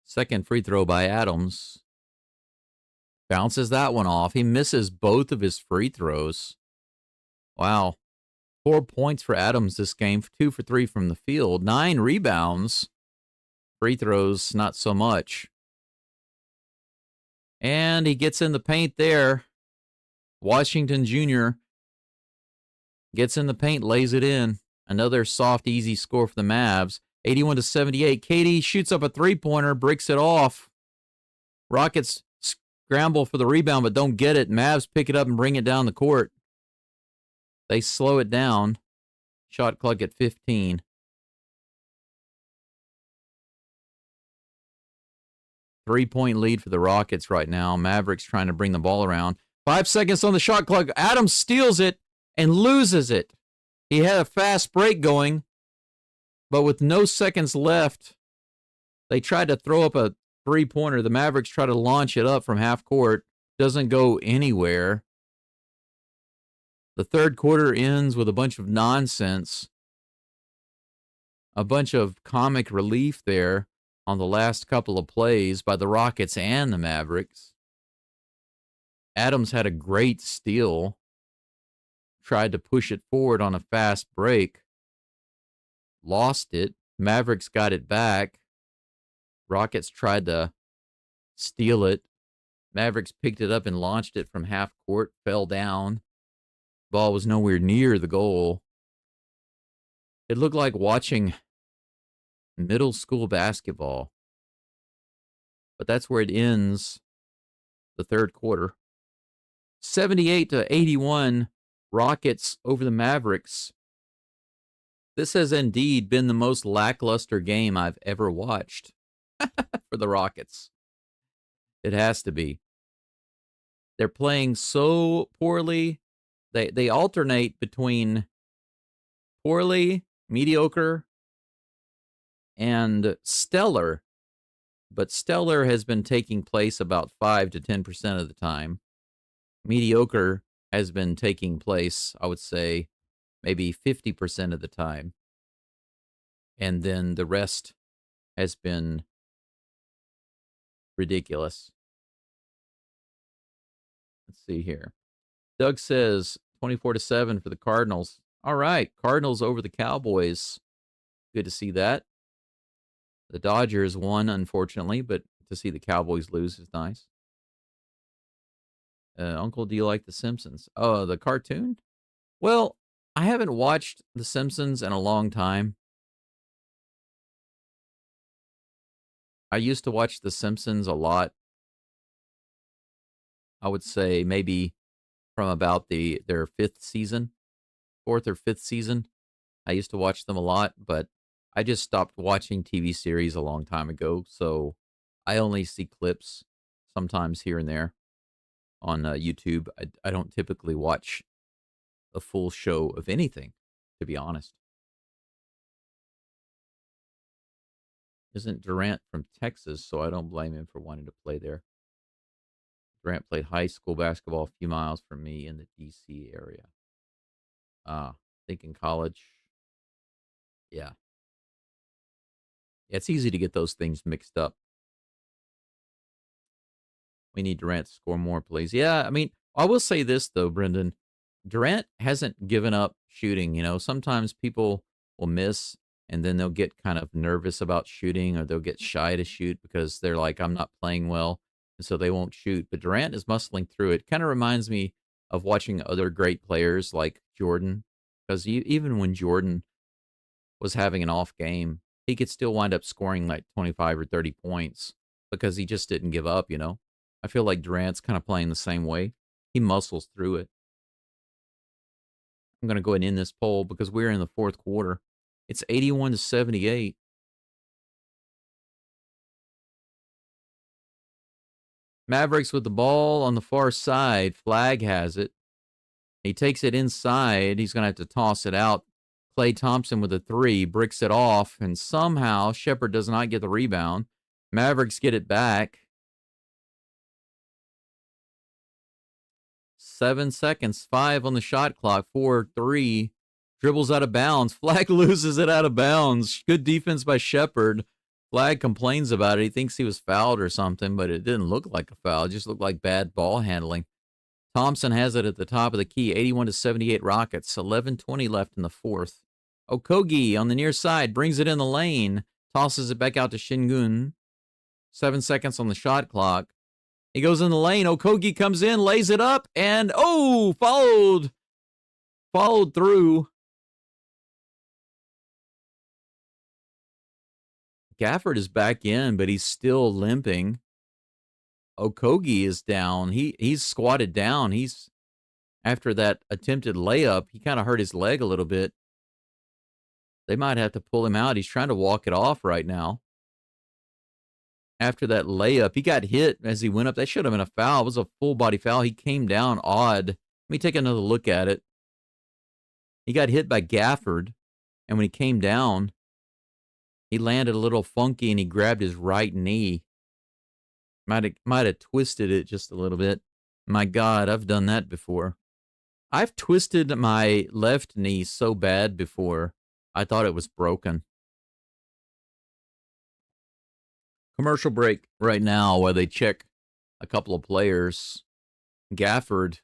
Second free throw by Adams. Bounces that one off. He misses both of his free throws. Wow. 4 points for Adams this game. 2 for 3 from the field. 9 rebounds. Free throws, not so much. And he gets in the paint there. Washington Jr. gets in the paint, lays it in. Another soft, easy score for the Mavs. 81-78. KD shoots up a three-pointer, breaks it off. Rockets scramble for the rebound, but don't get it. Mavs pick it up and bring it down the court. They slow it down. Shot clock at 15. Three-point lead for the Rockets right now. Mavericks trying to bring the ball around. 5 seconds on the shot clock. Adams steals it and loses it. He had a fast break going, but with no seconds left, they tried to throw up a three-pointer. The Mavericks try to launch it up from half court. Doesn't go anywhere. The third quarter ends with a bunch of nonsense. A bunch of comic relief there on the last couple of plays by the Rockets and the Mavericks. Adams had a great steal. Tried to push it forward on a fast break. Lost it. Mavericks got it back. Rockets tried to steal it. Mavericks picked it up and launched it from half court. Fell down. Ball was nowhere near the goal. It looked like watching middle school basketball. But that's where it ends the third quarter. 78-81, Rockets over the Mavericks. This has indeed been the most lackluster game I've ever watched for the Rockets. It has to be. They're playing so poorly. They alternate between poorly, mediocre, and stellar. But stellar has been taking place about 5 to 10% of the time. Mediocre has been taking place, I would say, maybe 50% of the time. And then the rest has been ridiculous. Let's see here. Doug says 24-7 for the Cardinals. All right, Cardinals over the Cowboys. Good to see that. The Dodgers won, unfortunately, but to see the Cowboys lose is nice. Uncle, do you like The Simpsons? Oh, the cartoon? Well, I haven't watched The Simpsons in a long time. I used to watch The Simpsons a lot. I would say maybe from about their fifth season, fourth or fifth season. I used to watch them a lot, but I just stopped watching TV series a long time ago. So I only see clips sometimes here and there on YouTube. I don't typically watch a full show of anything, to be honest. Isn't Durant from Texas, so I don't blame him for wanting to play there. Durant played high school basketball a few miles from me in the D.C. area. Thinking college. Yeah. It's easy to get those things mixed up. We need Durant to score more, please. Yeah, I mean, I will say this, though, Brendan. Durant hasn't given up shooting. Sometimes people will miss and then they'll get kind of nervous about shooting or they'll get shy to shoot because they're like, I'm not playing well. And so they won't shoot. But Durant is muscling through it. Kind of reminds me of watching other great players like Jordan. Because even when Jordan was having an off game, he could still wind up scoring like 25 or 30 points because he just didn't give up. I feel like Durant's kind of playing the same way. He muscles through it. I'm going to go ahead and end this poll because we're in the fourth quarter. It's 81-78. Mavericks with the ball on the far side. Flag has it. He takes it inside. He's going to have to toss it out. Klay Thompson with a three, bricks it off, and somehow Shepherd does not get the rebound. Mavericks get it back. 7 seconds, 5 on the shot clock, 4-3. Dribbles out of bounds. Flag loses it out of bounds. Good defense by Shepherd. Flag complains about it. He thinks he was fouled or something, but it didn't look like a foul. It just looked like bad ball handling. Thompson has it at the top of the key. 81-78 Rockets. 11:20 left in the fourth. Okogie on the near side brings it in the lane. Tosses it back out to Şengün. 7 seconds on the shot clock. He goes in the lane. Okogie comes in, lays it up, and followed through. Gafford is back in, but he's still limping. Okogie is down. He's squatted down. After that attempted layup, he kind of hurt his leg a little bit. They might have to pull him out. He's trying to walk it off right now. After that layup, he got hit as he went up. That should have been a foul. It was a full body foul. He came down odd. Let me take another look at it. He got hit by Gafford, and when he came down, he landed a little funky and he grabbed his right knee. Might have twisted it just a little bit. My God, I've done that before. I've twisted my left knee so bad before, I thought it was broken. Commercial break right now while they check a couple of players. Gafford,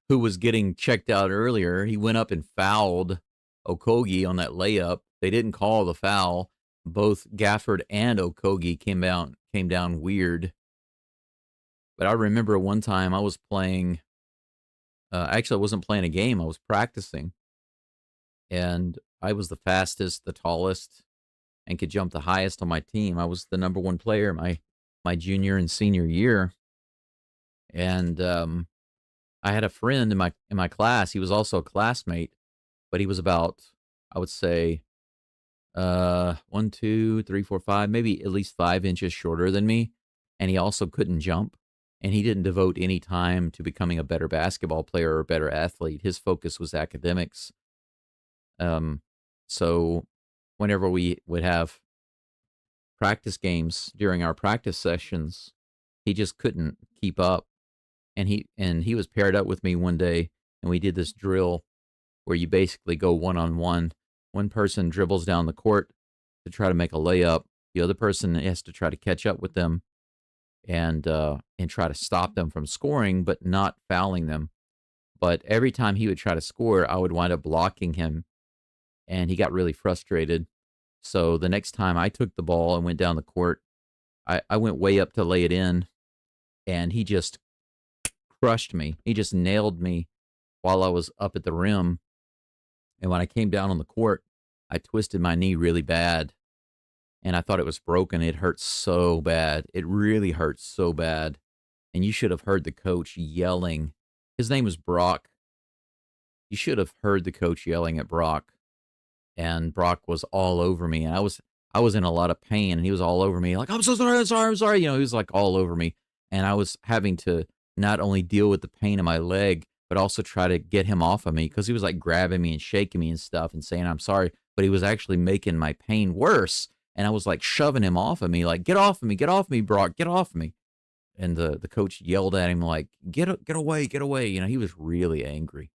who was getting checked out earlier, he went up and fouled Okogie on that layup. They didn't call the foul. Both Gafford and Okogie came down weird. But I remember one time I was playing, actually I wasn't playing a game, I was practicing. And I was the fastest, the tallest, and could jump the highest on my team. I was the number one player my junior and senior year. And I had a friend in my class. He was also a classmate, but he was about, I would say, 1, 2, 3, 4, 5, maybe at least 5 inches shorter than me. And he also couldn't jump. And he didn't devote any time to becoming a better basketball player or a better athlete. His focus was academics. So whenever we would have practice games during our practice sessions, he just couldn't keep up. And he was paired up with me one day, and we did this drill where you basically go one-on-one. One person dribbles down the court to try to make a layup. The other person has to try to catch up with them and try to stop them from scoring, but not fouling them. But every time he would try to score, I would wind up blocking him, and he got really frustrated. So the next time I took the ball and went down the court, I went way up to lay it in, and he just crushed me. He just nailed me while I was up at the rim. And when I came down on the court, I twisted my knee really bad, and I thought it was broken. It hurt so bad. It really hurt so bad. And you should have heard the coach yelling. His name was Brock. You should have heard the coach yelling at Brock. And Brock was all over me. And I was in a lot of pain, and he was all over me. Like, I'm so sorry, I'm sorry, I'm sorry. You know, he was like all over me. And I was having to not only deal with the pain in my leg, but also try to get him off of me, because he was like grabbing me and shaking me and stuff and saying, I'm sorry. But he was actually making my pain worse. And I was like shoving him off of me, like, get off of me, Brock, get off of me. And the coach yelled at him like, get away, get away. You know, he was really angry.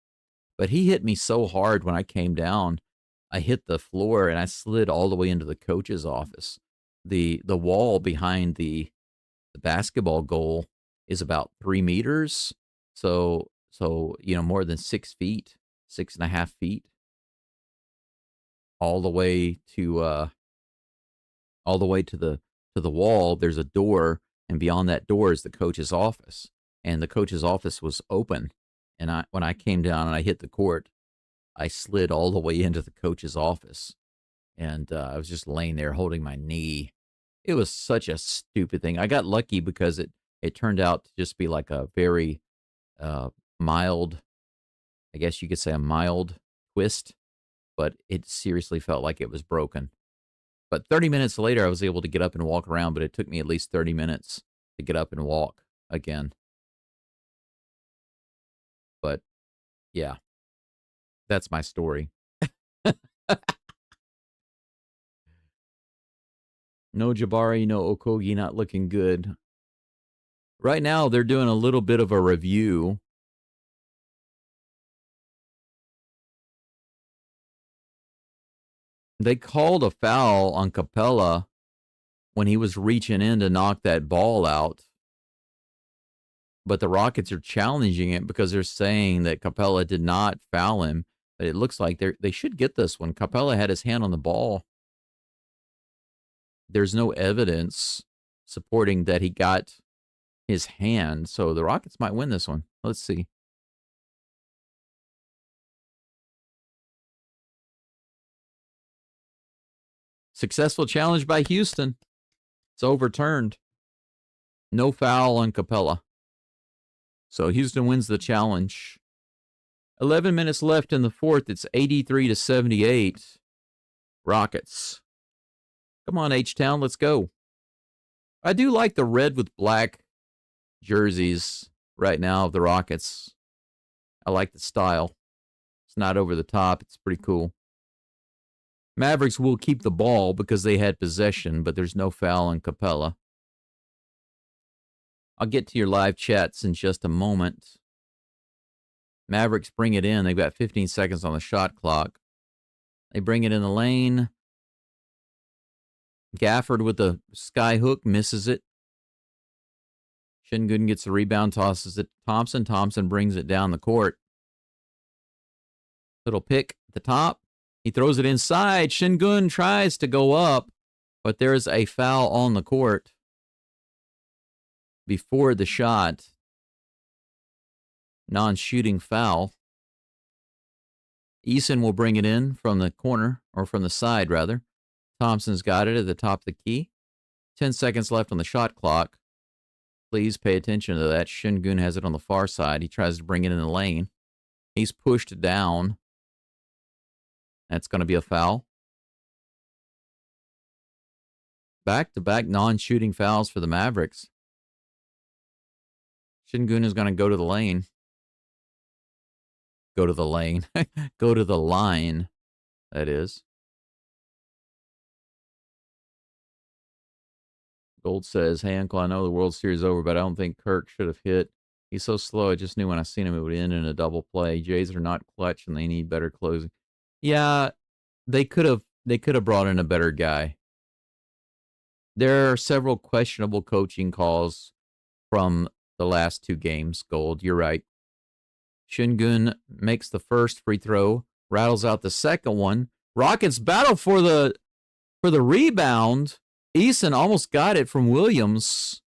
But he hit me so hard when I came down, I hit the floor and I slid all the way into the coach's office. The wall behind the basketball goal is about 3 meters. So, you know, more than 6 feet, 6.5 feet, all the way to the wall. There's a door, and beyond that door is the coach's office. And the coach's office was open. And when I came down and I hit the court, I slid all the way into the coach's office. And I was just laying there holding my knee. It was such a stupid thing. I got lucky because it turned out to just be like a very mild, I guess you could say a mild twist, but it seriously felt like it was broken. But 30 minutes later, I was able to get up and walk around, but it took me at least 30 minutes to get up and walk again. But yeah, that's my story. No Jabari, no Okogie, not looking good. Right now, they're doing a little bit of a review. They called a foul on Capella when he was reaching in to knock that ball out. But the Rockets are challenging it because they're saying that Capella did not foul him. But it looks like they should get this one. Capella had his hand on the ball. There's no evidence supporting that he got his hand, so the Rockets might win this one. Let's see. Successful challenge by Houston. It's overturned. No foul on Capella. So Houston wins the challenge. 11 minutes left in the fourth. It's 83-78. Rockets. Come on, H-Town, let's go. I do like the red with black jerseys right now of the Rockets. I like the style. It's not over the top. It's pretty cool. Mavericks will keep the ball because they had possession, but there's no foul on Capella. I'll get to your live chats in just a moment. Mavericks bring it in. They've got 15 seconds on the shot clock. They bring it in the lane. Gafford with the sky hook, misses it. Şengün gets the rebound, tosses it to Thompson. Thompson brings it down the court. Little pick at the top. He throws it inside. Şengün tries to go up, but there's a foul on the court before the shot. Non-shooting foul. Eason will bring it in from the corner, or from the side, rather. Thompson's got it at the top of the key. 10 seconds left on the shot clock. Please pay attention to that. Şengün has it on the far side. He tries to bring it in the lane. He's pushed down. That's going to be a foul. Back-to-back non-shooting fouls for the Mavericks. Şengün is going to go to the lane. Go to the lane. Go to the line, that is. Gold says, hey, Uncle, I know the World Series is over, but I don't think Kirk should have hit He's so slow. I just knew when I seen him it would end in a double play. Jays are not clutch and they need better closing. Yeah, they could have brought in a better guy. There are several questionable coaching calls from the last 2 games, Gold. You're right. Shingun makes the first free throw, rattles out the second one. Rockets battle for the rebound. Eason almost got it from Williams.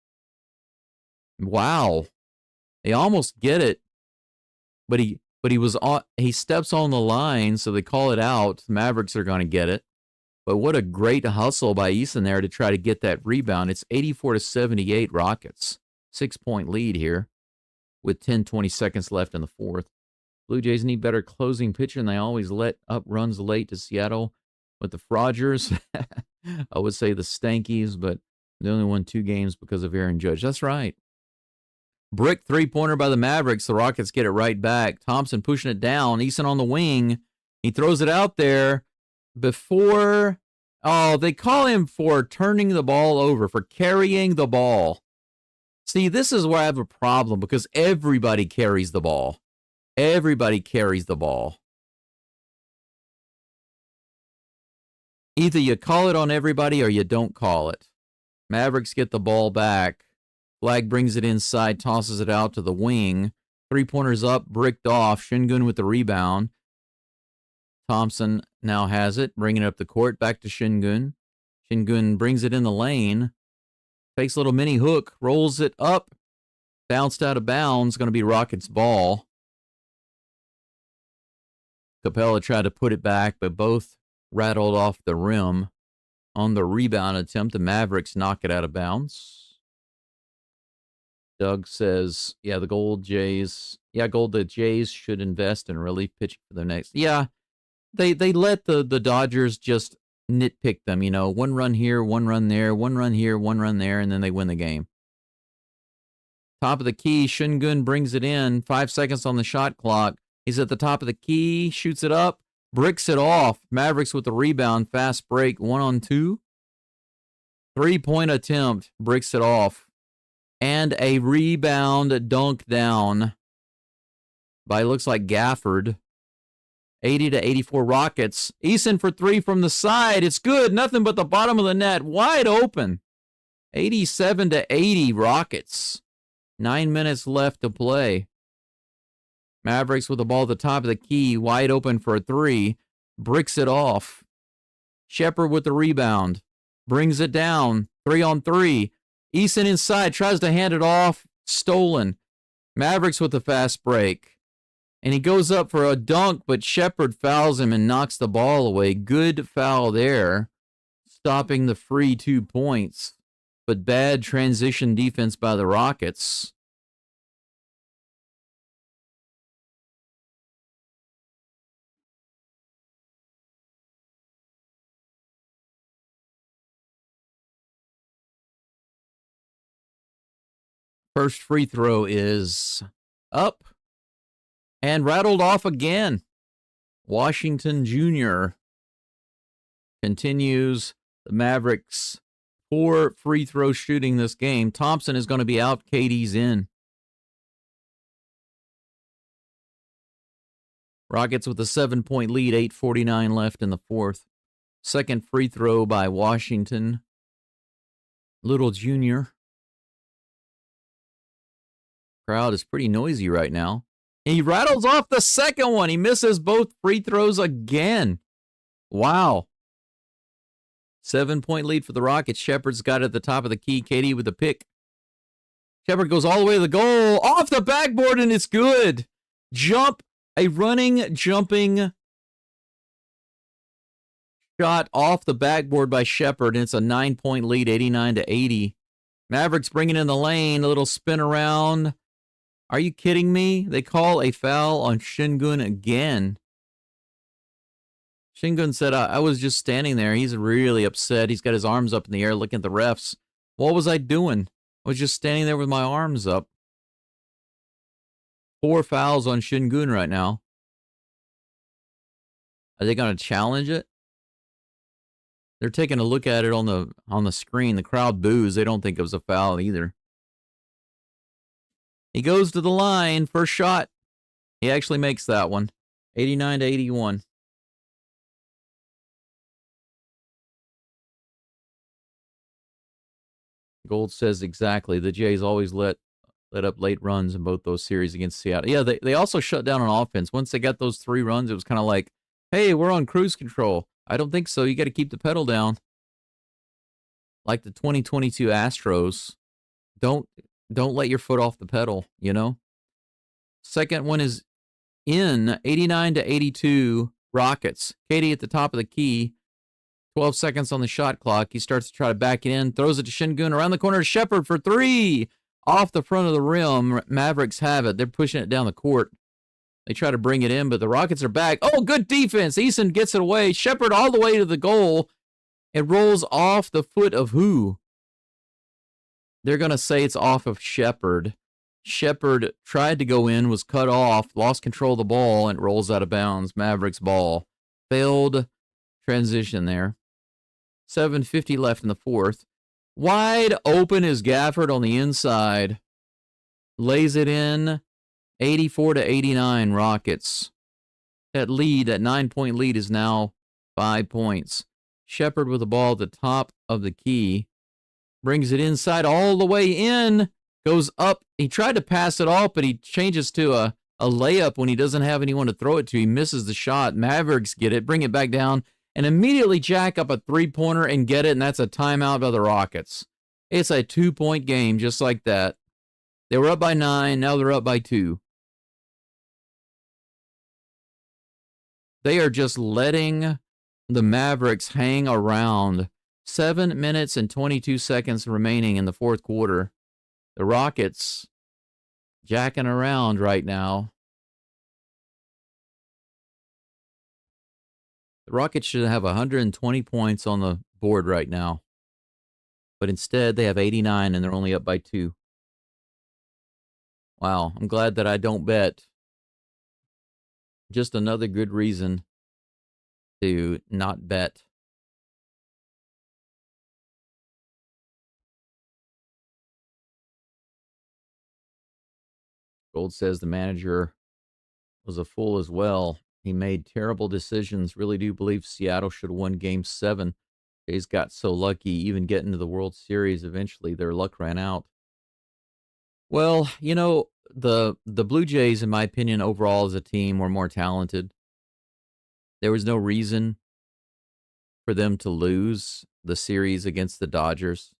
Wow. They almost get it. But he steps on the line, so they call it out. The Mavericks are going to get it. But what a great hustle by Eason there to try to get that rebound. It's 84-78 Rockets. 6-point lead here with 10-20 seconds left in the fourth. Blue Jays need better closing pitcher, and they always let up runs late to Seattle with the Frogers. I would say the Stankies, but they only won 2 games because of Aaron Judge. That's right. Brick three-pointer by the Mavericks. The Rockets get it right back. Thompson pushing it down. Eason on the wing. He throws it out there before... Oh, they call him for turning the ball over, for carrying the ball. See, this is where I have a problem because everybody carries the ball. Everybody carries the ball. Either you call it on everybody or you don't call it. Mavericks get the ball back. Flag brings it inside, tosses it out to the wing. Three-pointers up, bricked off. Shingun with the rebound. Thompson now has it, bringing it up the court, back to Shingun. Shingun brings it in the lane. Takes a little mini hook, rolls it up. Bounced out of bounds, going to be Rockets' ball. Capella tried to put it back, but both rattled off the rim. On the rebound attempt, the Mavericks knock it out of bounds. Doug says, yeah, the Jays should invest in relief pitching for their next. Yeah, they let the Dodgers just nitpick them, 1 run here, 1 run there, 1 run here, 1 run there, and then they win the game. Top of the key, Shingun brings it in, 5 seconds on the shot clock. He's at the top of the key, shoots it up, bricks it off. Mavericks with the rebound, fast break, 1-on-2. 3-point attempt, bricks it off. And a rebound dunk down by, looks like Gafford. 80-84 Rockets. Eason for 3 from the side. It's good. Nothing but the bottom of the net. Wide open. 87-80 Rockets. 9 minutes left to play. Mavericks with the ball at the top of the key. Wide open for a 3. Bricks it off. Shepard with the rebound. Brings it down. 3-on-3. Eason inside. Tries to hand it off. Stolen. Mavericks with the fast break. And he goes up for a dunk, but Shepard fouls him and knocks the ball away. Good foul there, stopping the free 2 points. But bad transition defense by the Rockets. First free throw is up. And rattled off again. Washington Jr. continues the Mavericks' poor free throw shooting this game. Thompson is going to be out. KD's in. Rockets with a 7-point lead. 8:49 left in the fourth. Second free throw by Washington. Little Jr. Crowd is pretty noisy right now. He rattles off the second one. He misses both free throws again. Wow. 7-point lead for the Rockets. Shepard's got it at the top of the key. KD with the pick. Shepard goes all the way to the goal. Off the backboard, and it's good. Jump. A running, jumping shot off the backboard by Shepard, and it's a 9-point lead, 89-80. Mavericks bringing in the lane. A little spin around. Are you kidding me? They call a foul on Shingun again. Shingun said, I was just standing there. He's really upset. He's got his arms up in the air looking at the refs. What was I doing? I was just standing there with my arms up. 4 fouls on Shingun right now. Are they going to challenge it? They're taking a look at it on the screen. The crowd boos. They don't think it was a foul either. He goes to the line. First shot. He actually makes that one. 89 to 81. Gold says exactly. The Jays always let up late runs in both those series against Seattle. Yeah, they also shut down on offense. Once they got those 3 runs, it was kind of like, hey, we're on cruise control. I don't think so. You got to keep the pedal down. Like the 2022 Astros. Don't let your foot off the pedal, you know? Second one is in 89 to 82 Rockets. Katie at the top of the key. 12 seconds on the shot clock. He starts to try to back it in. Throws it to Şengün. Around the corner to Shepard for 3. Off the front of the rim. Mavericks have it. They're pushing it down the court. They try to bring it in, but the Rockets are back. Oh, good defense. Eason gets it away. Shepard all the way to the goal. It rolls off the foot of who? They're going to say it's off of Shepard. Shepard tried to go in, was cut off, lost control of the ball, and rolls out of bounds. Mavericks ball. Failed transition there. 7:50 left in the fourth. Wide open is Gafford on the inside. Lays it in. 84 to 89 Rockets. That lead, that 9-point lead, is now 5 points. Shepard with the ball at the top of the key. Brings it inside all the way in. Goes up. He tried to pass it off, but he changes to a layup when he doesn't have anyone to throw it to. He misses the shot. Mavericks get it, bring it back down, and immediately jack up a 3-pointer and get it, and that's a timeout by the Rockets. It's a 2-point game just like that. They were up by 9. Now they're up by 2. They are just letting the Mavericks hang around. 7 minutes and 22 seconds remaining in the fourth quarter. The Rockets jacking around right now. The Rockets should have 120 points on the board right now. But instead, they have 89 and they're only up by 2. Wow, I'm glad that I don't bet. Just another good reason to not bet. Gold says the manager was a fool as well. He made terrible decisions. Really do believe Seattle should have won Game 7. Jays got so lucky, even getting to the World Series eventually. Their luck ran out. Well, you know, the Blue Jays, in my opinion, overall as a team, were more talented. There was no reason for them to lose the series against the Dodgers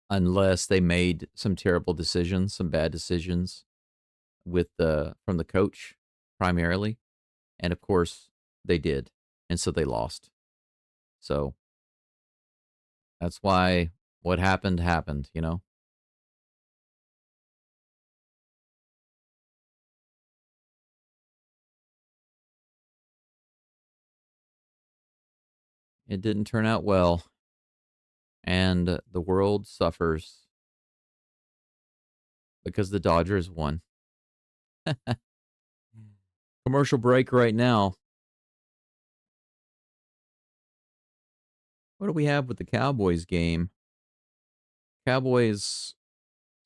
unless they made some terrible decisions, some bad decisions from the coach primarily. And of course they did. And so they lost. So that's why what happened, you know? It didn't turn out well. And the world suffers because the Dodgers won. Commercial break right now. What do we have with the Cowboys game? Cowboys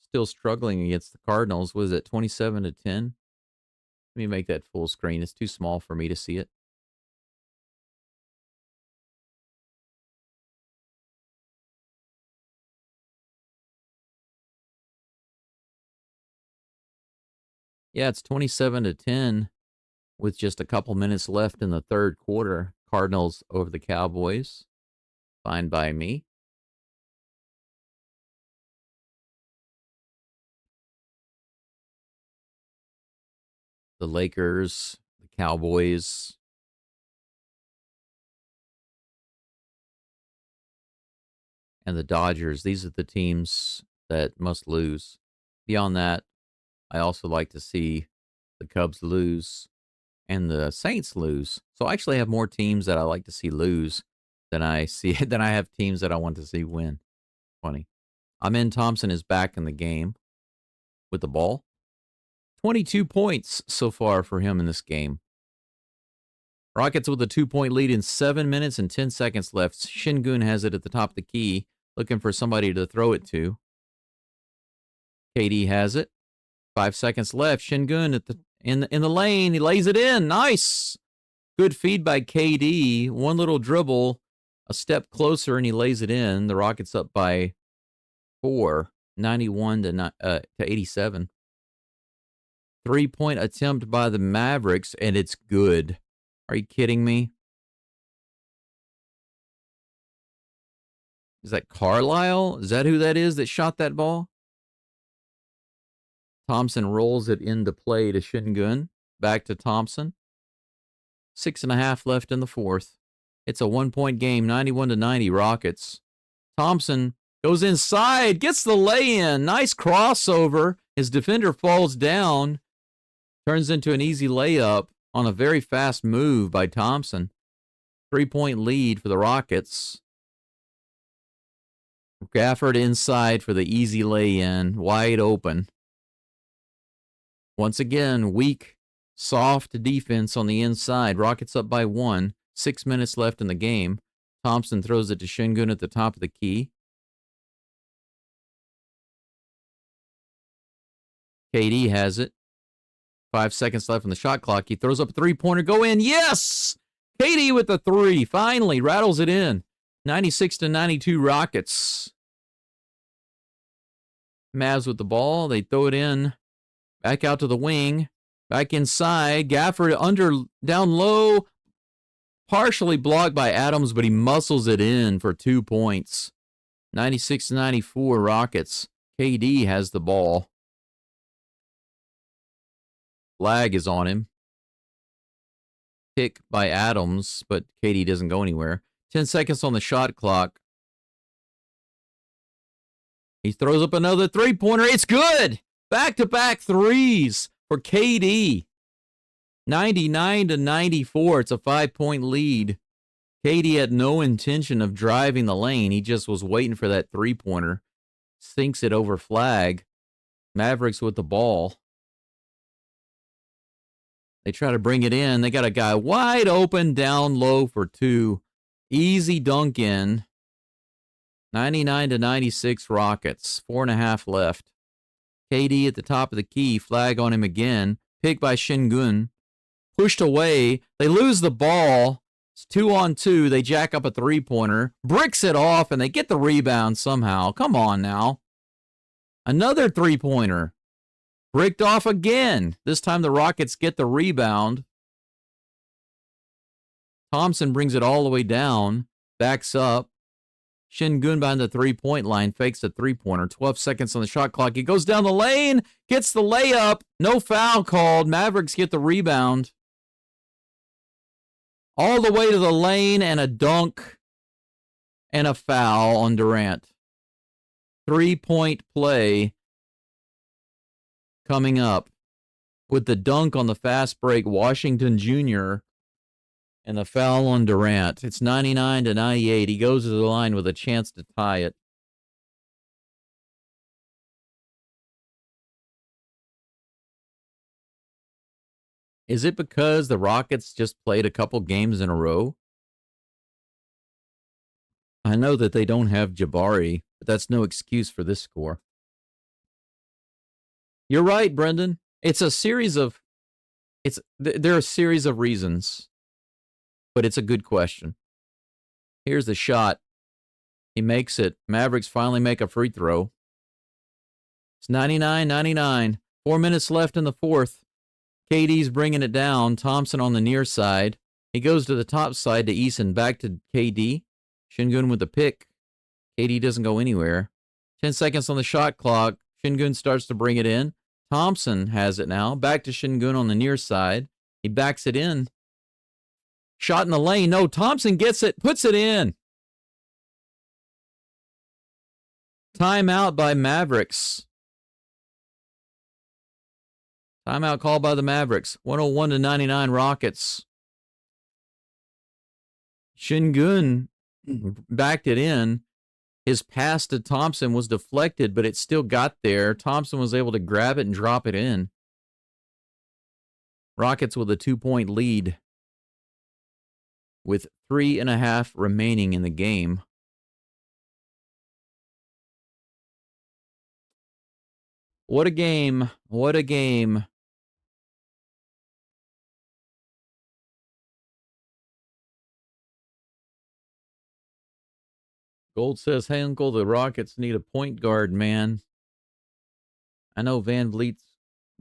still struggling against the Cardinals. Was it 27 to 10? Let me make that full screen. It's too small for me to see it. Yeah, it's 27 to 10 with just a couple minutes left in the third quarter. Cardinals over the Cowboys. Fine by me. The Lakers, the Cowboys. And the Dodgers. These are the teams that must lose. Beyond that, I also like to see the Cubs lose and the Saints lose. So I actually have more teams that I like to see lose than I have teams that I want to see win. Funny. Amen Thompson is back in the game with the ball. 22 points so far for him in this game. Rockets with a 2-point lead in 7 minutes and 10 seconds left. Şengün has it at the top of the key, looking for somebody to throw it to. KD has it. 5 seconds left. Shingun at in the lane. He lays it in. Nice. Good feed by KD. One little dribble, a step closer, and he lays it in. The Rockets up by 4, 91 to 87. 3-point attempt by the Mavericks, and it's good. Are you kidding me? Is that Carlisle? Is that who that is that shot that ball? Thompson rolls it into play to Shingun. Back to Thompson. 6.5 left in the fourth. It's a 1-point game, 91 to 90 Rockets. Thompson goes inside, gets the lay-in. Nice crossover. His defender falls down. Turns into an easy layup on a very fast move by Thompson. 3-point lead for the Rockets. Gafford inside for the easy lay-in, wide open. Once again, weak, soft defense on the inside. Rockets up by 1. 6 minutes left in the game. Thompson throws it to Shingun at the top of the key. KD has it. 5 seconds left on the shot clock. He throws up a three-pointer. Go in. Yes! KD with the 3. Finally rattles it in. 96 to 92 Rockets. Mavs with the ball. They throw it in. Back out to the wing. Back inside. Gafford down low. Partially blocked by Adams, but he muscles it in for 2 points. 96 to 94 Rockets. KD has the ball. Flag is on him. Pick by Adams, but KD doesn't go anywhere. 10 seconds on the shot clock. He throws up another three-pointer. It's good! Back-to-back threes for KD. 99 to 94. It's a 5-point lead. KD had no intention of driving the lane. He just was waiting for that three-pointer. Sinks it over flag. Mavericks with the ball. They try to bring it in. They got a guy wide open down low for 2. Easy dunk in. 99 to 96 Rockets. 4.5 left. KD at the top of the key. Flag on him again. Picked by Shingun. Pushed away. They lose the ball. It's 2-on-2. They jack up a three-pointer. Bricks it off, and they get the rebound somehow. Come on now. Another three-pointer. Bricked off again. This time the Rockets get the rebound. Thompson brings it all the way down. Backs up. Shingun behind the three-point line. Fakes a three-pointer. 12 seconds on the shot clock. He goes down the lane. Gets the layup. No foul called. Mavericks get the rebound. All the way to the lane and a dunk and a foul on Durant. 3-point play coming up with the dunk on the fast break, Washington Jr., and the foul on Durant. It's 99 to 98. He goes to the line with a chance to tie it. Is it because the Rockets just played a couple games in a row? I know that they don't have Jabari, but that's no excuse for this score. You're right, Brendan. There are a series of reasons, but it's a good question. Here's the shot. He makes it. Mavericks finally make a free throw. It's 99-99. 4 minutes left in the fourth. KD's bringing it down. Thompson on the near side. He goes to the top side to Eason. Back to KD. Shingun with the pick. KD doesn't go anywhere. 10 seconds on the shot clock. Shingun starts to bring it in. Thompson has it now. Back to Shingun on the near side. He backs it in. Shot in the lane. No, Thompson gets it. Puts it in. Timeout by Mavericks. Timeout called by the Mavericks. 101 to 99 Rockets. Shingun backed it in. His pass to Thompson was deflected, but it still got there. Thompson was able to grab it and drop it in. Rockets with a 2-point lead with 3.5 remaining in the game. What a game. What a game. Gold says, hey, Uncle, the Rockets need a point guard, man. I know Van Vliet's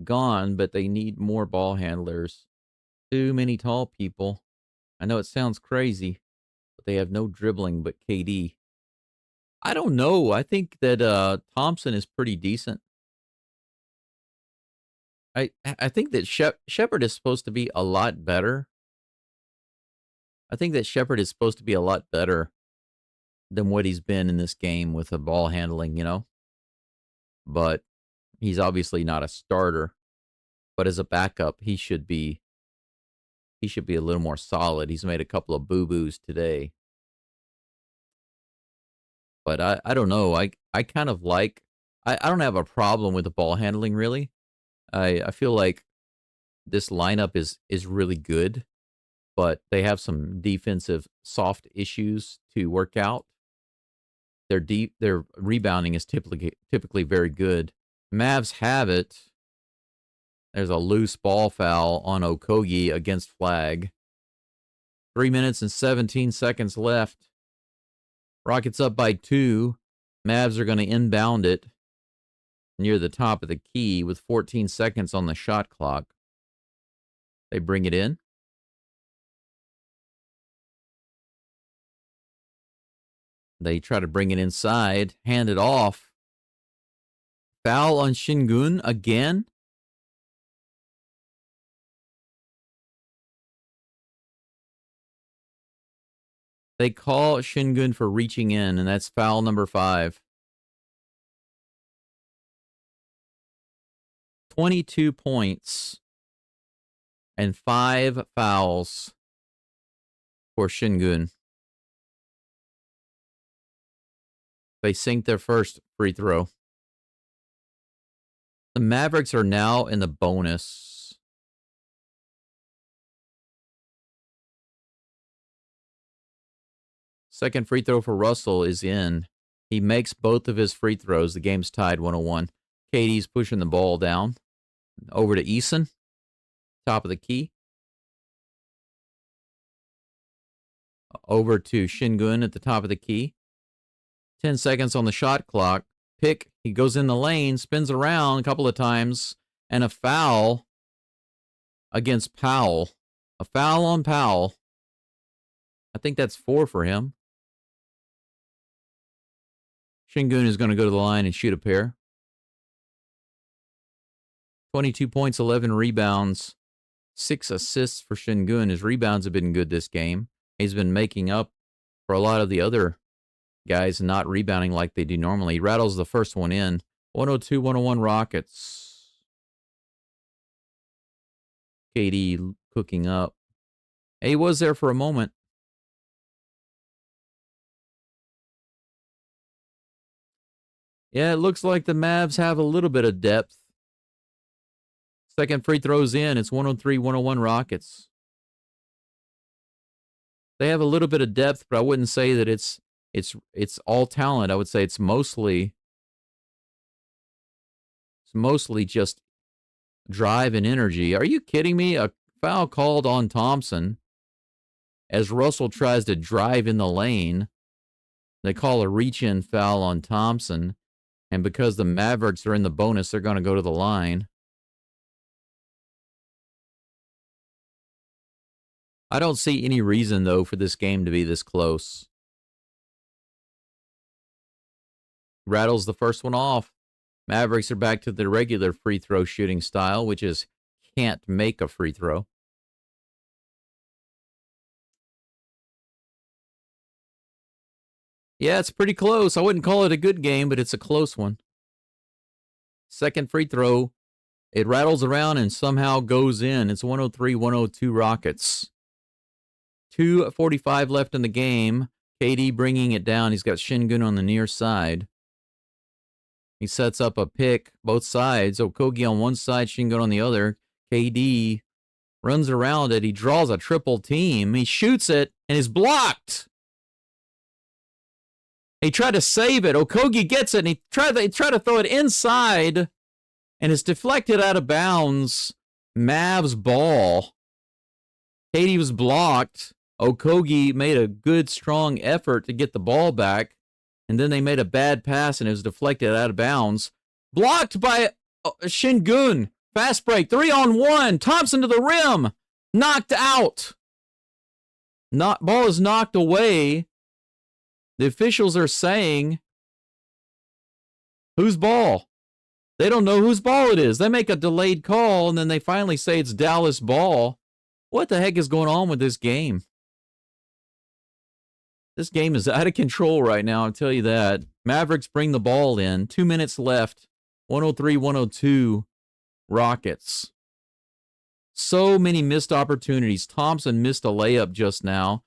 gone, but they need more ball handlers. Too many tall people. I know it sounds crazy, but they have no dribbling but KD. I don't know. I think that Thompson is pretty decent. I think that Shepard is supposed to be a lot better. I think that Shepard is supposed to be a lot better than what he's been in this game with the ball handling, you know? But he's obviously not a starter. But as a backup, he should be a little more solid. He's made a couple of boo-boos today. But I don't know. I kind of like I don't have a problem with the ball handling really. I feel like this lineup is really good, but they have some defensive soft issues to work out. Their rebounding is typically very good. Mavs have it. There's a loose ball foul on Okogie against flag. 3 minutes and 17 seconds left. Rockets up by 2. Mavs are going to inbound it near the top of the key with 14 seconds on the shot clock. They bring it in. They try to bring it inside, hand it off. Foul on Şengün again. They call Şengün for reaching in, and that's foul number 5. 22 points and 5 fouls for Şengün. They sink their first free throw. The Mavericks are now in the bonus. Second free throw for Russell is in. He makes both of his free throws. The game's tied 101. KD's pushing the ball down. Over to Eason. Top of the key. Over to Şengün at the top of the key. 10 seconds on the shot clock. Pick. He goes in the lane, spins around a couple of times, and a foul against Powell. A foul on Powell. I think that's 4 for him. Şengün is going to go to the line and shoot a pair. 22 points, 11 rebounds, 6 assists for Şengün. His rebounds have been good this game. He's been making up for a lot of the other guys not rebounding like they do normally. He rattles the first one in. 102-101 Rockets. KD cooking up. He was there for a moment. Yeah, it looks like the Mavs have a little bit of depth. Second free throw's in. It's 103-101 Rockets. They have a little bit of depth, but I wouldn't say that it's all talent. I would say it's mostly just drive and energy. Are you kidding me? A foul called on Thompson as Russell tries to drive in the lane. They call a reach-in foul on Thompson, and because the Mavericks are in the bonus, they're going to go to the line. I don't see any reason, though, for this game to be this close. Rattles the first one off. Mavericks are back to the regular free throw shooting style, which is can't make a free throw. Yeah, it's pretty close. I wouldn't call it a good game, but it's a close one. Second free throw. It rattles around and somehow goes in. It's 103-102 Rockets. 2:45 left in the game. KD bringing it down. He's got Şengün on the near side. He sets up a pick, both sides. Okogie on one side, Şengün on the other. KD runs around it. He draws a triple team. He shoots it, and is blocked. He tried to save it. Okogie gets it, and he tried to throw it inside and it's deflected out of bounds. Mav's ball. Katie was blocked. Okogie made a good, strong effort to get the ball back, and then they made a bad pass, and it was deflected out of bounds. Blocked by Shingun. Fast break, 3-on-1. Thompson to the rim. Knocked out. Ball is knocked away. The officials are saying, whose ball? They don't know whose ball it is. They make a delayed call, and then they finally say it's Dallas ball. What the heck is going on with this game? This game is out of control right now, I'll tell you that. Mavericks bring the ball in. 2 minutes left. 103-102 Rockets. So many missed opportunities. Thompson missed a layup just now.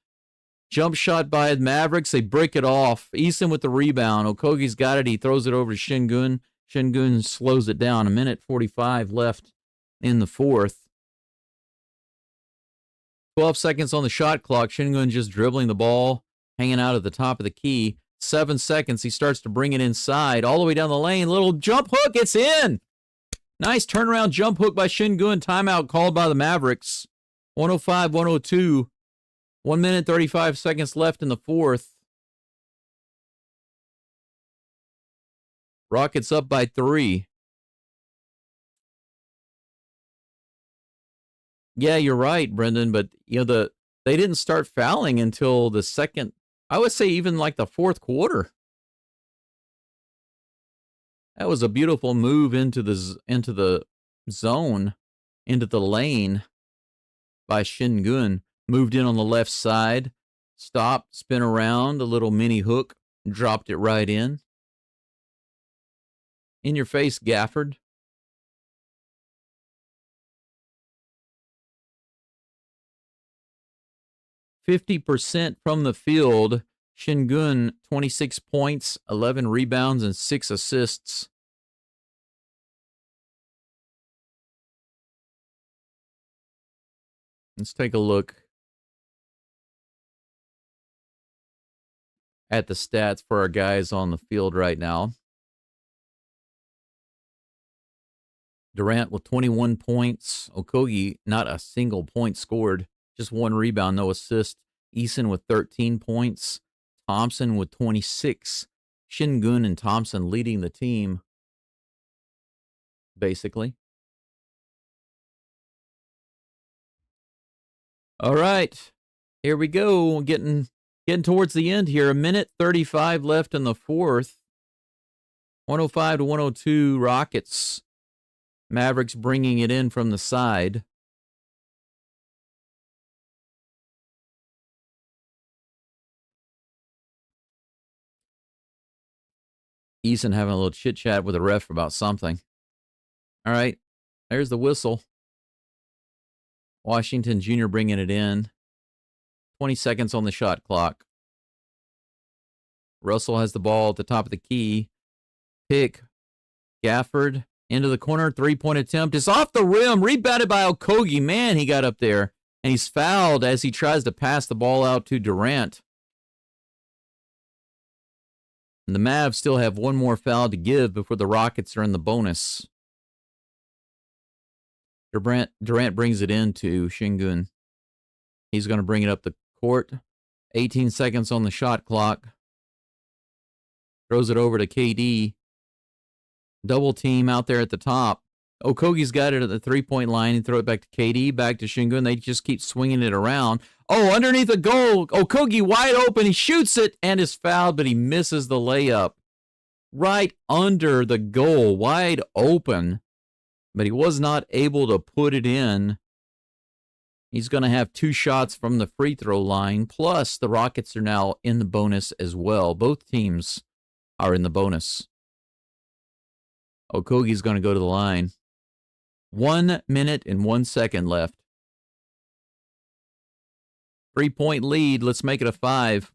Jump shot by the Mavericks. They break it off. Eason with the rebound. Okogie's got it. He throws it over to Shingun. Shingun slows it down. 1:45 left in the fourth. 12 seconds on the shot clock. Shingun just dribbling the ball, hanging out at the top of the key. 7 seconds. He starts to bring it inside, all the way down the lane. Little jump hook. It's in. Nice turnaround jump hook by Shingun. Timeout called by the Mavericks. 105-102. 1 minute, 35 seconds left in the fourth. Rockets up by 3. Yeah, you're right, Brendan, but they didn't start fouling until the second, I would say even like the fourth quarter. That was a beautiful move into the zone, into the lane by Shingun. Moved in on the left side, stopped, spin around, a little mini hook, dropped it right in. In your face, Gafford. %50 from the field. Shingun, 26 points, 11 rebounds, and 6 assists. Let's take a look at the stats for our guys on the field right now. Durant with 21 points. Okogie, not a single point scored. Just 1 rebound, no assist. Eason with 13 points. Thompson with 26. Shingun and Thompson leading the team, basically. All right, here we go. Getting towards the end here. 1:35 left in the fourth. 105-102 Rockets. Mavericks bringing it in from the side. Eason having a little chit-chat with the ref about something. All right, there's the whistle. Washington Jr. bringing it in. 20 seconds on the shot clock. Russell has the ball at the top of the key. Pick. Gafford into the corner. 3-point attempt. It's off the rim. Rebounded by Okogie. Man, he got up there. And he's fouled as he tries to pass the ball out to Durant. And the Mavs still have one more foul to give before the Rockets are in the bonus. Durant brings it in to Shingun. He's going to bring it up the court. 18 seconds on the shot clock. Throws it over to KD. Double team out there at the top. Okogie's got it at the 3-point line and throw it back to KD, back to Shingun. They just keep swinging it around. Oh, underneath the goal. Okogie wide open. He shoots it and is fouled, but he misses the layup. Right under the goal, wide open. But he was not able to put it in. He's going to have 2 shots from the free throw line. Plus, the Rockets are now in the bonus as well. Both teams are in the bonus. Okogie's going to go to the line. 1 minute and 1 second left. 3-point lead. Let's make it a 5.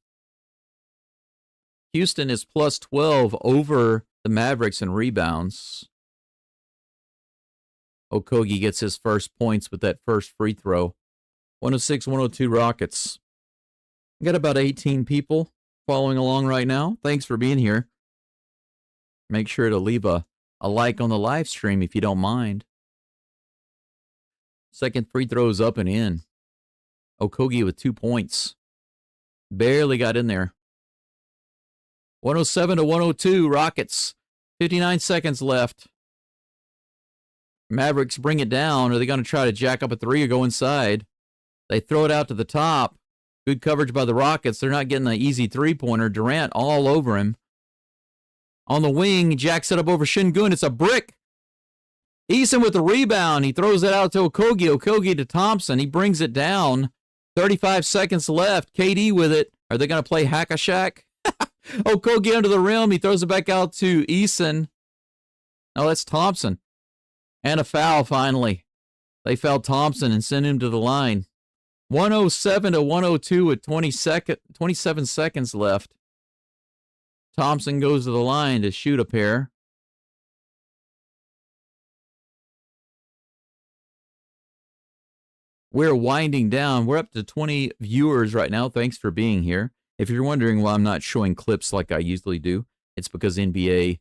Houston is plus 12 over the Mavericks in rebounds. Okogie gets his first points with that first free throw. 106-102 Rockets. Got about 18 people following along right now. Thanks for being here. Make sure to leave a a like on the live stream if you don't mind. Second free throw is up and in. Okogie with 2 points. Barely got in there. 107 to 102, Rockets. 59 seconds left. Mavericks bring it down. Are they going to try to jack up a three or go inside? They throw it out to the top. Good coverage by the Rockets. They're not getting an easy three-pointer. Durant all over him. On the wing, jacks it up over Şengün. It's a brick. Eason with the rebound. He throws it out to Okogie. Okogie to Thompson. He brings it down. 35 seconds left. KD with it. Are they going to play Hack-a-Shack? Okogie under the rim. He throws it back out to Eason. Oh, that's Thompson. And a foul finally. They fouled Thompson and sent him to the line. 107 to 102 with 27 seconds left. Thompson goes to the line to shoot a pair. We're winding down. We're up to 20 viewers right now. Thanks for being here. If you're wondering why I'm not showing clips like I usually do, it's because NBA.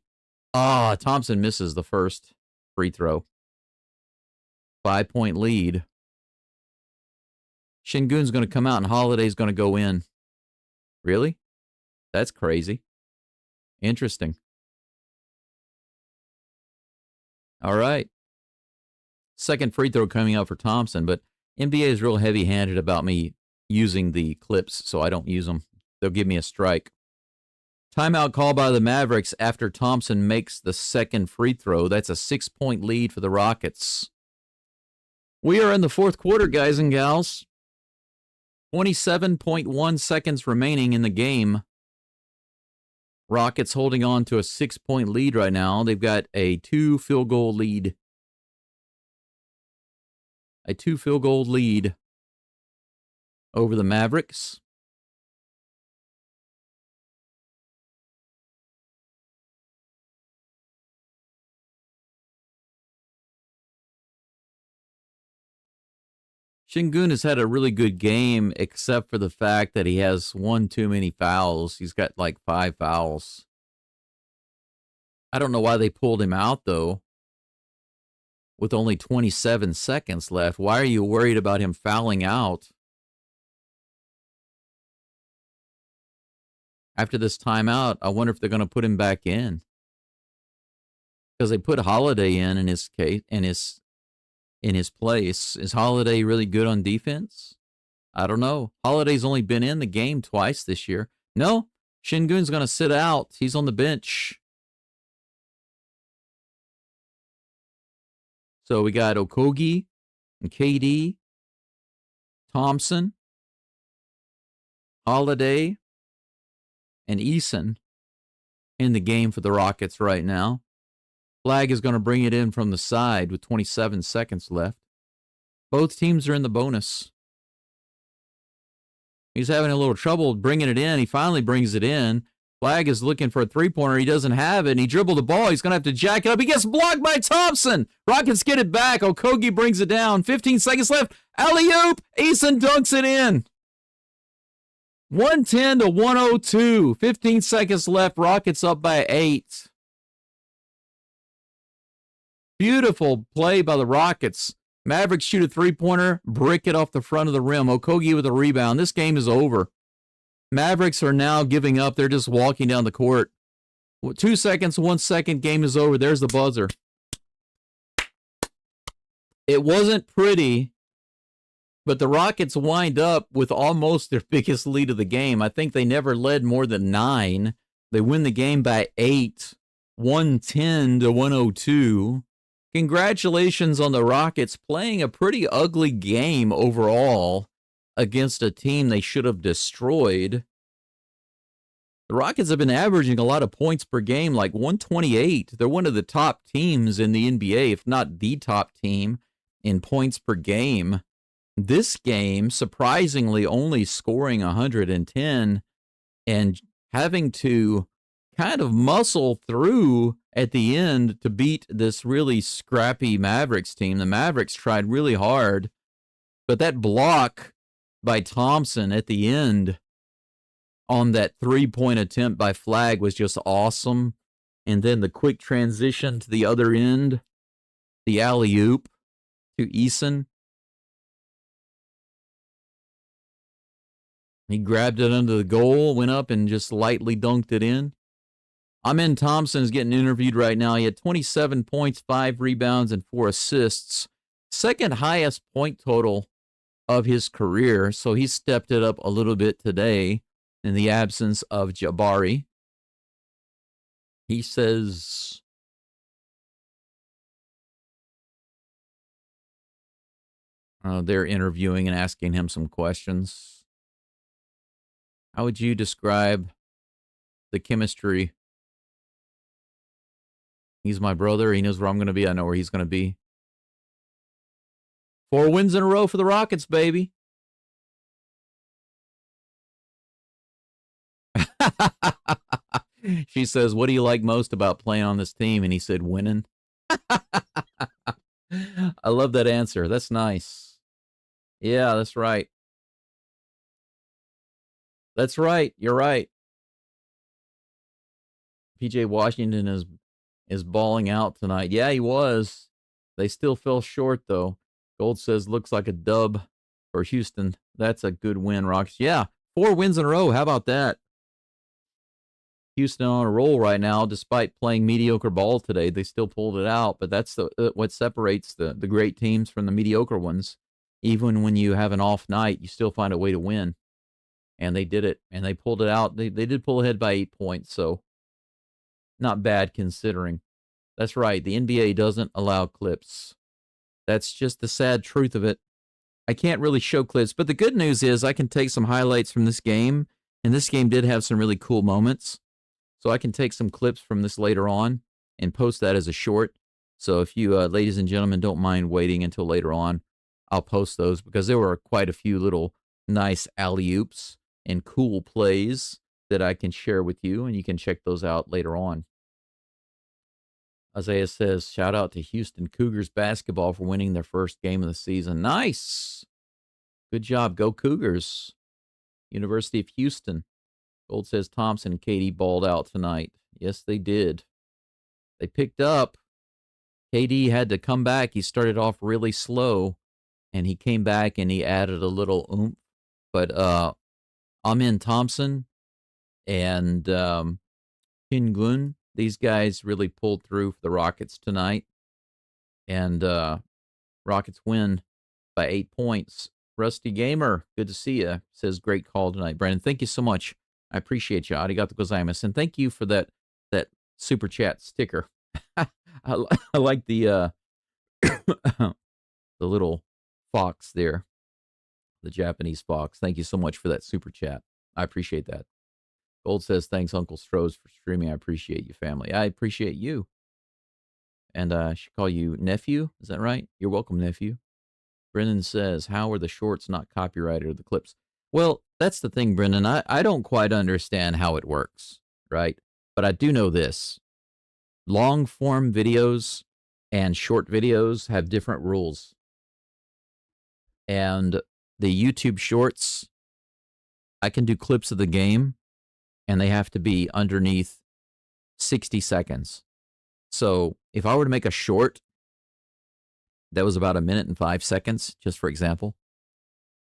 Thompson misses the first free throw. 5-point lead. Şengün's going to come out and Holiday's going to go in. Really? That's crazy. Interesting. All right. Second free throw coming up for Thompson, but NBA is real heavy-handed about me using the clips, so I don't use them. They'll give me a strike. Timeout call by the Mavericks after Thompson makes the second free throw. That's a 6-point lead for the Rockets. We are in the fourth quarter, guys and gals. 27.1 seconds remaining in the game. Rockets holding on to a 6-point lead right now. They've got a 2-field goal lead. A 2-field goal lead over the Mavericks. Şengün has had a really good game, except for the fact that he has one too many fouls. He's got like 5 fouls. I don't know why they pulled him out, though. With only 27 seconds left, why are you worried about him fouling out? After this timeout, I wonder if they're going to put him back in. Because they put Holiday in his case, in his place. Is Holiday really good on defense? I don't know. Holiday's only been in the game twice this year. No, Şengün's going to sit out. He's on the bench. So we got Okogie and KD, Thompson, Holiday, and Eason in the game for the Rockets right now. Flag is going to bring it in from the side with 27 seconds left. Both teams are in the bonus. He's having a little trouble bringing it in. He finally brings it in. Flag is looking for a three-pointer. He doesn't have it, and he dribbled the ball. He's going to have to jack it up. He gets blocked by Thompson. Rockets get it back. Okogie brings it down. 15 seconds left. Alley-oop. Eason dunks it in. 110 to 102. 15 seconds left. Rockets up by 8. Beautiful play by the Rockets. Mavericks shoot a three-pointer, brick it off the front of the rim. Okogie with a rebound. This game is over. Mavericks are now giving up. They're just walking down the court. 2 seconds, 1 second, game is over. There's the buzzer. It wasn't pretty, but the Rockets wind up with almost their biggest lead of the game. I think they never led more than 9. They win the game by 8, 110 to 102. Congratulations on the Rockets playing a pretty ugly game overall against a team they should have destroyed. The Rockets have been averaging a lot of points per game, like 128. They're one of the top teams in the NBA, if not the top team in points per game. This game, surprisingly, only scoring 110 and having to kind of muscle through at the end to beat this really scrappy Mavericks team. The Mavericks tried really hard, but that block by Thompson at the end on that three-point attempt by Flag was just awesome. And then the quick transition to the other end, the alley-oop to Eason. He grabbed it under the goal, went up and just lightly dunked it in. Amen Thompson's getting interviewed right now. He had 27 points, 5 rebounds, and 4 assists. Second highest point total of his career. So he stepped it up a little bit today in the absence of Jabari. He says, they're interviewing and asking him some questions. How would you describe the chemistry? He's my brother. He knows where I'm going to be. I know where he's going to be. 4 wins in a row for the Rockets, baby. She says, what do you like most about playing on this team? And he said, winning. I love that answer. That's nice. Yeah, that's right. That's right. You're right. PJ Washington is balling out tonight. Yeah, he was. They still fell short, though. Gold says, looks like a dub for Houston. That's a good win, Rocks. Yeah, 4 wins in a row. How about that? Houston on a roll right now, despite playing mediocre ball today. They still pulled it out, but that's what separates the great teams from the mediocre ones. Even when you have an off night, you still find a way to win. And they did it, and they pulled it out. They did pull ahead by 8 points, so not bad considering. That's right, the NBA doesn't allow clips. That's just the sad truth of it. I can't really show clips, but the good news is I can take some highlights from this game, and this game did have some really cool moments. So I can take some clips from this later on and post that as a short. So if you, ladies and gentlemen, don't mind waiting until later on, I'll post those because there were quite a few little nice alley-oops and cool plays that I can share with you, and you can check those out later on. Isaiah says, shout out to Houston Cougars basketball for winning their first game of the season. Nice. Good job. Go Cougars. University of Houston. Gold says Thompson and KD balled out tonight. Yes, they did. They picked up. KD had to come back. He started off really slow, and he came back and he added a little oomph. But Amen Thompson and Pingun, these guys really pulled through for the Rockets tonight. And Rockets win by 8 points. Rusty Gamer, good to see you. Says, great call tonight. Brandon, thank you so much. I appreciate you. Arigato gozaimasu. And thank you for that super chat sticker. I like the the little fox there. The Japanese fox. Thank you so much for that super chat. I appreciate that. Gold says, thanks, Uncle Strohs, for streaming. I appreciate you, family. I appreciate you. And I should call you nephew. Is that right? You're welcome, nephew. Brendan says, how are the shorts not copyrighted or the clips? Well, that's the thing, Brendan. I don't quite understand how it works, right? But I do know this. Long form videos and short videos have different rules. And the YouTube shorts, I can do clips of the game, and they have to be underneath 60 seconds. So if I were to make a short that was about 1 minute and 5 seconds, just for example,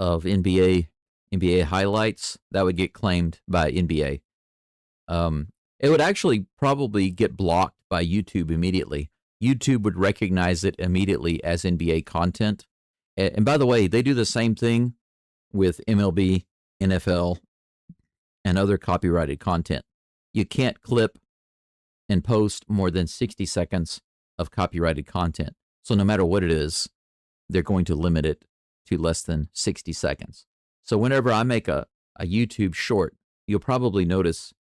of NBA highlights, that would get claimed by NBA. It would actually probably get blocked by YouTube immediately. YouTube would recognize it immediately as NBA content. And by the way, they do the same thing with MLB, NFL, and other copyrighted content. You can't clip and post more than 60 seconds of copyrighted content. So no matter what it is, they're going to limit it to less than 60 seconds. So whenever I make a YouTube short, you'll probably notice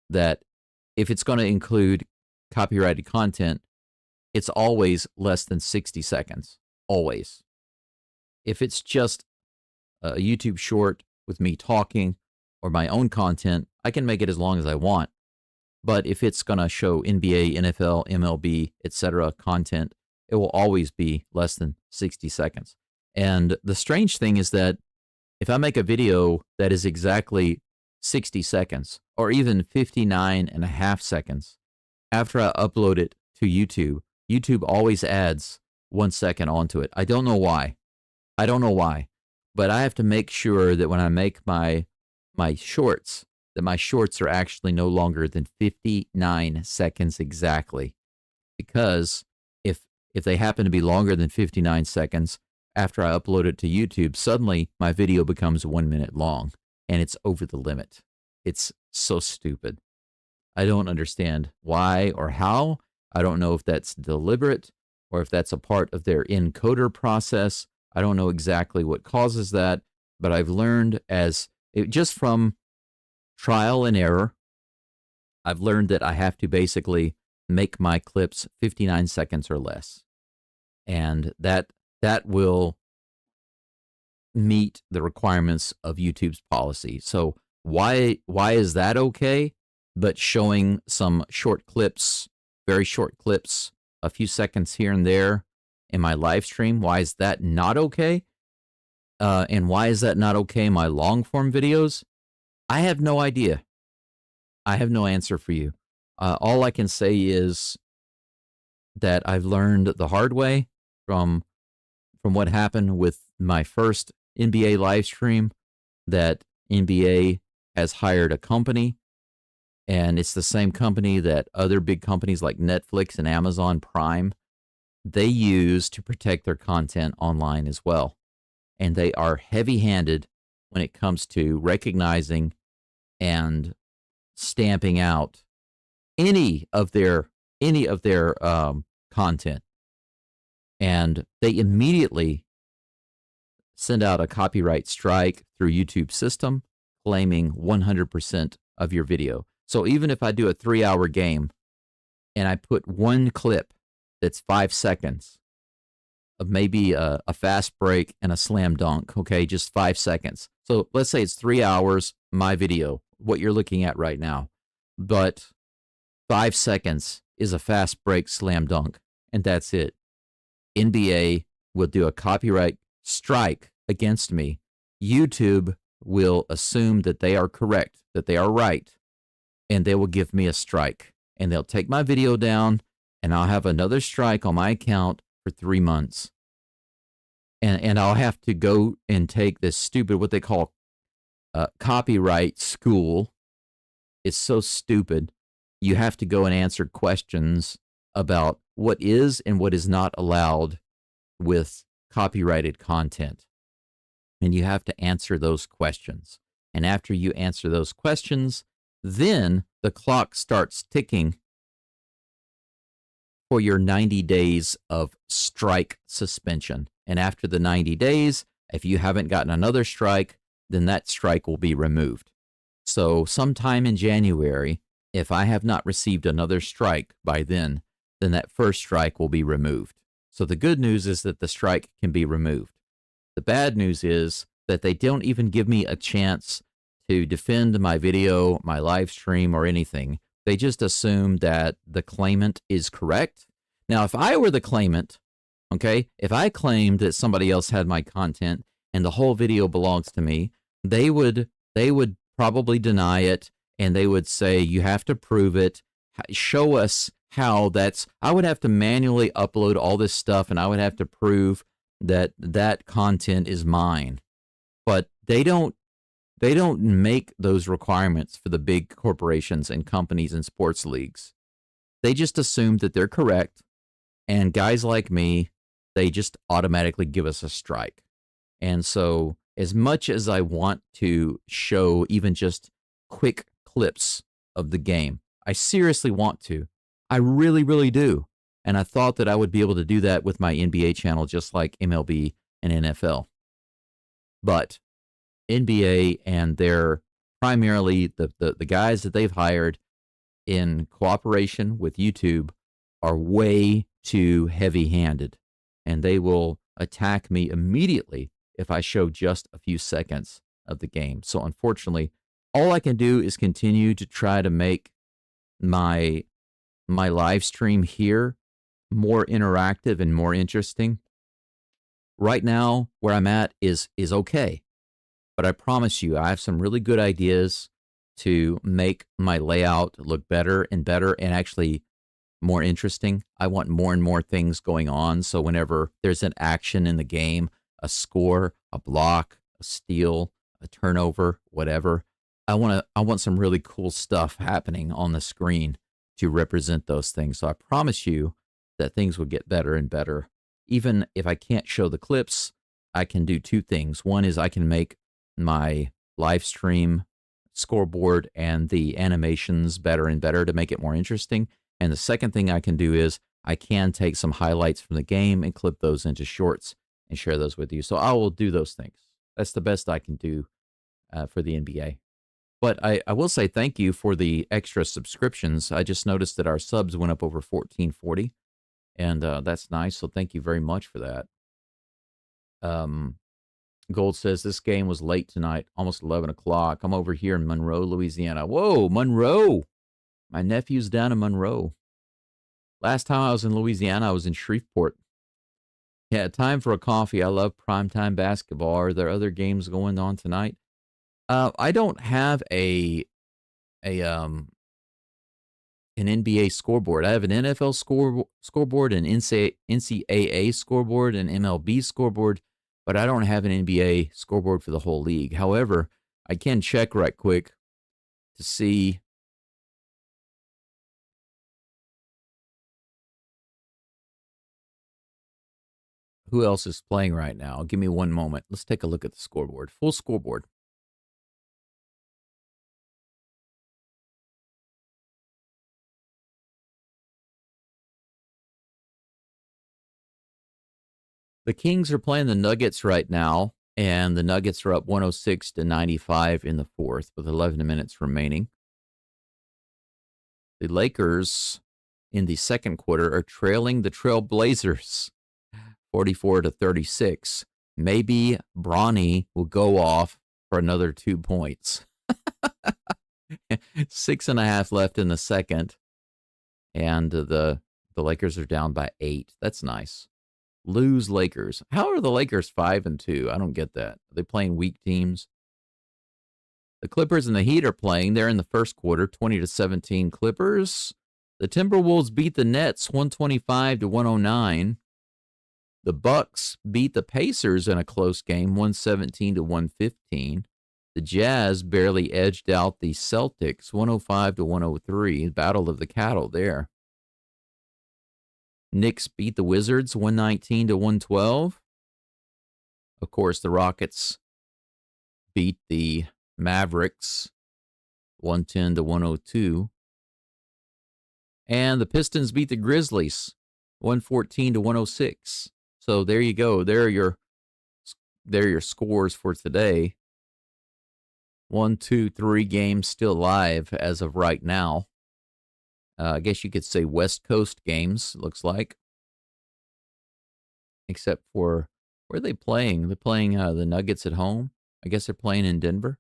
that if it's going to include copyrighted content, it's always less than 60 seconds. Always. If it's just a YouTube short with me talking or my own content, I can make it as long as I want. But if it's going to show NBA, NFL, MLB, etc. content, it will always be less than 60 seconds. And the strange thing is that if I make a video that is exactly 60 seconds or even 59 and a half seconds, after I upload it to YouTube, YouTube always adds 1 second onto it. I don't know why. I don't know why. But I have to make sure that when I make my shorts, that my shorts are actually no longer than 59 seconds exactly. Because if they happen to be longer than 59 seconds after I upload it to YouTube, suddenly my video becomes 1 minute long and it's over the limit. It's so stupid. I don't understand why or how. I don't know if that's deliberate or if that's a part of their encoder process. I don't know exactly what causes that, but I've learned just from trial and error, I've learned that I have to basically make my clips 59 seconds or less. And that will meet the requirements of YouTube's policy. So why is that okay? But showing some short clips, very short clips, a few seconds here and there in my live stream, why is that not okay? And why is that not okay in my long form videos? I have no idea. I have no answer for you. All I can say is that I've learned the hard way from what happened with my first NBA live stream, that NBA has hired a company, and it's the same company that other big companies like Netflix and Amazon Prime, they use to protect their content online as well. And they are heavy-handed when it comes to recognizing and stamping out any of their content. And they immediately send out a copyright strike through YouTube system claiming 100% of your video. So even if I do a 3-hour game and I put one clip that's 5 seconds of maybe a fast break and a slam dunk, okay, just 5 seconds. So let's say it's 3 hours, my video, what you're looking at right now, but 5 seconds is a fast break slam dunk, and that's it. NBA will do a copyright strike against me. YouTube will assume that they are correct, that they are right, and they will give me a strike. And they'll take my video down, and I'll have another strike on my account for 3 months. And I'll have to go and take this stupid, what they call copyright school. It's so stupid. You have to go and answer questions about what is and what is not allowed with copyrighted content. And you have to answer those questions. And after you answer those questions, then the clock starts ticking for your 90 days of strike suspension. And after the 90 days, if you haven't gotten another strike, then that strike will be removed. So sometime in January, if I have not received another strike by then that first strike will be removed. So the good news is that the strike can be removed. The bad news is that they don't even give me a chance to defend my video, my live stream, or anything. They just assume that the claimant is correct. Now, if I were the claimant, okay, if I claimed that somebody else had my content and the whole video belongs to me, they would probably deny it, and they would say, you have to prove it. Show us how that's. I would have to manually upload all this stuff, and I would have to prove that content is mine. But they don't make those requirements for the big corporations and companies and sports leagues. They just assume that they're correct, and guys like me, they just automatically give us a strike. And so as much as I want to show even just quick clips of the game, I seriously want to. I really, really do. And I thought that I would be able to do that with my NBA channel, just like MLB and NFL. But NBA and their primarily the guys that they've hired in cooperation with YouTube are way too heavy-handed. And they will attack me immediately if I show just a few seconds of the game. So unfortunately, all I can do is continue to try to make my live stream here more interactive and more interesting. Right now, where I'm at is okay. But I promise you, I have some really good ideas to make my layout look better and better, and actually more interesting. I want more and more things going on. So whenever there's an action in the game, a score, a block, a steal, a turnover, whatever, I want some really cool stuff happening on the screen to represent those things. So I promise you that things will get better and better. Even if I can't show the clips, I can do two things. One is I can make my live stream scoreboard and the animations better and better to make it more interesting. And the second thing I can do is I can take some highlights from the game and clip those into shorts and share those with you. So I will do those things. That's the best I can do for the NBA. But I will say thank you for the extra subscriptions. I just noticed that our subs went up over 1440, and that's nice. So thank you very much for that. Gold says this game was late tonight, almost 11 o'clock. I'm over here in Monroe, Louisiana. Whoa, Monroe. My nephew's down in Monroe. Last time I was in Louisiana, I was in Shreveport. Yeah, time for a coffee. I love primetime basketball. Are there other games going on tonight? I don't have an NBA scoreboard. I have an NFL scoreboard, an NCAA scoreboard, an MLB scoreboard, but I don't have an NBA scoreboard for the whole league. However, I can check right quick to see who else is playing right now. Give me one moment. Let's take a look at the scoreboard. Full scoreboard. The Kings are playing the Nuggets right now, and the Nuggets are up 106-95 in the fourth with 11 minutes remaining. The Lakers in the second quarter are trailing the Trail Blazers 44-36. Maybe Bronny will go off for another 2 points. 6.5 left in the second, and the Lakers are down by 8. That's nice. Lose Lakers. How are the Lakers 5-2? I don't get that. Are they playing weak teams? The Clippers and the Heat are playing. They're in the first quarter, 20-17 Clippers. The Timberwolves beat the Nets 125-109. The Bucks beat the Pacers in a close game, 117-115. The Jazz barely edged out the Celtics, 105-103. Battle of the Cattle there. Knicks beat the Wizards 119-112. Of course, the Rockets beat the Mavericks 110-102. And the Pistons beat the Grizzlies 114-106. So there you go. There are your scores for today. 1, 2, 3 games still live as of right now. I guess you could say West Coast games, looks like. Except for, where are they playing? They're playing the Nuggets at home. I guess they're playing in Denver.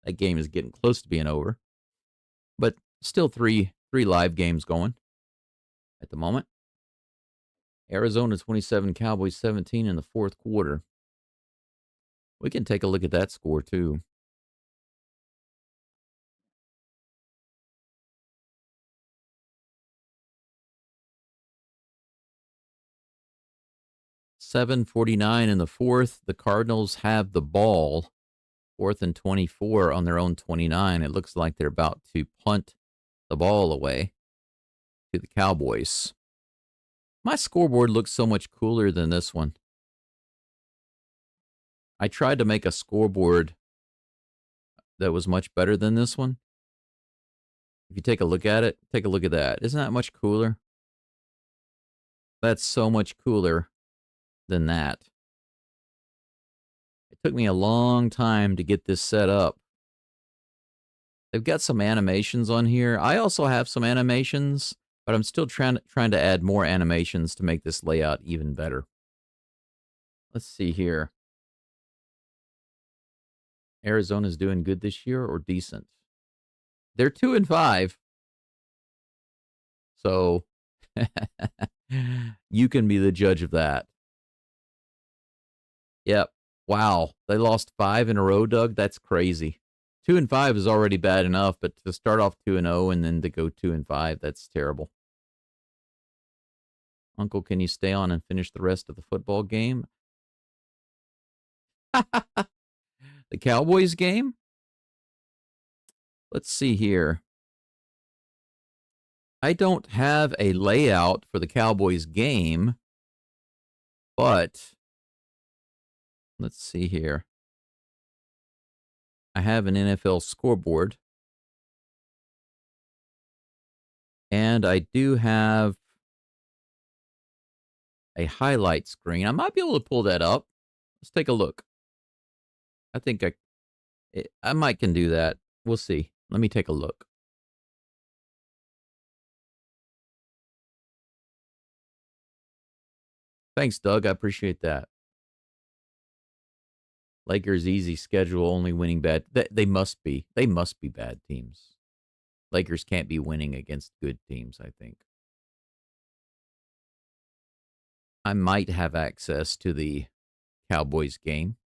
That game is getting close to being over. But still three live games going at the moment. Arizona 27, Cowboys 17 in the fourth quarter. We can take a look at that score too. .749 in the fourth. The Cardinals have the ball. 4th and 24 on their own 29. It looks like they're about to punt the ball away to the Cowboys. My scoreboard looks so much cooler than this one. I tried to make a scoreboard that was much better than this one. If you take a look at it, take a look at that. Isn't that much cooler? That's so much cooler than that. It took me a long time to get this set up. They've got some animations on here. I also have some animations, but I'm still trying to add more animations to make this layout even better. Let's see here. Arizona's doing good this year or decent? They're 2-5. So you can be the judge of that. Yep. Wow. They lost 5 in a row, Doug. That's crazy. 2-5 is already bad enough, but to start off 2-0 and then to go 2-5, that's terrible. Uncle, can you stay on and finish the rest of the football game? The Cowboys game? Let's see here. I don't have a layout for the Cowboys game, but let's see here. I have an NFL scoreboard. And I do have a highlight screen. I might be able to pull that up. Let's take a look. I think I might can do that. We'll see. Let me take a look. Thanks, Doug. I appreciate that. Lakers' easy schedule, only winning bad. They must be. They must be bad teams. Lakers can't be winning against good teams, I think. I might have access to the Cowboys game.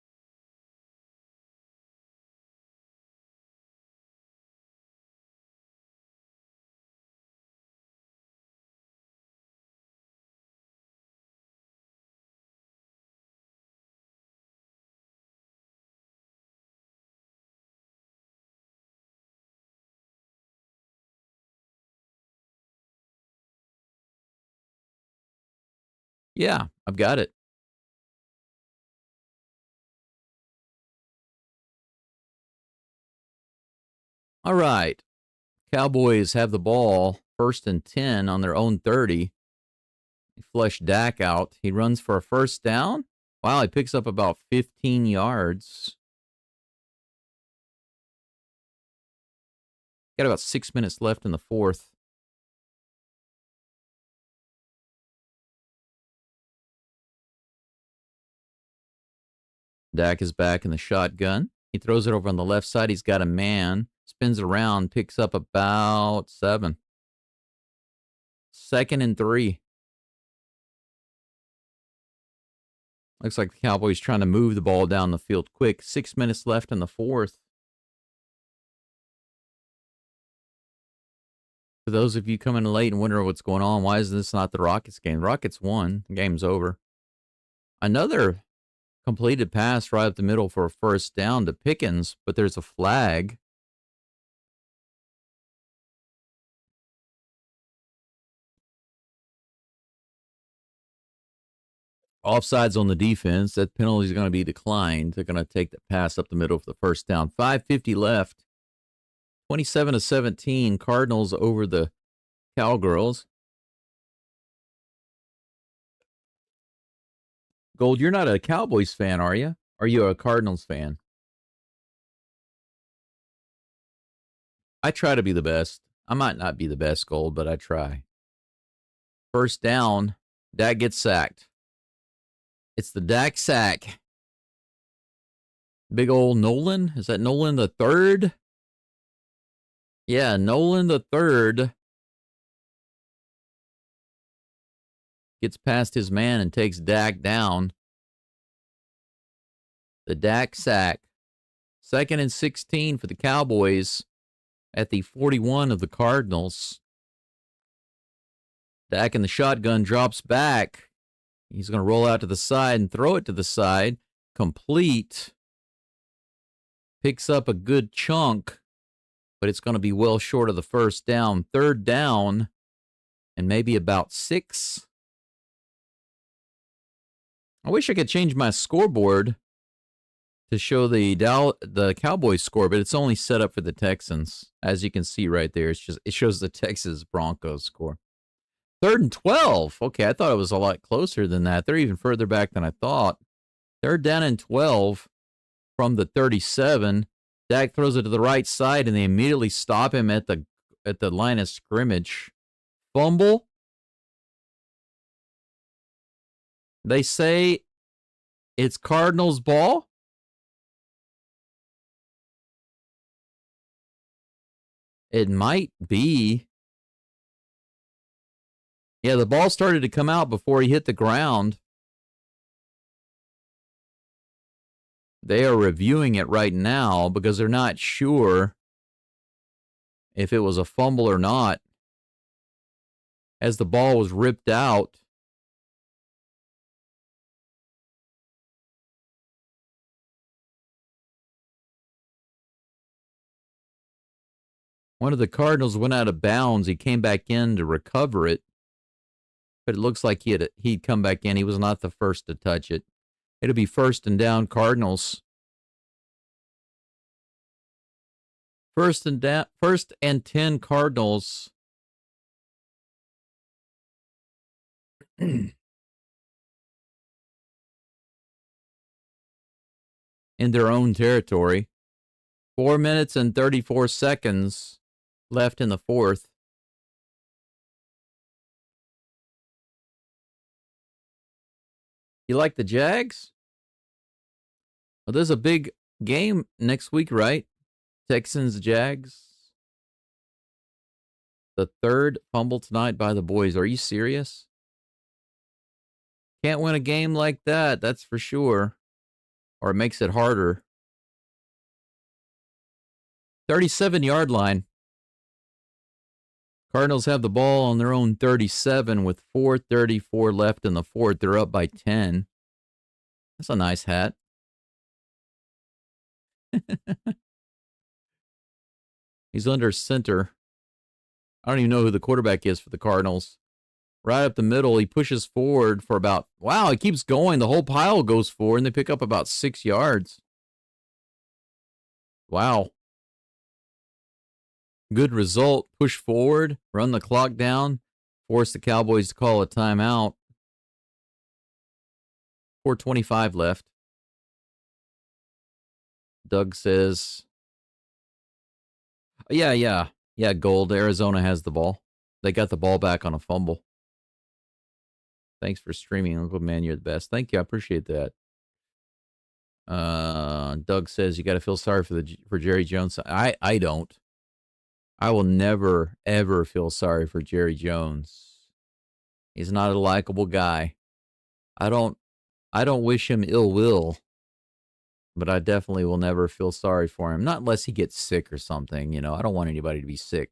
Yeah, I've got it. All right. Cowboys have the ball 1st and 10 on their own 30. They flush Dak out. He runs for a first down. Wow, he picks up about 15 yards. Got about 6 minutes left in the fourth. Dak is back in the shotgun. He throws it over on the left side. He's got a man. Spins around, picks up about 7. 2nd and 3. Looks like the Cowboys trying to move the ball down the field quick. 6 minutes left in the fourth. For those of you coming late and wondering what's going on, why is this not the Rockets game? The Rockets won. The game's over. Another completed pass right up the middle for a first down to Pickens, but there's a flag. Offsides on the defense. That penalty is going to be declined. They're going to take the pass up the middle for the first down. 5:50 left. 27-17. Cardinals over the Cowgirls. Gold, you're not a Cowboys fan, are you? Are you a Cardinals fan? I try to be the best. I might not be the best, Gold, but I try. First down. Dak gets sacked. It's the Dak sack. Big old Nolan. Is that Nolan the third? Yeah, Nolan the third gets past his man and takes Dak down. The Dak sack. 2nd and 16 for the Cowboys at the 41 of the Cardinals. Dak in the shotgun drops back. He's going to roll out to the side and throw it to the side. Complete. Picks up a good chunk, but it's going to be well short of the first down. 3rd down and maybe about 6. I wish I could change my scoreboard to show the Cowboys score, but it's only set up for the Texans. As you can see right there, it shows the Texas Broncos score. 3rd and 12. Okay, I thought it was a lot closer than that. They're even further back than I thought. 3rd down and 12 from the 37. Dak throws it to the right side, and they immediately stop him at the line of scrimmage. Fumble. They say it's Cardinals ball. It might be. Yeah, the ball started to come out before he hit the ground. They are reviewing it right now because they're not sure if it was a fumble or not. As the ball was ripped out, One of the Cardinals went out of bounds. He came back in to recover it, but it looks like he'd come back in. He was not the first to touch it. It'll be 1st and down, Cardinals. First and 10 Cardinals. In their own territory. 4 minutes and 34 seconds left in the fourth. You like the Jags? Well, there's a big game next week, right? Texans, Jags. The third fumble tonight by the boys. Are you serious? Can't win a game like that, that's for sure. Or it makes it harder. 37-yard line. Cardinals have the ball on their own 37 with 4:34 left in the fourth. They're up by 10. That's a nice hat. He's under center. I don't even know who the quarterback is for the Cardinals. Right up the middle, he pushes forward for about, wow, he keeps going. The whole pile goes forward, and they pick up about 6 yards. Wow. Good result. Push forward, run the clock down, force the Cowboys to call a timeout. 4:25 left. Doug says, yeah, Gold. Arizona has the ball. They got the ball back on a fumble. Thanks for streaming, Uncle Man. You're the best. Thank you. I appreciate that. Doug says you got to feel sorry for Jerry Jones. I don't. I will never, ever feel sorry for Jerry Jones. He's not a likable guy. I don't wish him ill will, but I definitely will never feel sorry for him. Not unless he gets sick or something. You know, I don't want anybody to be sick.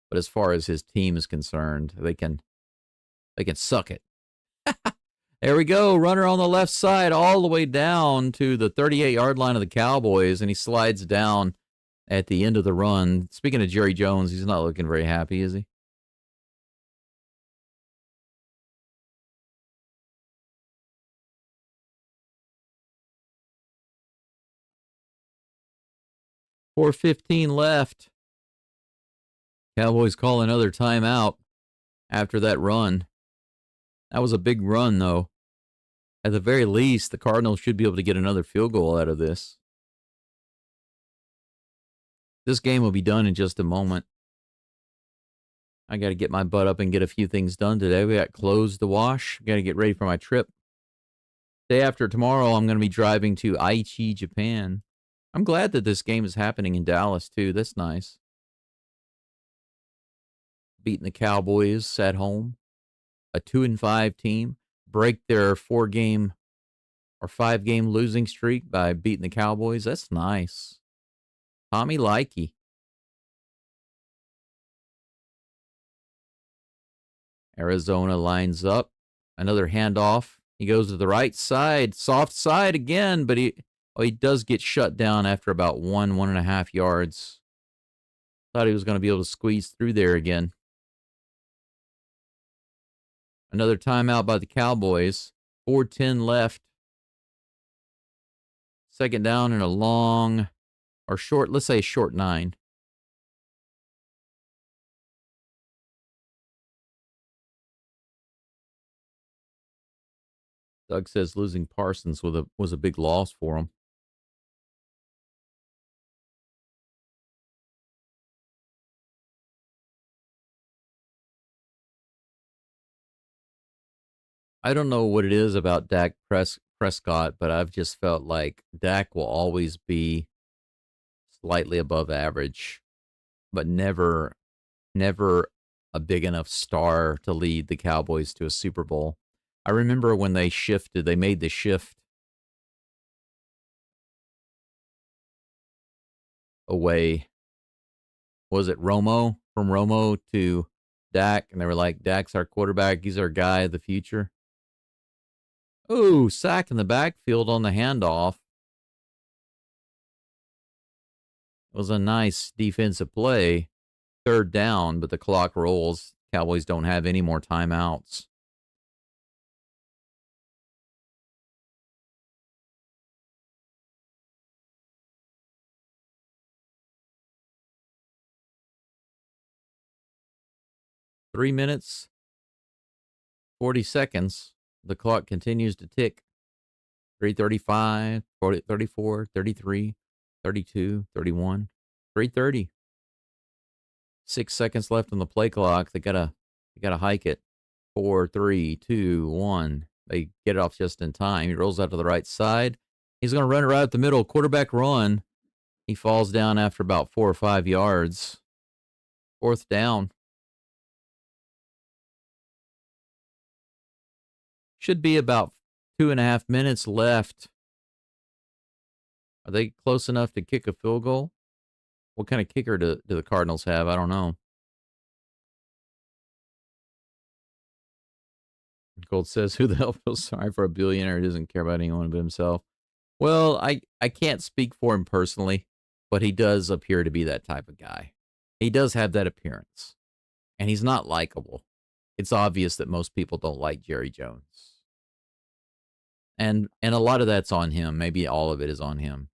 But as far as his team is concerned, they can suck it. There we go. Runner on the left side all the way down to the 38-yard line of the Cowboys, and he slides down at the end of the run. Speaking of Jerry Jones, he's not looking very happy, is he? .4:15 left. Cowboys call another timeout after that run. That was a big run, though. At the very least, the Cardinals should be able to get another field goal out of this. This game will be done in just a moment. I got to get my butt up and get a few things done today. We got clothes to wash. Got to get ready for my trip. Day after tomorrow, I'm going to be driving to Aichi, Japan. I'm glad that this game is happening in Dallas, too. That's nice. Beating the Cowboys at home. A 2-5 team. Break their 4-game or 5-game losing streak by beating the Cowboys. That's nice. Tommy Likey. Arizona lines up. Another handoff. He goes to the right side. Soft side again, but he does get shut down after about 1.5 yards. Thought he was going to be able to squeeze through there again. Another timeout by the Cowboys. 4:10 left. Second down and a long or short, let's say short 9. Doug says losing Parsons was a big loss for him. I don't know what it is about Dak Prescott, but I've just felt like Dak will always be slightly above average, but never a big enough star to lead the Cowboys to a Super Bowl. I remember when they made the shift away. Was it Romo? From Romo to Dak, and they were like, Dak's our quarterback. He's our guy of the future. Oh, sack in the backfield on the handoff. It was a nice defensive play. third down, but the clock rolls. Cowboys don't have any more timeouts. Three minutes, 40 seconds. The clock continues to tick. 3:35, 34, 33, 32, 31, 3:30. 6 seconds left on the play clock. They gotta hike it. 4, 3, 2, 1. They get it off just in time. He rolls out to the right side. He's gonna run it right up the middle. Quarterback run. He falls down after about 4 or 5 yards. Fourth down. Should be about 2.5 minutes left. Are they close enough to kick a field goal? What kind of kicker do the Cardinals have? I don't know. Gold says, who the hell feels sorry for a billionaire who doesn't care about anyone but himself? Well, I can't speak for him personally, but he does appear to be that type of guy. He does have that appearance, and he's not likable. It's obvious that most people don't like Jerry Jones. And a lot of that's on him. Maybe all of it is on him.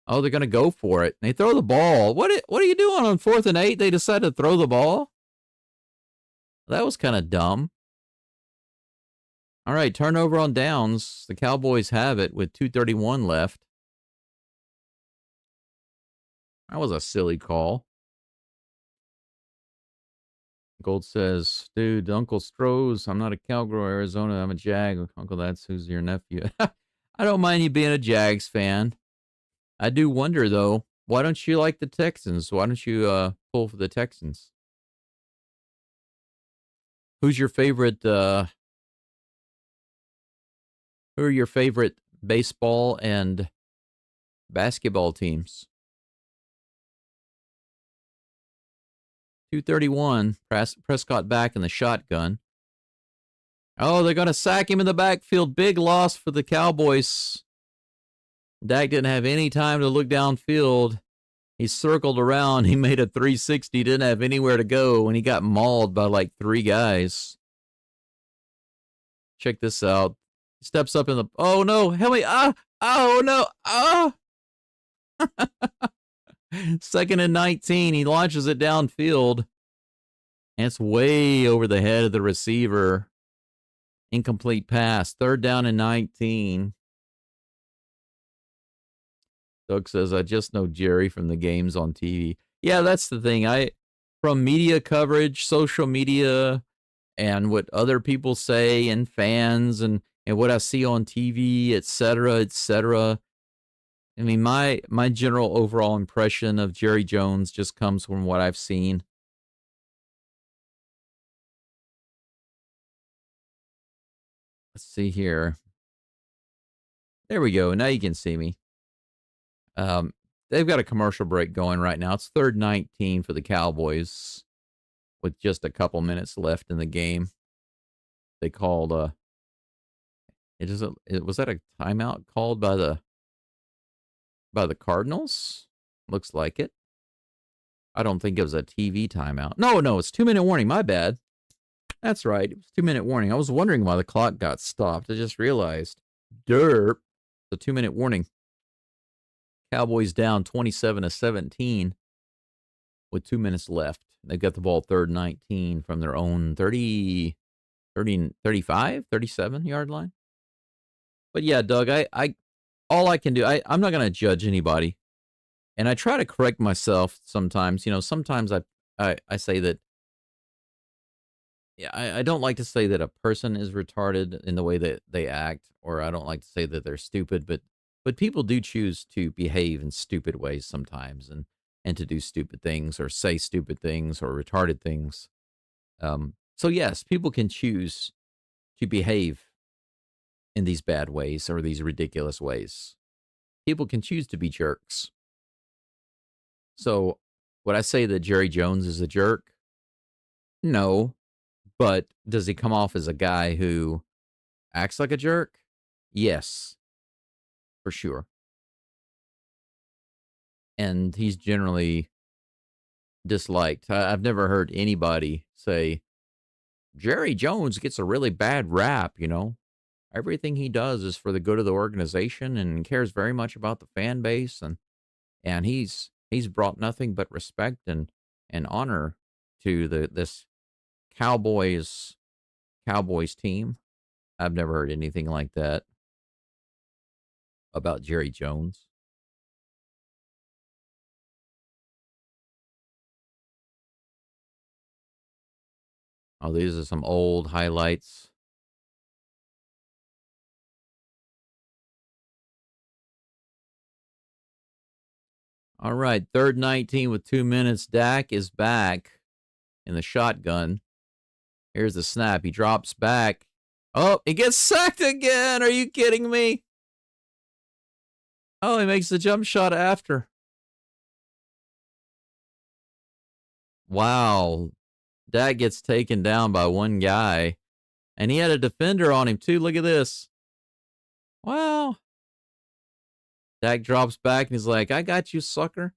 Oh, they're going to go for it. They throw the ball. What are you doing on 4th and 8? They decide to throw the ball? That was kind of dumb. All right, turnover on downs. The Cowboys have it with 2:31 left. That was a silly call. Gold says, dude, Uncle Strohs, I'm not a Cowgirl, Arizona. I'm a Jag. Uncle, that's who's your nephew. I don't mind you being a Jags fan. I do wonder, though, why don't you like the Texans? Why don't you pull for the Texans? Who's your favorite, who are your favorite baseball and basketball teams? 2:31, Prescott back in the shotgun. Oh, they're going to sack him in the backfield. Big loss for the Cowboys. Dak didn't have any time to look downfield. He circled around. He made a 360. Didn't have anywhere to go, and he got mauled by like 3 guys. Check this out. He steps up in the... Oh, no. Help me. Oh, no. 2nd and 19. He launches it downfield. And it's way over the head of the receiver. Incomplete pass. 3rd down and 19. Doug says, I just know Jerry from the games on TV. Yeah, that's the thing. From media coverage, social media, and what other people say, and fans, and what I see on TV, etc., etc. I mean, my general overall impression of Jerry Jones just comes from what I've seen. Let's see here. There we go. Now you can see me. They've got a commercial break going right now. It's 3rd 19 for the Cowboys with just a couple minutes left in the game. They called was that a timeout called by the Cardinals? Looks like it. I don't think it was a TV timeout. No, it's 2-minute warning. My bad. That's right. It was 2-minute warning. I was wondering why the clock got stopped. I just realized. Derp. The 2-minute warning. Cowboys down 27-17 with 2 minutes left. They've got the ball 3rd 19 from their own 35, 37 yard line. But yeah, Doug, all I can do, I'm not going to judge anybody. And I try to correct myself sometimes. Sometimes I say that, yeah, I don't like to say that a person is retarded in the way that they act, or I don't like to say that they're stupid, but people do choose to behave in stupid ways sometimes, and to do stupid things, or say stupid things, or retarded things. So yes, people can choose to behave in these bad ways or these ridiculous ways. People can choose to be jerks. So would I say that Jerry Jones is a jerk? No. But does he come off as a guy who acts like a jerk? Yes. For sure. And he's generally disliked. I've never heard anybody say, Jerry Jones gets a really bad rap, you know? Everything he does is for the good of the organization and cares very much about the fan base, and he's brought nothing but respect and honor to this Cowboys Cowboys team. I've never heard anything like that about Jerry Jones. Oh, these are some old highlights. All right, 3rd 19 with 2 minutes. Dak is back in the shotgun. Here's the snap. He drops back. Oh, he gets sacked again. Are you kidding me? Oh, he makes the jump shot after. Wow. Dak gets taken down by one guy. And he had a defender on him, too. Look at this. Wow. Dak drops back and he's like, I got you, sucker.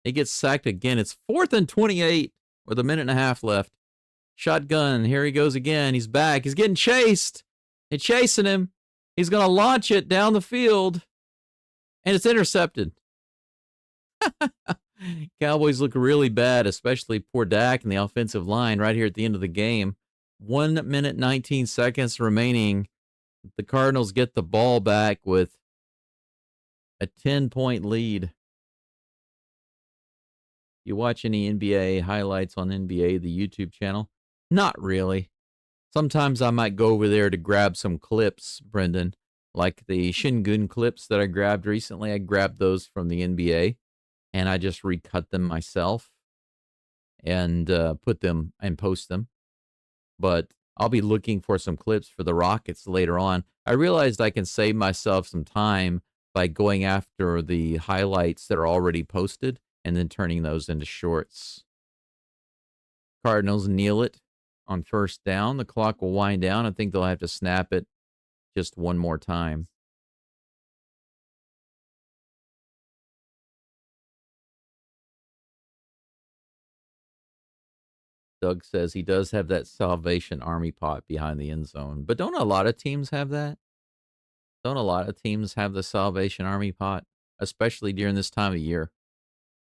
He gets sacked again. It's 4th and 28 with a minute and a half left. Shotgun. Here he goes again. He's back. He's getting chased. They're chasing him. He's going to launch it down the field. And it's intercepted. Cowboys look really bad, especially poor Dak and the offensive line right here at the end of the game. 1 minute, 19 seconds remaining. The Cardinals get the ball back with a 10-point lead. You watch any NBA highlights on NBA, the YouTube channel? Not really. Sometimes I might go over there to grab some clips, Brendan, like the Shingun clips that I grabbed recently. I grabbed those from the NBA, and I just recut them myself and put them and post them. But I'll be looking for some clips for the Rockets later on. I realized I can save myself some time by going after the highlights that are already posted and then turning those into shorts. Cardinals kneel it on 1st down. The clock will wind down. I think they'll have to snap it just one more time. Doug says he does have that Salvation Army pot behind the end zone. But don't a lot of teams have that? Don't a lot of teams have the Salvation Army pot, especially during this time of year?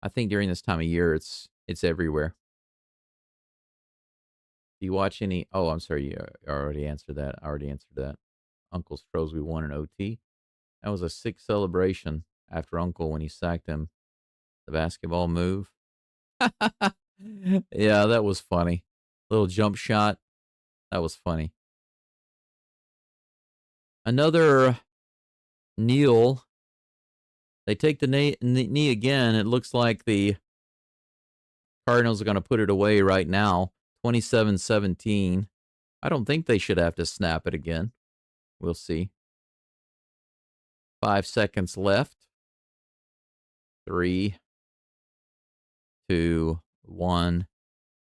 I think during this time of year, it's everywhere. Do you watch any? Oh, I'm sorry. You already answered that. I already answered that. Uncle Strohs, we won an OT. That was a sick celebration after Uncle when he sacked him. The basketball move. Yeah, that was funny. Little jump shot. That was funny. Another kneel. They take the knee again. It looks like the Cardinals are going to put it away right now. 27-17. I don't think they should have to snap it again. We'll see. 5 seconds left. 3, 2, 1.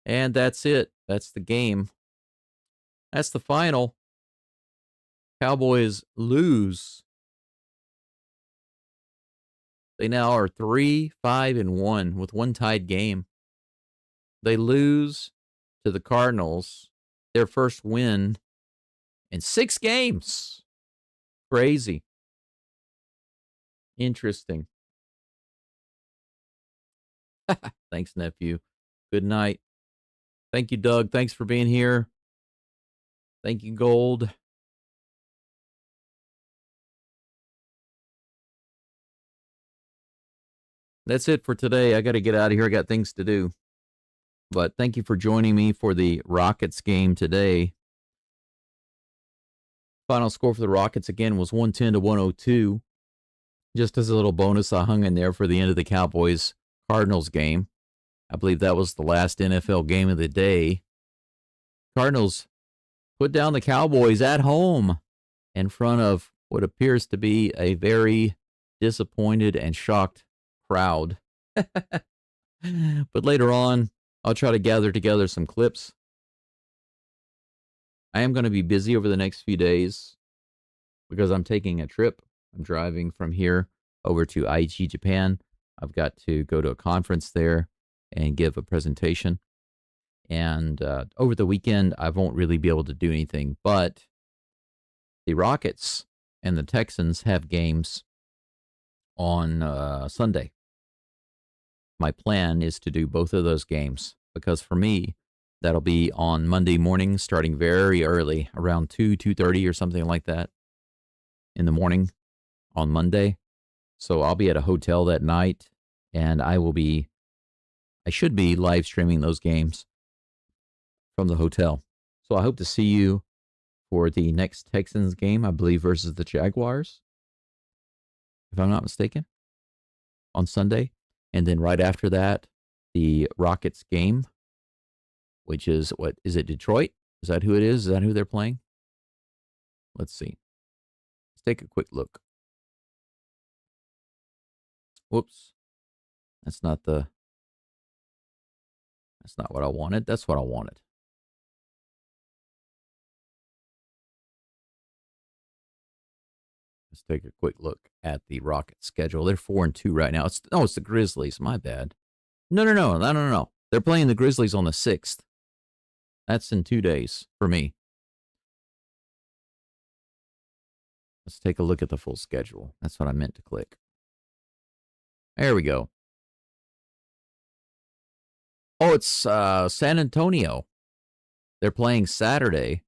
And that's it. That's the game. That's the final. Cowboys lose. They now are 3-5-1 with one tied game. They lose to the Cardinals, their first win in 6 games. Crazy. Interesting. Thanks, nephew. Good night. Thank you, Doug. Thanks for being here. Thank you, Gold. That's it for today. I got to get out of here. I got things to do. But thank you for joining me for the Rockets game today. Final score for the Rockets again was 110-102. Just as a little bonus, I hung in there for the end of the Cowboys-Cardinals game. I believe that was the last NFL game of the day. Cardinals put down the Cowboys at home in front of what appears to be a very disappointed and shocked crowd. But later on, I'll try to gather together some clips. I am going to be busy over the next few days because I'm taking a trip. I'm driving from here over to Aichi, Japan. I've got to go to a conference there. and give a presentation. And over the weekend, I won't really be able to do anything. But the Rockets and the Texans have games on Sunday. My plan is to do both of those games because for me, that'll be on Monday morning, starting very early, around 2:30 or something like that in the morning on Monday. So I'll be at a hotel that night, and I should be live streaming those games from the hotel. So I hope to see you for the next Texans game, I believe, versus the Jaguars, if I'm not mistaken, on Sunday. And then right after that, the Rockets game, which is, what is it, Detroit? Is that who it is? Is that who they're playing? Let's see. Let's take a quick look. Whoops. That's not what I wanted. That's what I wanted. Let's take a quick look at the Rockets schedule. They're 4-2 right now. It's the Grizzlies. My bad. No. They're playing the Grizzlies on the 6th. That's in 2 days for me. Let's take a look at the full schedule. That's what I meant to click. There we go. Oh, it's San Antonio. They're playing Saturday.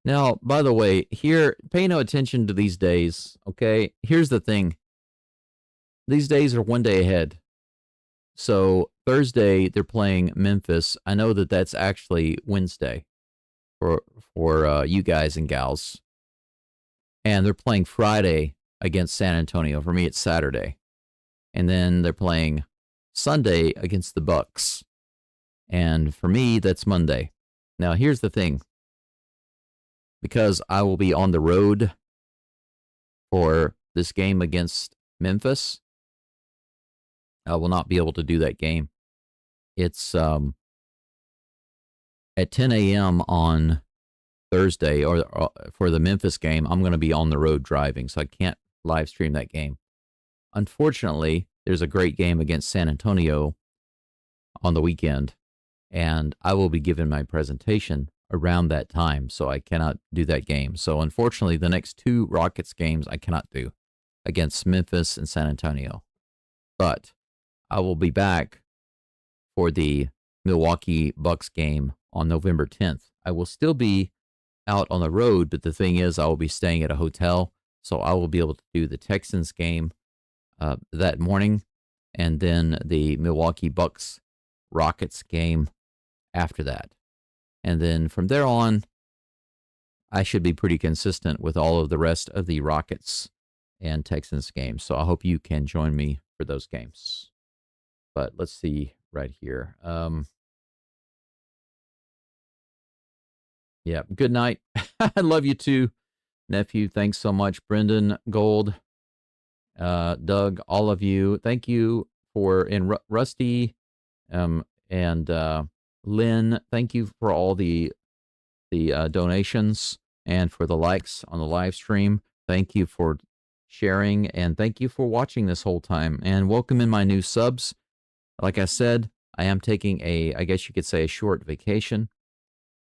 Now, by the way, here, pay no attention to these days, okay? Here's the thing. These days are one day ahead. So Thursday, they're playing Memphis. I know that that's actually Wednesday for you guys and gals. And they're playing Friday against San Antonio. For me, it's Saturday. And then they're playing Sunday against the Bucks. And for me, that's Monday. Now, here's the thing. Because I will be on the road for this game against Memphis, I will not be able to do that game. It's at 10 a.m. on Thursday, or for the Memphis game, I'm going to be on the road driving, so I can't live stream that game. Unfortunately, there's a great game against San Antonio on the weekend, and I will be giving my presentation around that time, so I cannot do that game. So unfortunately, the next 2 Rockets games I cannot do against Memphis and San Antonio. But I will be back for the Milwaukee Bucks game on November 10th. I will still be out on the road, but the thing is, I will be staying at a hotel, so I will be able to do the Texans game that morning, and then the Milwaukee Bucks Rockets game after that. And then from there on, I should be pretty consistent with all of the rest of the Rockets and Texans games. So I hope you can join me for those games. But let's see right here. Yeah, good night. I love you too, nephew. Thanks so much, Brendan, Gold, Doug, all of you. Thank you and Rusty, and Lynn, thank you for all the donations and for the likes on the live stream. Thank you for sharing, and thank you for watching this whole time. And welcome in my new subs. Like I said, I am taking I guess you could say, a short vacation,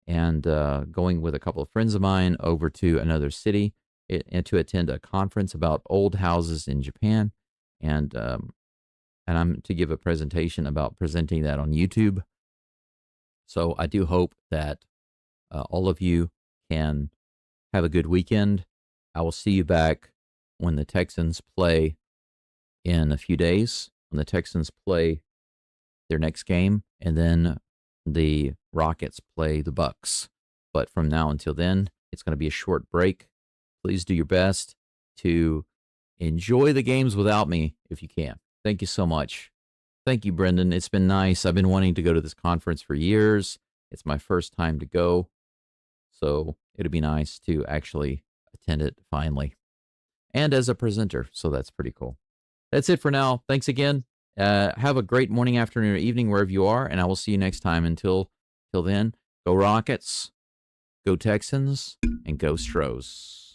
and going with a couple of friends of mine over to another city and to attend a conference about old houses in Japan. And I'm to give a presentation about presenting that on YouTube. So I do hope that all of you can have a good weekend. I will see you back when the Texans play in a few days, when the Texans play their next game, and then the Rockets play the Bucks. But from now until then, it's going to be a short break. Please do your best to enjoy the games without me if you can. Thank you so much. Thank you, Brendan. It's been nice. I've been wanting to go to this conference for years. It's my first time to go, so it'd be nice to actually attend it finally, and as a presenter, so that's pretty cool. That's it for now. Thanks again. Have a great morning, afternoon, or evening, wherever you are, and I will see you next time. Until then, go Rockets, go Texans, and go Stros.